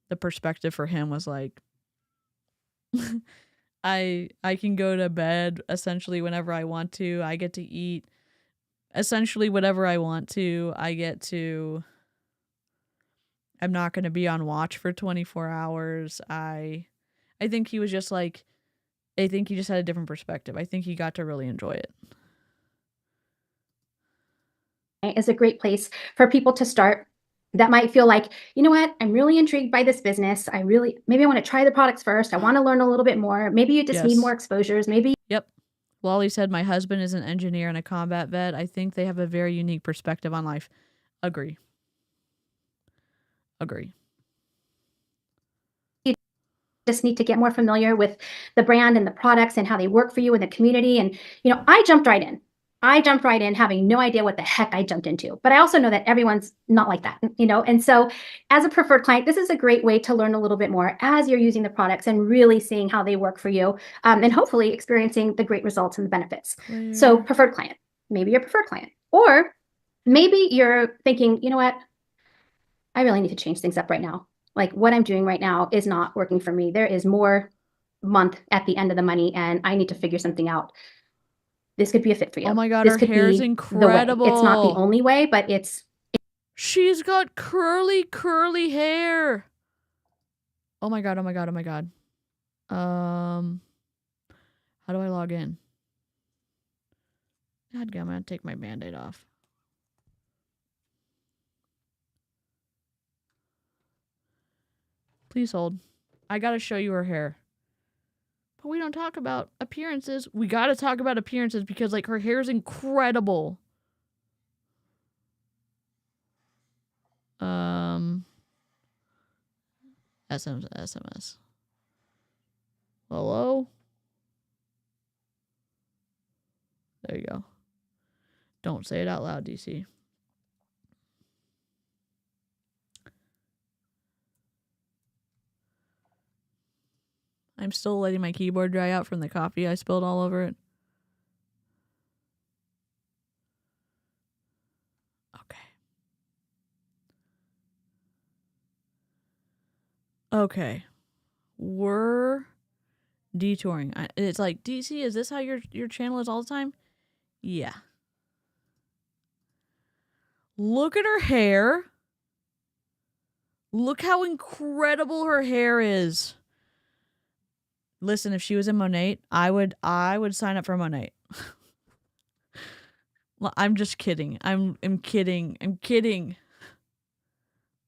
the perspective for him was like, I can go to bed essentially whenever I want to. I get to eat essentially whatever I want to. I'm not going to be on watch for 24 hours. I think he was just like, I think he just had a different perspective. I think he got to really enjoy it. Is a great place for people to start that might feel like, you know what, I'm really intrigued by this business. Maybe I want to try the products first. I want to learn a little bit more. Maybe you just need more exposures. Maybe. Yep. Wally said, my husband is an engineer and a combat vet. I think they have a very unique perspective on life. Agree. You just need to get more familiar with the brand and the products and how they work for you in the community. And, I jumped right in. Having no idea what the heck I jumped into. But I also know that everyone's not like that, And so as a preferred client, this is a great way to learn a little bit more as you're using the products and really seeing how they work for you, and hopefully experiencing the great results and the benefits. So preferred client, maybe you're a preferred client. Or maybe you're thinking, you know what? I really need to change things up right now. Like what I'm doing right now is not working for me. There is more month at the end of the money and I need to figure something out. This could be a fit for you. Oh my God, this her could hair is be incredible. The way. It's not the only way, but she's got curly hair. Oh my God. How do I log in? God, I'm gonna take my Band-Aid off. Please hold. I gotta show you her hair. But we don't talk about appearances. We gotta talk about appearances because, like, her hair is incredible. SMS. Hello? There you go. Don't say it out loud, DC. I'm still letting my keyboard dry out from the coffee I spilled all over it. Okay. We're detouring. It's like, DC, is this how your channel is all the time? Yeah. Look at her hair. Look how incredible her hair is. Listen, if she was in Monat, I would sign up for Monat. I'm just kidding. I'm kidding.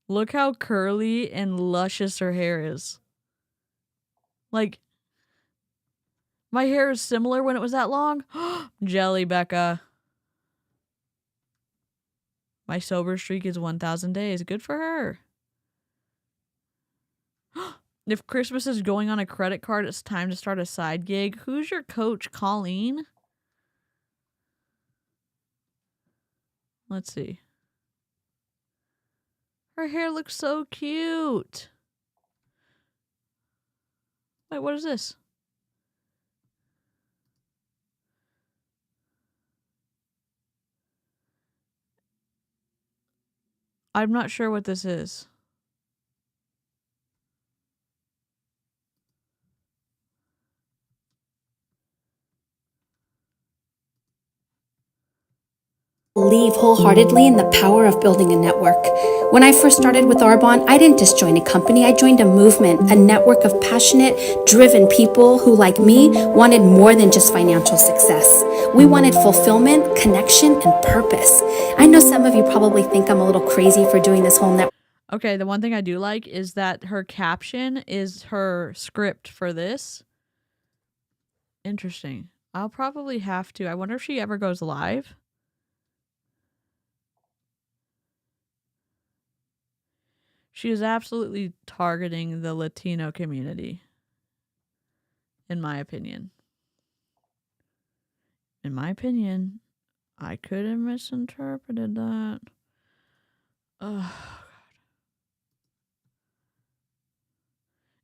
Look how curly and luscious her hair is. Like, my hair is similar when it was that long. Jelly, Becca. My sober streak is 1,000 days. Good for her. If Christmas is going on a credit card, it's time to start a side gig. Who's your coach, Colleen? Let's see. Her hair looks so cute. Wait, what is this? I'm not sure what this is. Believe wholeheartedly in the power of building a network. When I first started with Arbonne, I didn't just join a company, I joined a movement, a network of passionate, driven people who, like me, wanted more than just financial success. We wanted fulfillment, connection, and purpose. I know some of you probably think I'm a little crazy for doing this whole network. Okay, the one thing I do like is that her caption is her script for this. Interesting. I'll probably have to. I wonder if she ever goes live. She is absolutely targeting the Latino community, in my opinion. In my opinion, I could have misinterpreted that. Oh, God.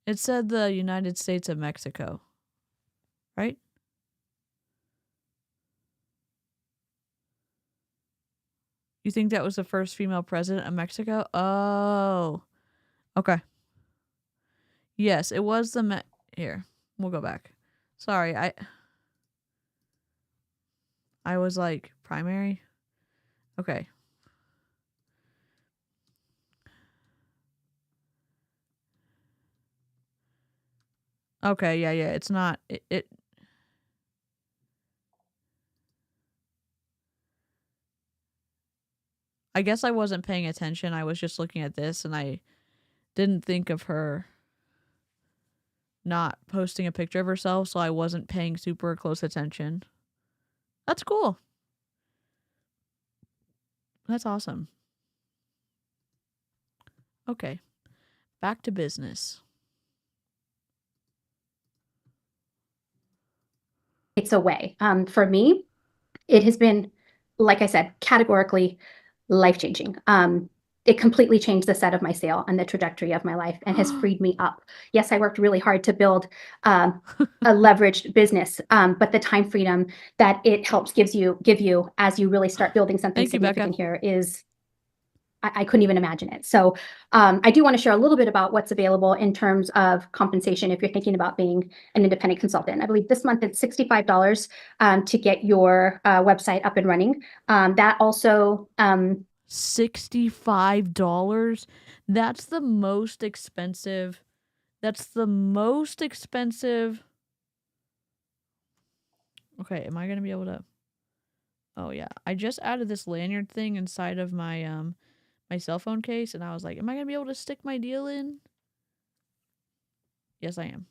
It said the United States of Mexico, right? You think that was the first female president of Mexico? Oh, okay. Yes, it was the here. We'll go back. Sorry, I was like primary. Okay. Okay, yeah, it's not it I guess I wasn't paying attention. I was just looking at this and I didn't think of her not posting a picture of herself, so I wasn't paying super close attention. That's cool. That's awesome. Okay. Back to business. It's a way. For me, it has been, like I said, categorically life-changing. It completely changed the set of my sail and the trajectory of my life and has freed me up. Yes, I worked really hard to build a leveraged business, but the time freedom that it helps give you as you really start building something significant here is, I couldn't even imagine it. So I do want to share a little bit about what's available in terms of compensation if you're thinking about being an independent consultant. I believe this month it's $65 to get your website up and running. That also... $65? That's the most expensive. That's the most expensive. Okay, am I going to be able to... Oh, yeah. I just added this lanyard thing inside of my my cell phone case, and I was like, am I going to be able to stick my deal in? Yes, I am.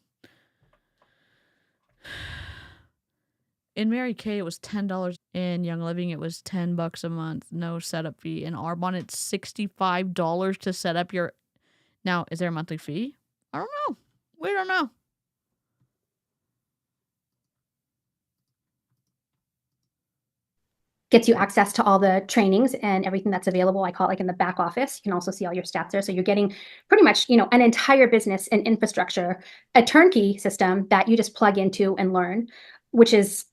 In Mary Kay, it was $10. In Young Living, it was $10 a month, no setup fee. In Arbonne, it's $65 to set up your... Now, is there a monthly fee? I don't know. We don't know. Gets you access to all the trainings and everything that's available. I call it like in the back office. You can also see all your stats there. So you're getting pretty much, an entire business and infrastructure, a turnkey system that you just plug into and learn, which is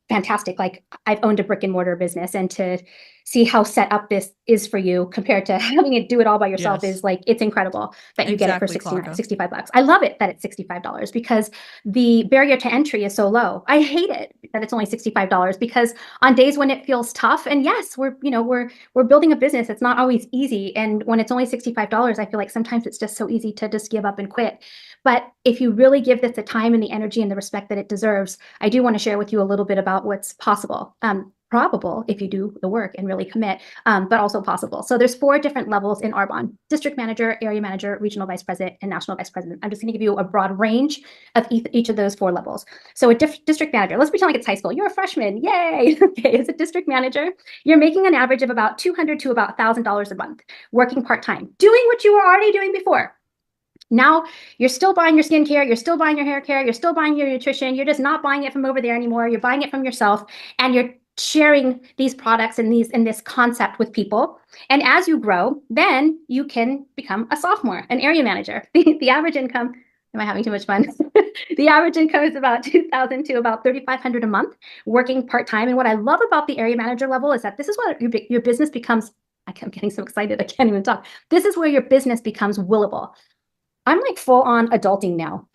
fantastic. Like, I've owned a brick and mortar business, and to see how set up this is for you compared to having it do it all by yourself is like, it's incredible that you get it for $65. I love it that it's $65 because the barrier to entry is so low. I hate it that it's only $65 because on days when it feels tough, and yes, we're building a business. It's not always easy. And when it's only $65, I feel like sometimes it's just so easy to just give up and quit. But if you really give this the time and the energy and the respect that it deserves, I do want to share with you a little bit about what's possible. Probable if you do the work and really commit, but also possible. So there's 4 different levels in Arbonne: district manager, area manager, regional vice president, and national vice president. I'm just going to give you a broad range of each of those 4 levels. So a district manager, let's pretend like it's high school. You're a freshman, yay! Okay, as a district manager, you're making an average of about $200 to about $1,000 a month, working part-time, doing what you were already doing before. Now you're still buying your skincare, you're still buying your hair care, you're still buying your nutrition, you're just not buying it from over there anymore, you're buying it from yourself, and you're sharing these products and this concept with people. And as you grow, then you can become a sophomore, an area manager. The average income, am I having too much fun? The average income is about $2,000 to about $3,500 a month, working part-time. And what I love about the area manager level is that this is what your business becomes I'm getting so excited I can't even talk. This is where your business becomes willable. I'm like full on adulting now,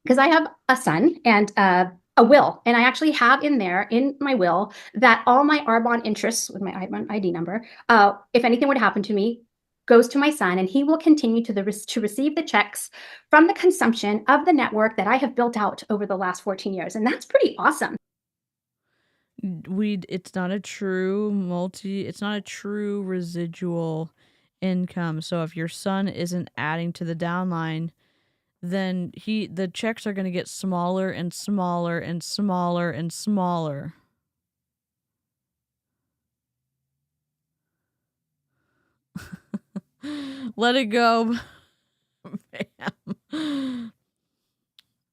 because I have a son and a will, and I actually have in there in my will that all my Arbonne interests with my Arbonne ID number, if anything would happen to me, goes to my son, and he will continue to receive the checks from the consumption of the network that I have built out over the last 14 years, and that's pretty awesome. It's not a true it's not a true residual income. So if your son isn't adding to the downline, then the checks are going to get smaller and smaller and smaller and smaller. Let it go. Bam.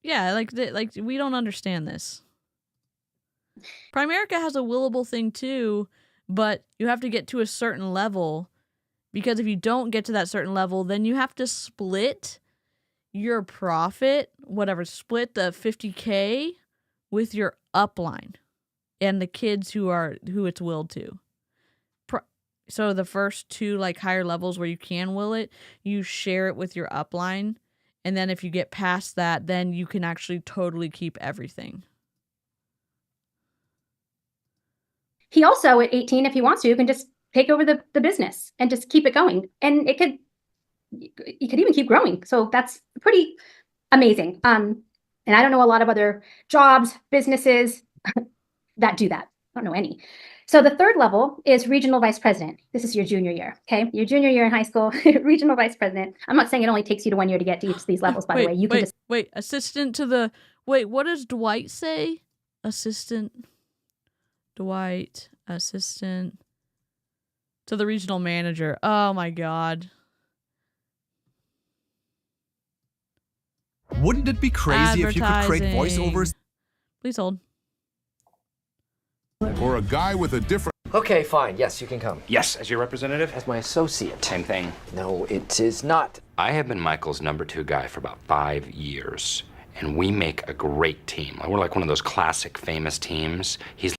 Yeah, like we don't understand this. Primerica has a willable thing too, but you have to get to a certain level, because if you don't get to that certain level, then you have to split your profit, split the 50K with your upline and the kids who it's willed to. So the first two like higher levels where you can will it, you share it with your upline, and then if you get past that, then you can actually totally keep everything. He also, at 18, if he wants to, can just take over the business and just keep it going. And you could even keep growing. So that's pretty amazing. And I don't know a lot of other jobs, businesses that do that. I don't know any. So the third level is regional vice president. This is your junior year, okay? Your junior year in high school, regional vice president. I'm not saying it only takes you to 1 year to get to each of these levels, by the way. You can just... Wait, assistant to the... Wait, what does Dwight say? Assistant... Dwight, assistant to the regional manager. Oh my God. Wouldn't it be crazy if you could create voiceovers? Please hold. Or a guy with a different... Okay, fine. Yes, you can come. Yes, as your representative? As my associate. Same thing. No, it is not. I have been Michael's #2 guy for about 5 years, and we make a great team. We're like one of those classic famous teams. He's...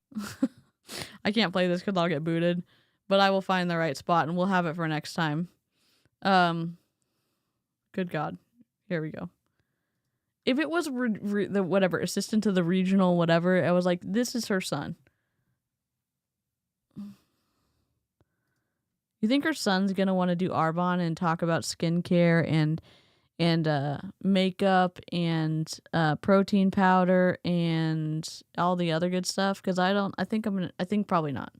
I can't play this because I'll get booted, but I will find the right spot and we'll have it for next time. Good God. Here we go. If it was the whatever, assistant to the regional whatever, I was like, this is her son. You think her son's going to want to do Arbonne and talk about skincare and makeup and protein powder and all the other good stuff? Because I think probably not.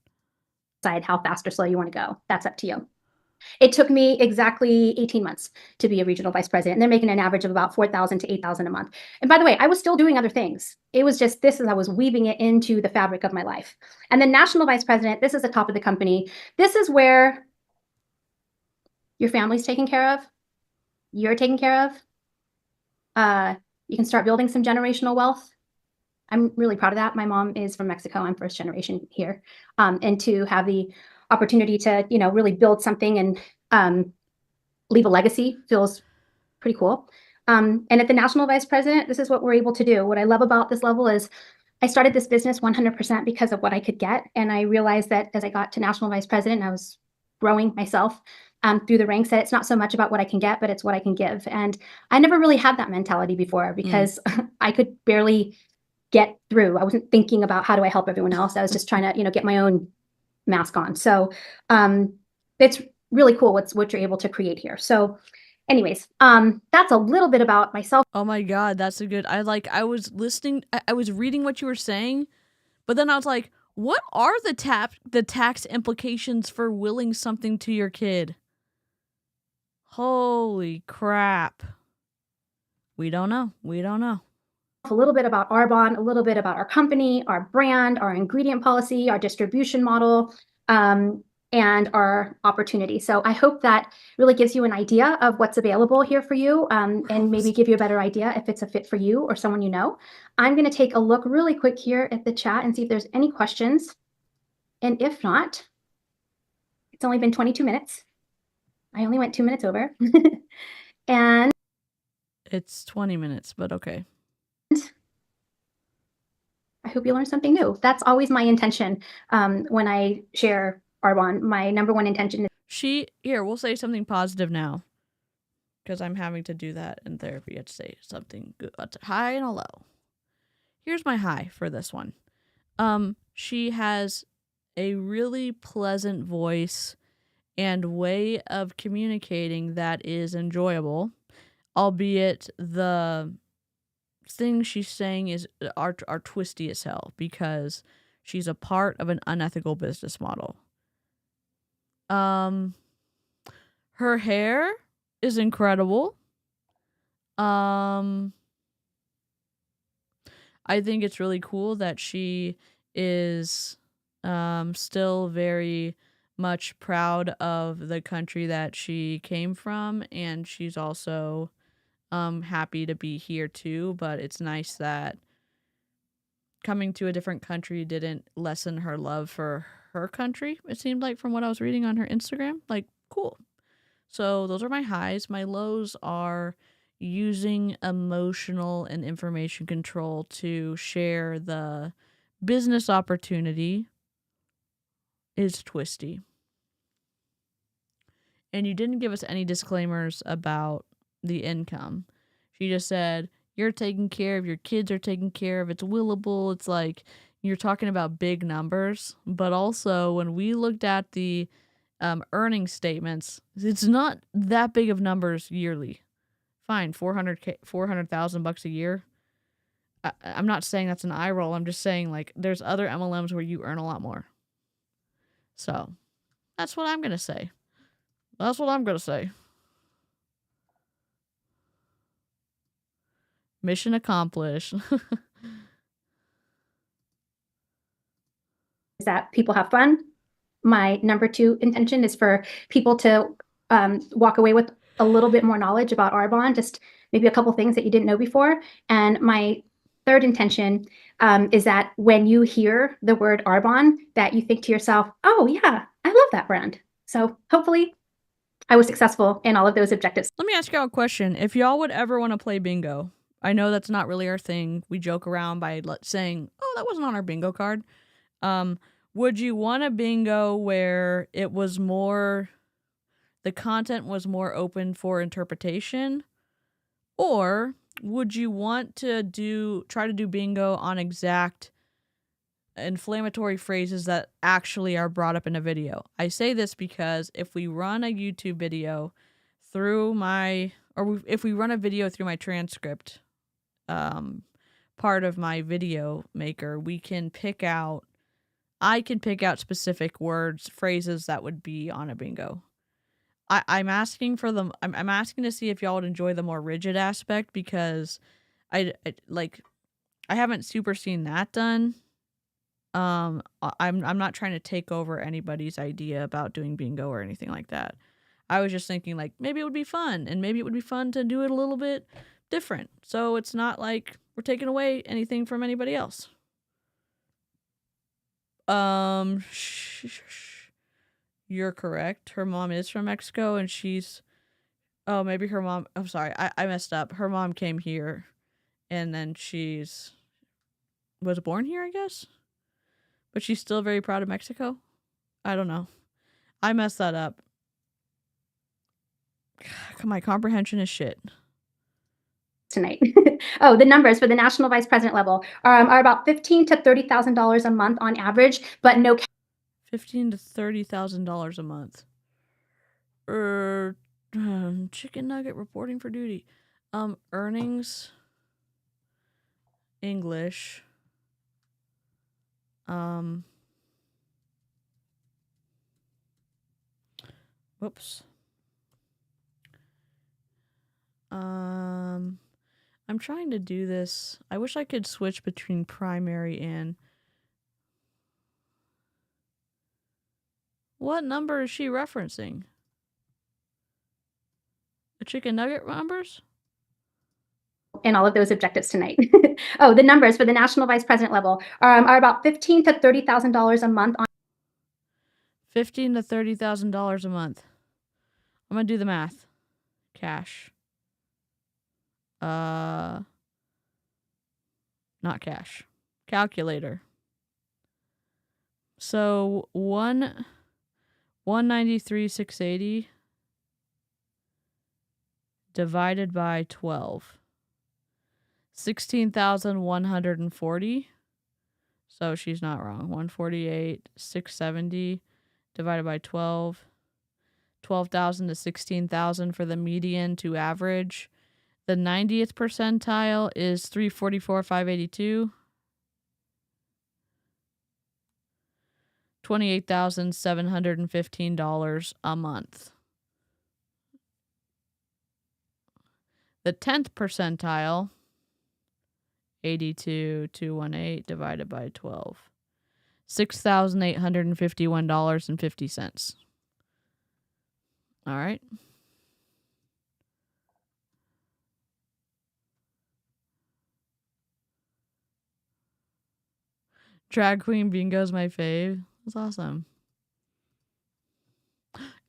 Decide how fast or slow you want to go. That's up to you. It took me exactly 18 months to be a regional vice president. And they're making an average of about $4,000 to $8,000 a month. And by the way, I was still doing other things. It was just this as I was weaving it into the fabric of my life. And then national vice president, this is the top of the company. This is where your family's taken care of. You're taken care of. You can start building some generational wealth. I'm really proud of that. My mom is from Mexico. I'm first generation here. And to have the opportunity to, really build something and leave a legacy feels pretty cool. And at the national vice president, this is what we're able to do. What I love about this level is I started this business 100% because of what I could get. And I realized that as I got to national vice president, I was growing myself through the ranks, that it's not so much about what I can get, but it's what I can give. And I never really had that mentality before because I could barely get through. I wasn't thinking about how do I help everyone else. I was just trying to, get my own mask on. So it's really cool what you're able to create here. So anyways, that's a little bit about myself. Oh my God, that's a good, I was listening, I was reading what you were saying, but then I was like, what are the tax implications for willing something to your kid? Holy crap. We don't know. A little bit about Arbonne, a little bit about our company, our brand, our ingredient policy, our distribution model, and our opportunity. So I hope that really gives you an idea of what's available here for you, and maybe give you a better idea if it's a fit for you or someone you know. I'm going to take a look really quick here at the chat and see if there's any questions. And if not, it's only been 22 minutes. I only went 2 minutes over. And it's 20 minutes, but okay. I hope you learned something new. That's always my intention when I share Arbonne. My number one intention is we'll say something positive now, because I'm having to do that in therapy. I have to say something good, a high and a low. Here's my high for this one. She has a really pleasant voice and way of communicating that is enjoyable, albeit the things she's saying are twisty as hell because she's a part of an unethical business model. Her hair is incredible. I think it's really cool that she is still very much proud of the country that she came from, and she's also happy to be here too, but it's nice that coming to a different country didn't lessen her love for her country, it seemed like, from what I was reading on her Instagram. Like, cool. So those are my highs. My lows are using emotional and information control to share the business opportunity is twisty. And you didn't give us any disclaimers about the income. She just said, you're taken care of, your kids are taken care of, it's willable. It's like you're talking about big numbers. But also, when we looked at the earning statements, it's not that big of numbers yearly. Fine, $400,000 a year. I'm not saying that's an eye roll. I'm just saying, like, there's other MLMs where you earn a lot more. So that's what I'm gonna say. That's what I'm gonna say. Mission accomplished. is that people have fun. My number two intention is for people to walk away with a little bit more knowledge about Arbonne, just maybe a couple things that you didn't know before. And my third intention is that when you hear the word Arbonne, that you think to yourself, oh yeah, I love that brand. So hopefully I was successful in all of those objectives. Let me ask y'all a question. If y'all would ever want to play bingo, I know that's not really our thing. We joke around by saying, oh, that wasn't on our bingo card. Would you want a bingo where it was more, the content was more open for interpretation? Or would you want to try to do bingo on exact inflammatory phrases that actually are brought up in a video? I say this because if we run a YouTube video through if we run a video through my transcript, part of my video maker, I can pick out specific words, phrases that would be on a bingo. I'm asking I'm asking to see if y'all would enjoy the more rigid aspect, because I haven't super seen that done. I'm not trying to take over anybody's idea about doing bingo or anything like that. I was just thinking, like, maybe it would be fun, and maybe it would be fun to do it a little bit different, so it's not like we're taking away anything from anybody else. You're correct. Her mom is from Mexico, and maybe her mom, I'm sorry, I messed up. Her mom came here, and then was born here, I guess? But she's still very proud of Mexico? I don't know. I messed that up. My comprehension is shit. Tonight. Oh, the numbers for the national vice president level are about $15,000 to $30,000 a month on average, but no. $15,000 to $30,000 a month. Chicken nugget reporting for duty. Earnings. English. Whoops. I'm trying to do this. I wish I could switch between primary and... What number is she referencing? The chicken nugget numbers? And all of those objectives tonight. Oh, the numbers for the national vice president level are about $15,000 to $30,000 a month on $15,000 to $30,000 a month. I'm gonna do the math. Cash. Not cash. Calculator. So 193,680 divided by 12. 16,140. So she's not wrong. 148,670 divided by 12. 12,000 to 16,000 for the median to average. The 90th percentile is 344,582. $28,715 a month. The 10th percentile, 82,218 divided by 12. $6,851.50. All right. Drag Queen Bingo's my fave. That's awesome.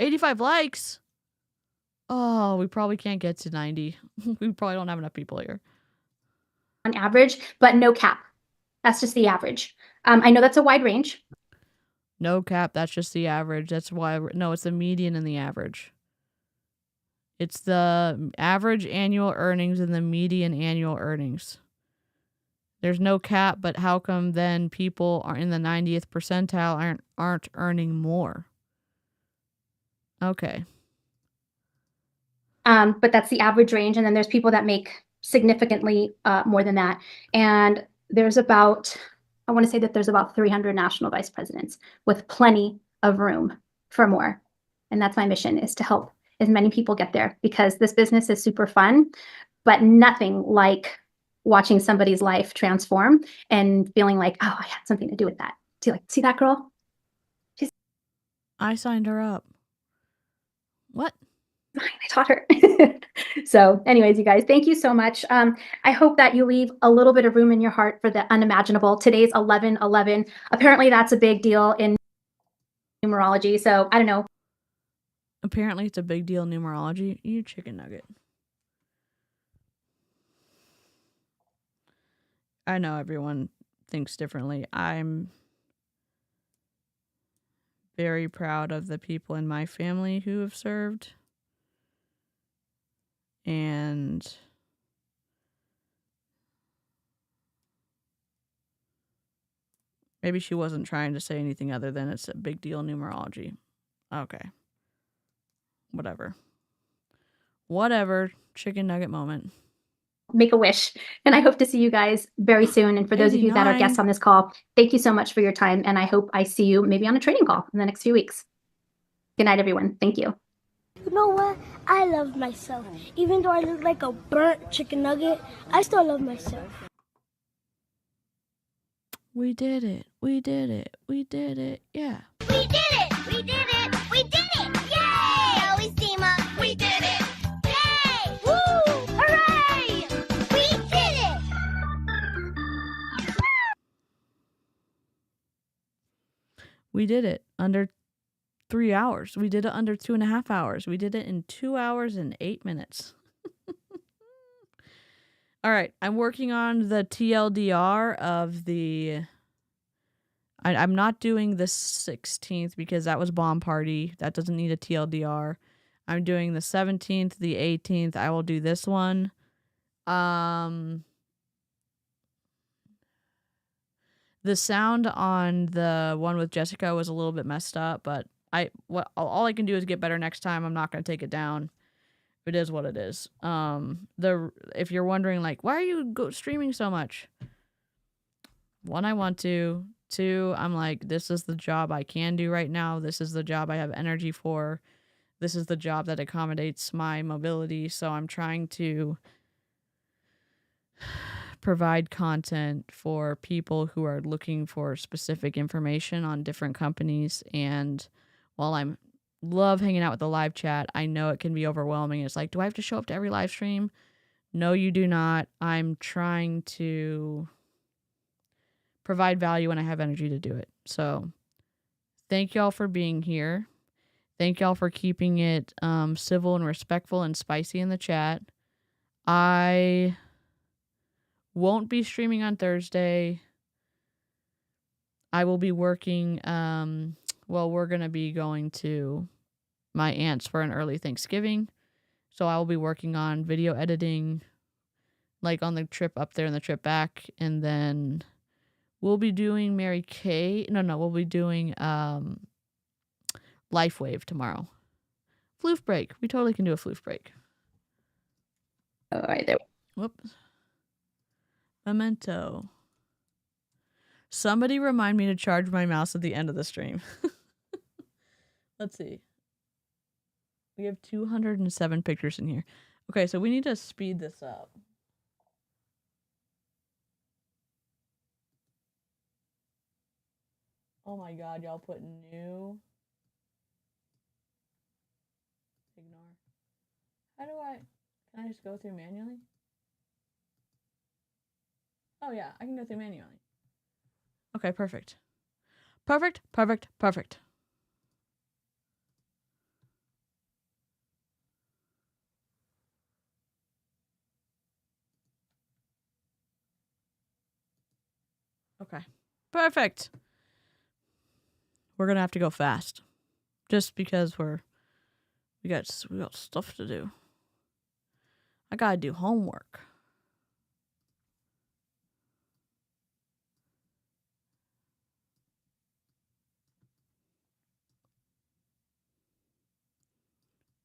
85 likes. Oh, we probably can't get to 90. We probably don't have enough people here. On average, but no cap. That's just the average. I know that's a wide range. No cap. That's just the average. That's why. No, it's the median and the average. It's the average annual earnings and the median annual earnings. There's no cap, but how come then people are in the 90th percentile aren't earning more? Okay. But that's the average range. And then there's people that make significantly more than that. And there's about, I want to say that there's about 300 national vice presidents with plenty of room for more. And that's my mission, is to help as many people get there, because this business is super fun, but nothing like watching somebody's life transform and feeling like, oh, I had something to do with that. See that girl? I signed her up. What? I taught her. So anyways, you guys, thank you so much. I hope that you leave a little bit of room in your heart for the unimaginable. Today's 11/11. Apparently that's a big deal in numerology. So I don't know. Apparently it's a big deal in numerology. You chicken nugget. I know everyone thinks differently. I'm very proud of the people in my family who have served. And maybe she wasn't trying to say anything other than it's a big deal in numerology. Okay. Whatever. Chicken nugget moment. Make a wish. And I hope to see you guys very soon. And for those of you that are 89. guests on this call, thank you so much for your time. And I hope I see you maybe on a training call in the next few weeks. Good night, everyone. Thank you. You know what? I love myself. Even though I look like a burnt chicken nugget, I still love myself. We did it. We did it. We did it. Yeah. We did it! We did it! We did it! Yay! Always team up. We did it! Yay! Woo! Hooray! We did it! We did it under 3 hours. We did it under 2.5 hours. We did it in 2 hours and 8 minutes. All right. I'm working on the TLDR of the... I'm not doing the 16th because that was bomb party. That doesn't need a TLDR. I'm doing the 17th, the 18th. I will do this one. The sound on the one with Jessica was a little bit messed up, but all I can do is get better next time. I'm not going to take it down. It is what it is. If you're wondering, like, why are you streaming so much? One, I want to. Two, I'm like, this is the job I can do right now. This is the job I have energy for. This is the job that accommodates my mobility. So I'm trying to provide content for people who are looking for specific information on different companies. And while I'm love hanging out with the live chat, I know it can be overwhelming. It's like, do I have to show up to every live stream? No, you do not. I'm trying to provide value when I have energy to do it. So thank y'all for being here. Thank y'all for keeping it civil and respectful and spicy in the chat. I won't be streaming on Thursday. I will be working well, we're going to be going to my aunt's for an early Thanksgiving. So I will be working on video editing, like on the trip up there and the trip back. And then we'll be doing Mary Kay. No, we'll be doing Life Wave tomorrow. Floof break. We totally can do a floof break. All right, there. Whoops. Memento. Somebody remind me to charge my mouse at the end of the stream. Let's see. We have 207 pictures in here. Okay, so we need to speed this up. Oh my god, y'all put new. Ignore. How do I... Can I just go through manually? Oh yeah, I can go through manually. Okay, perfect. Perfect, perfect, perfect. Okay. Perfect. We're gonna have to go fast. Just because we got stuff to do. I gotta do homework.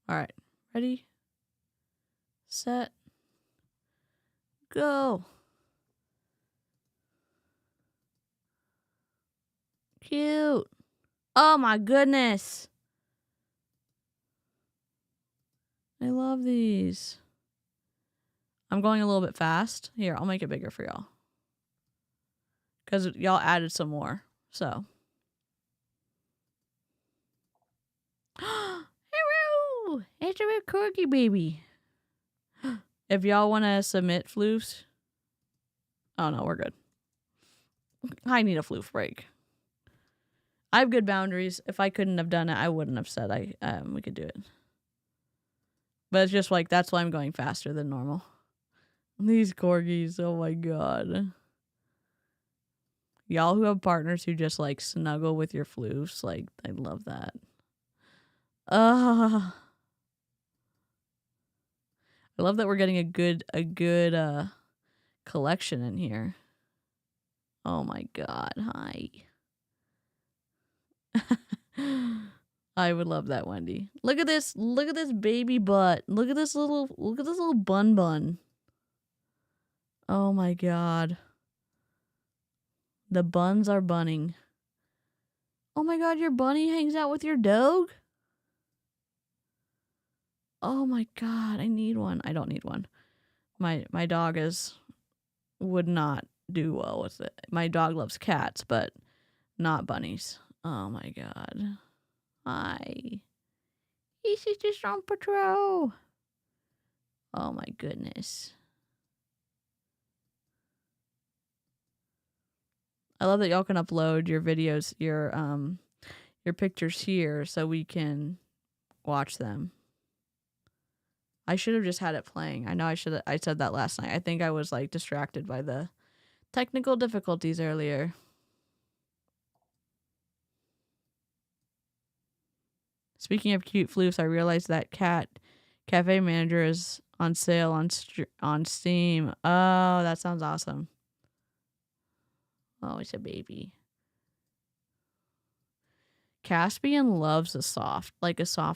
Alright. Ready? Set. Go. Cute. Oh my goodness. I love these. I'm going a little bit fast. Here, I'll make it bigger for y'all. Because y'all added some more. So. Hello! It's a red corgi baby. If y'all want to submit floofs. Oh no, we're good. I need a floof break. I have good boundaries. If I couldn't have done it, I wouldn't have said we could do it. But it's just like, that's why I'm going faster than normal. These corgis, oh my god. Y'all who have partners who just like snuggle with your floofs, like, I love that. I love that we're getting a good collection in here. Oh my god, hi. I would love that, Wendy. Look at this baby butt. Look at this little bun. Oh my god. The buns are bunning. Oh my god, your bunny hangs out with your dog? Oh my god, I need one. I don't need one. My dog would not do well with it. My dog loves cats, but not bunnies. Oh my god. Hi. This is just on patrol. Oh my goodness. I love that y'all can upload your videos, your pictures here so we can watch them. I should have just had it playing. I know I said that last night. I think I was like distracted by the technical difficulties earlier. Speaking of cute floofs, I realized that Cat Cafe Manager is on sale on Steam. Oh, that sounds awesome. Oh, it's a baby. Caspian loves a soft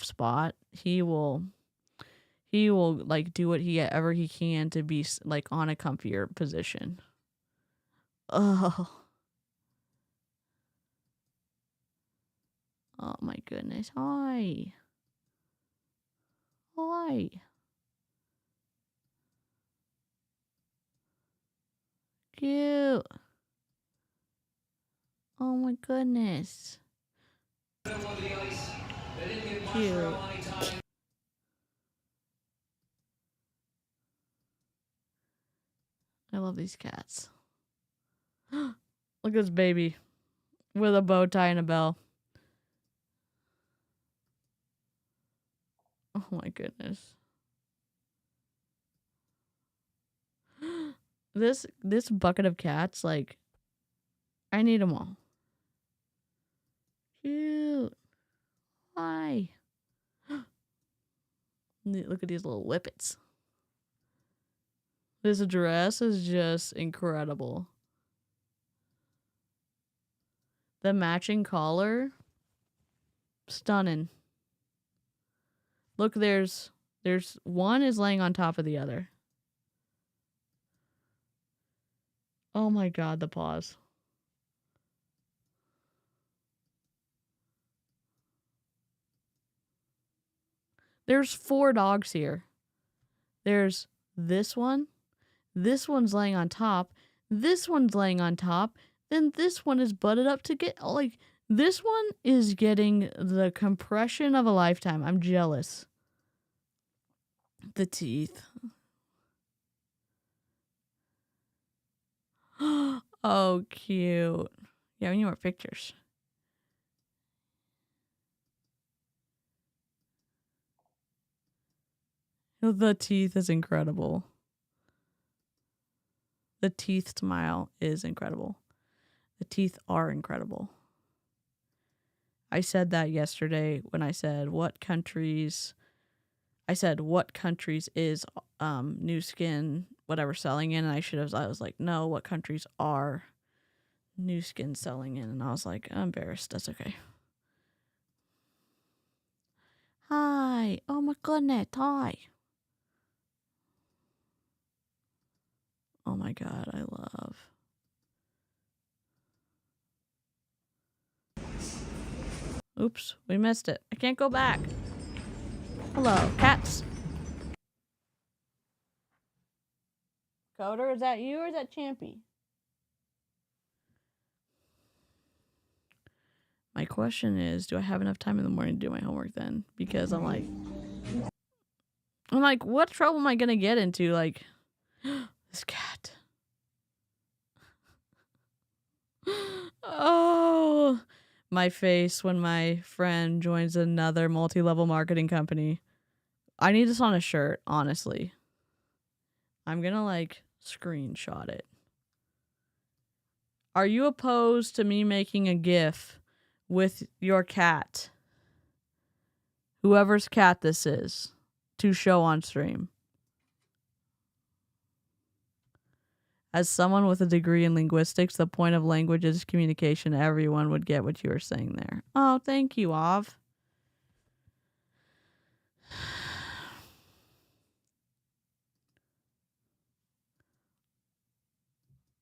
spot. He will like do whatever he can to be like on a comfier position. Oh. Oh my goodness. Hi. Hi. Cute. Oh my goodness. Cute. I love these cats. Look at this baby with a bow tie and a bell. Oh my goodness. This bucket of cats, like, I need them all. cute. Hi. Look at these little whippets. This dress is just incredible. The matching collar, stunning. Look, there's one is laying on top of the other. Oh my god, the paws. There's 4 dogs here. There's this one. This one's laying on top. This one's laying on top. Then this one is butted up to get, like, this one is getting the compression of a lifetime. I'm jealous. The teeth. Oh, cute. Yeah, we need more pictures. The teeth is incredible. The teeth smile is incredible. The teeth are incredible. I said that yesterday when I said what countries is New Skin whatever selling in, and I was like, no, what countries are New Skin selling in? And I was like, I'm embarrassed. That's okay. Hi. Oh my goodness. Hi. Oh my god, I love. Oops, we missed it. I can't go back. Hello, cats. Coder, is that you or is that Champy? My question is, do I have enough time in the morning to do my homework then? Because I'm like, what trouble am I gonna get into? Like, this cat. Oh, my face when my friend joins another multi-level marketing company. I need this on a shirt, honestly. I'm gonna, like, screenshot it. Are you opposed to me making a GIF with your cat? Whoever's cat this is, to show on stream. As someone with a degree in linguistics, the point of language is communication. Everyone would get what you were saying there. Oh, thank you, Av.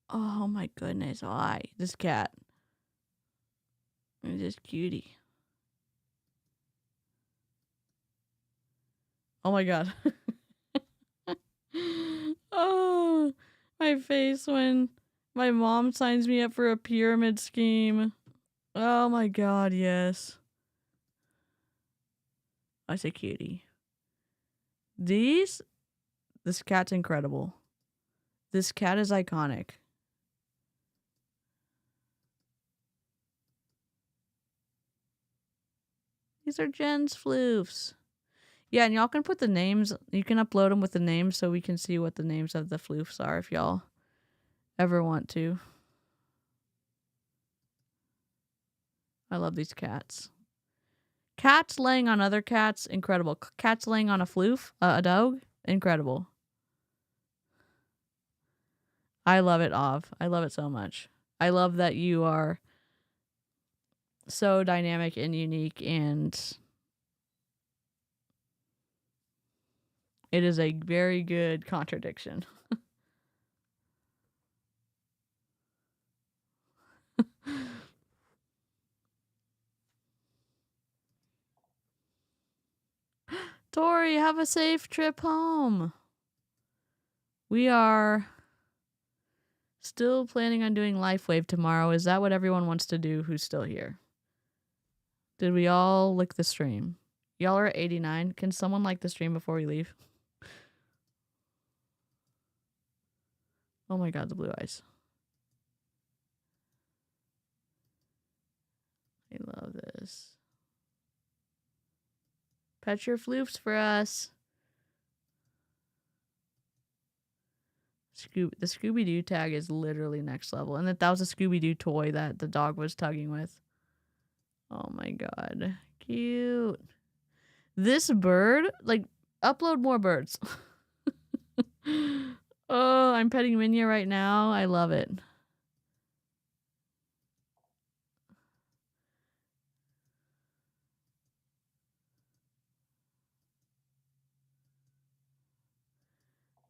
Oh my goodness, why? This cat. It's just cutie. Oh my god. Oh, my face when my mom signs me up for a pyramid scheme. Oh my god, yes. I say cutie. This cat's incredible. This cat is iconic. These are Jen's floofs. Yeah, and y'all can put the names, you can upload them with the names so we can see what the names of the floofs are if y'all ever want to. I love these cats. Cats laying on other cats, incredible. Cats laying on a floof, a dog, incredible. I love it, Av. I love it so much. I love that you are so dynamic and unique, and it is a very good contradiction. Tori, have a safe trip home. We are still planning on doing LifeWave tomorrow. Is that what everyone wants to do who's still here? Did we all like the stream? Y'all are at 89. Can someone like the stream before we leave? Oh my god, the blue eyes. I love this. Pet your floofs for us. The Scooby-Doo tag is literally next level. And that was a Scooby-Doo toy that the dog was tugging with. Oh my god. Cute. This bird, like, upload more birds. Oh, I'm petting Minya right now. I love it.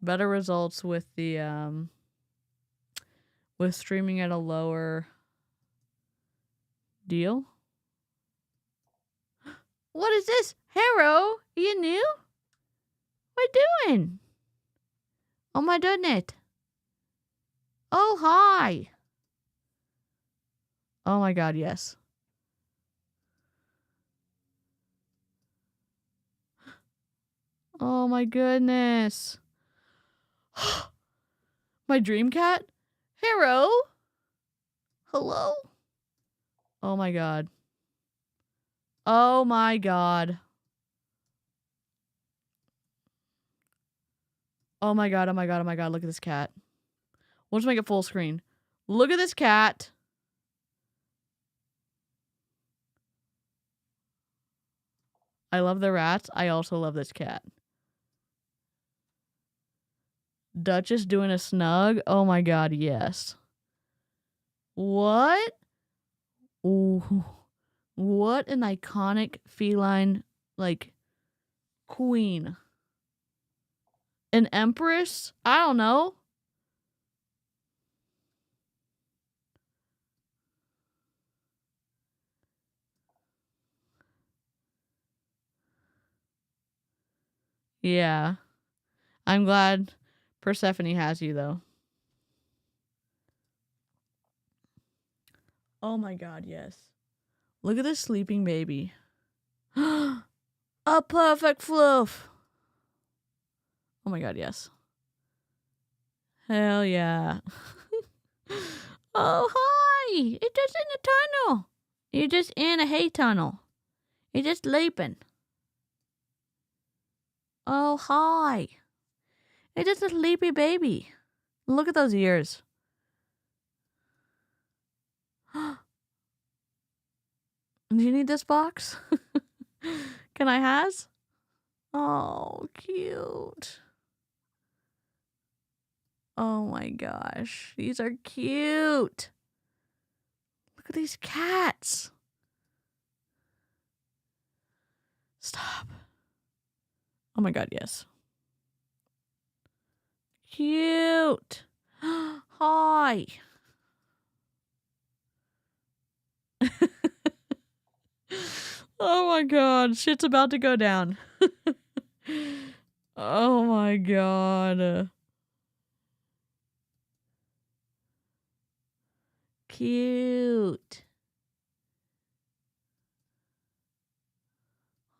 Better results with the with streaming at a lower deal. What is this? Harrow, you new? What you doing? Oh my goodness. Oh, hi. Oh my god, yes. Oh my goodness. My dream cat? Harrow? Hello? Oh my god. Oh my god. Oh my god, oh my god, oh my god, look at this cat. We'll just make it full screen. Look at this cat. I love the rats. I also love this cat. Duchess doing a snug. Oh my god, yes. What? Ooh. What an iconic feline, like, queen. An empress? I don't know. Yeah. I'm glad Persephone has you, though. Oh my god, yes. Look at this sleeping baby. A perfect Floof. Oh my god, yes. Hell yeah. Oh, hi. You're just in a tunnel. You're just in a hay tunnel. You're just sleeping. Oh, hi. You're just a sleepy baby. Look at those ears. Do you need this box? Can I has? Oh, cute. Oh my gosh. These are cute. Look at these cats. Stop. Oh my god, yes. Cute. Hi. Oh my god, shit's about to go down. Oh my god. Cute.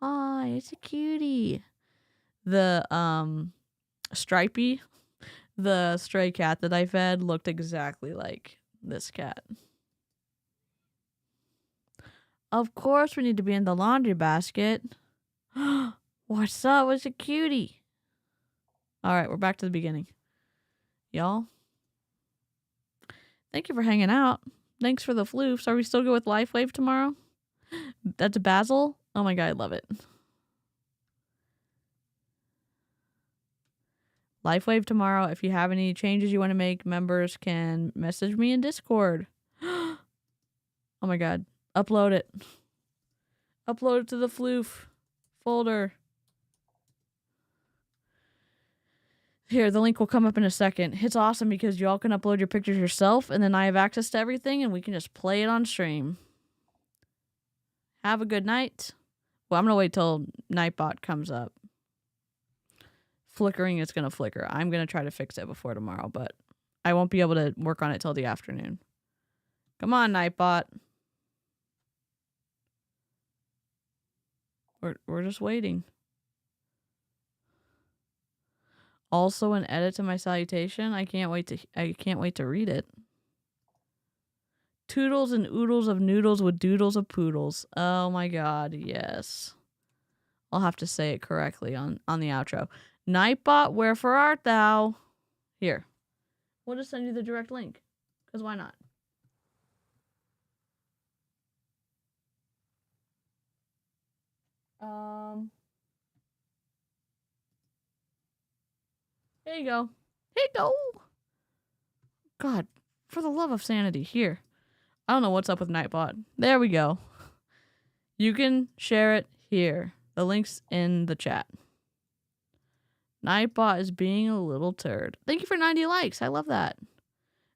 Hi, it's a cutie. The Stripey, the stray cat that I fed, looked exactly like this cat. Of course we need to be in the laundry basket. What's up? It's a cutie. Alright, we're back to the beginning. Y'all. Thank you for hanging out. Thanks for the floofs. Are we still good with LifeWave tomorrow? That's Basil? Oh my god, I love it. LifeWave tomorrow. If you have any changes you want to make, members can message me in Discord. Oh my god. Upload it. Upload it to the Floof folder. Here, the link will come up in a second. It's awesome because y'all can upload your pictures yourself, and then I have access to everything, and we can just play it on stream. Have a good night. Well, I'm going to wait till Nightbot comes up. Flickering is going to flicker. I'm going to try to fix it before tomorrow, but I won't be able to work on it till the afternoon. Come on, Nightbot. We're just waiting. Also an edit to my salutation. I can't wait to read it. Toodles and oodles of noodles with doodles of poodles. Oh my god, yes. I'll have to say it correctly on the outro. Nightbot, wherefore art thou? Here. We'll just send you the direct link. Because why not? Here you go. Here you go. God, for the love of sanity, here. I don't know what's up with Nightbot. There we go. You can share it here. The link's in the chat. Nightbot is being a little turd. Thank you for 90 likes. I love that.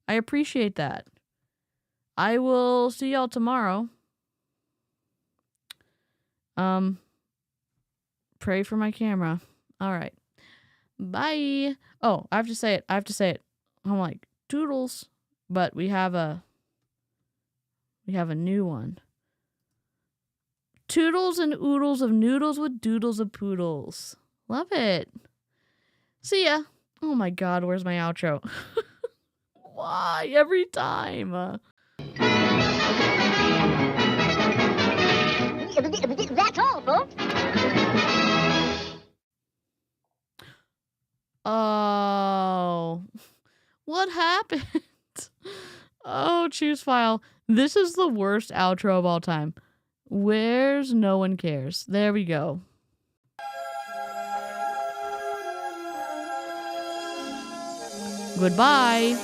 I appreciate that. I will see y'all tomorrow. Pray for my camera. All right. Bye. Oh, I have to say it. I'm like, toodles. But we have a new one. Toodles and oodles of noodles with doodles of poodles. Love it. See ya. Oh my god, where's my outro? Why? Every time. That's all, folks. Oh. What happened? Oh, choose file. This is the worst outro of all time. Where's No One Cares? There we go. Goodbye.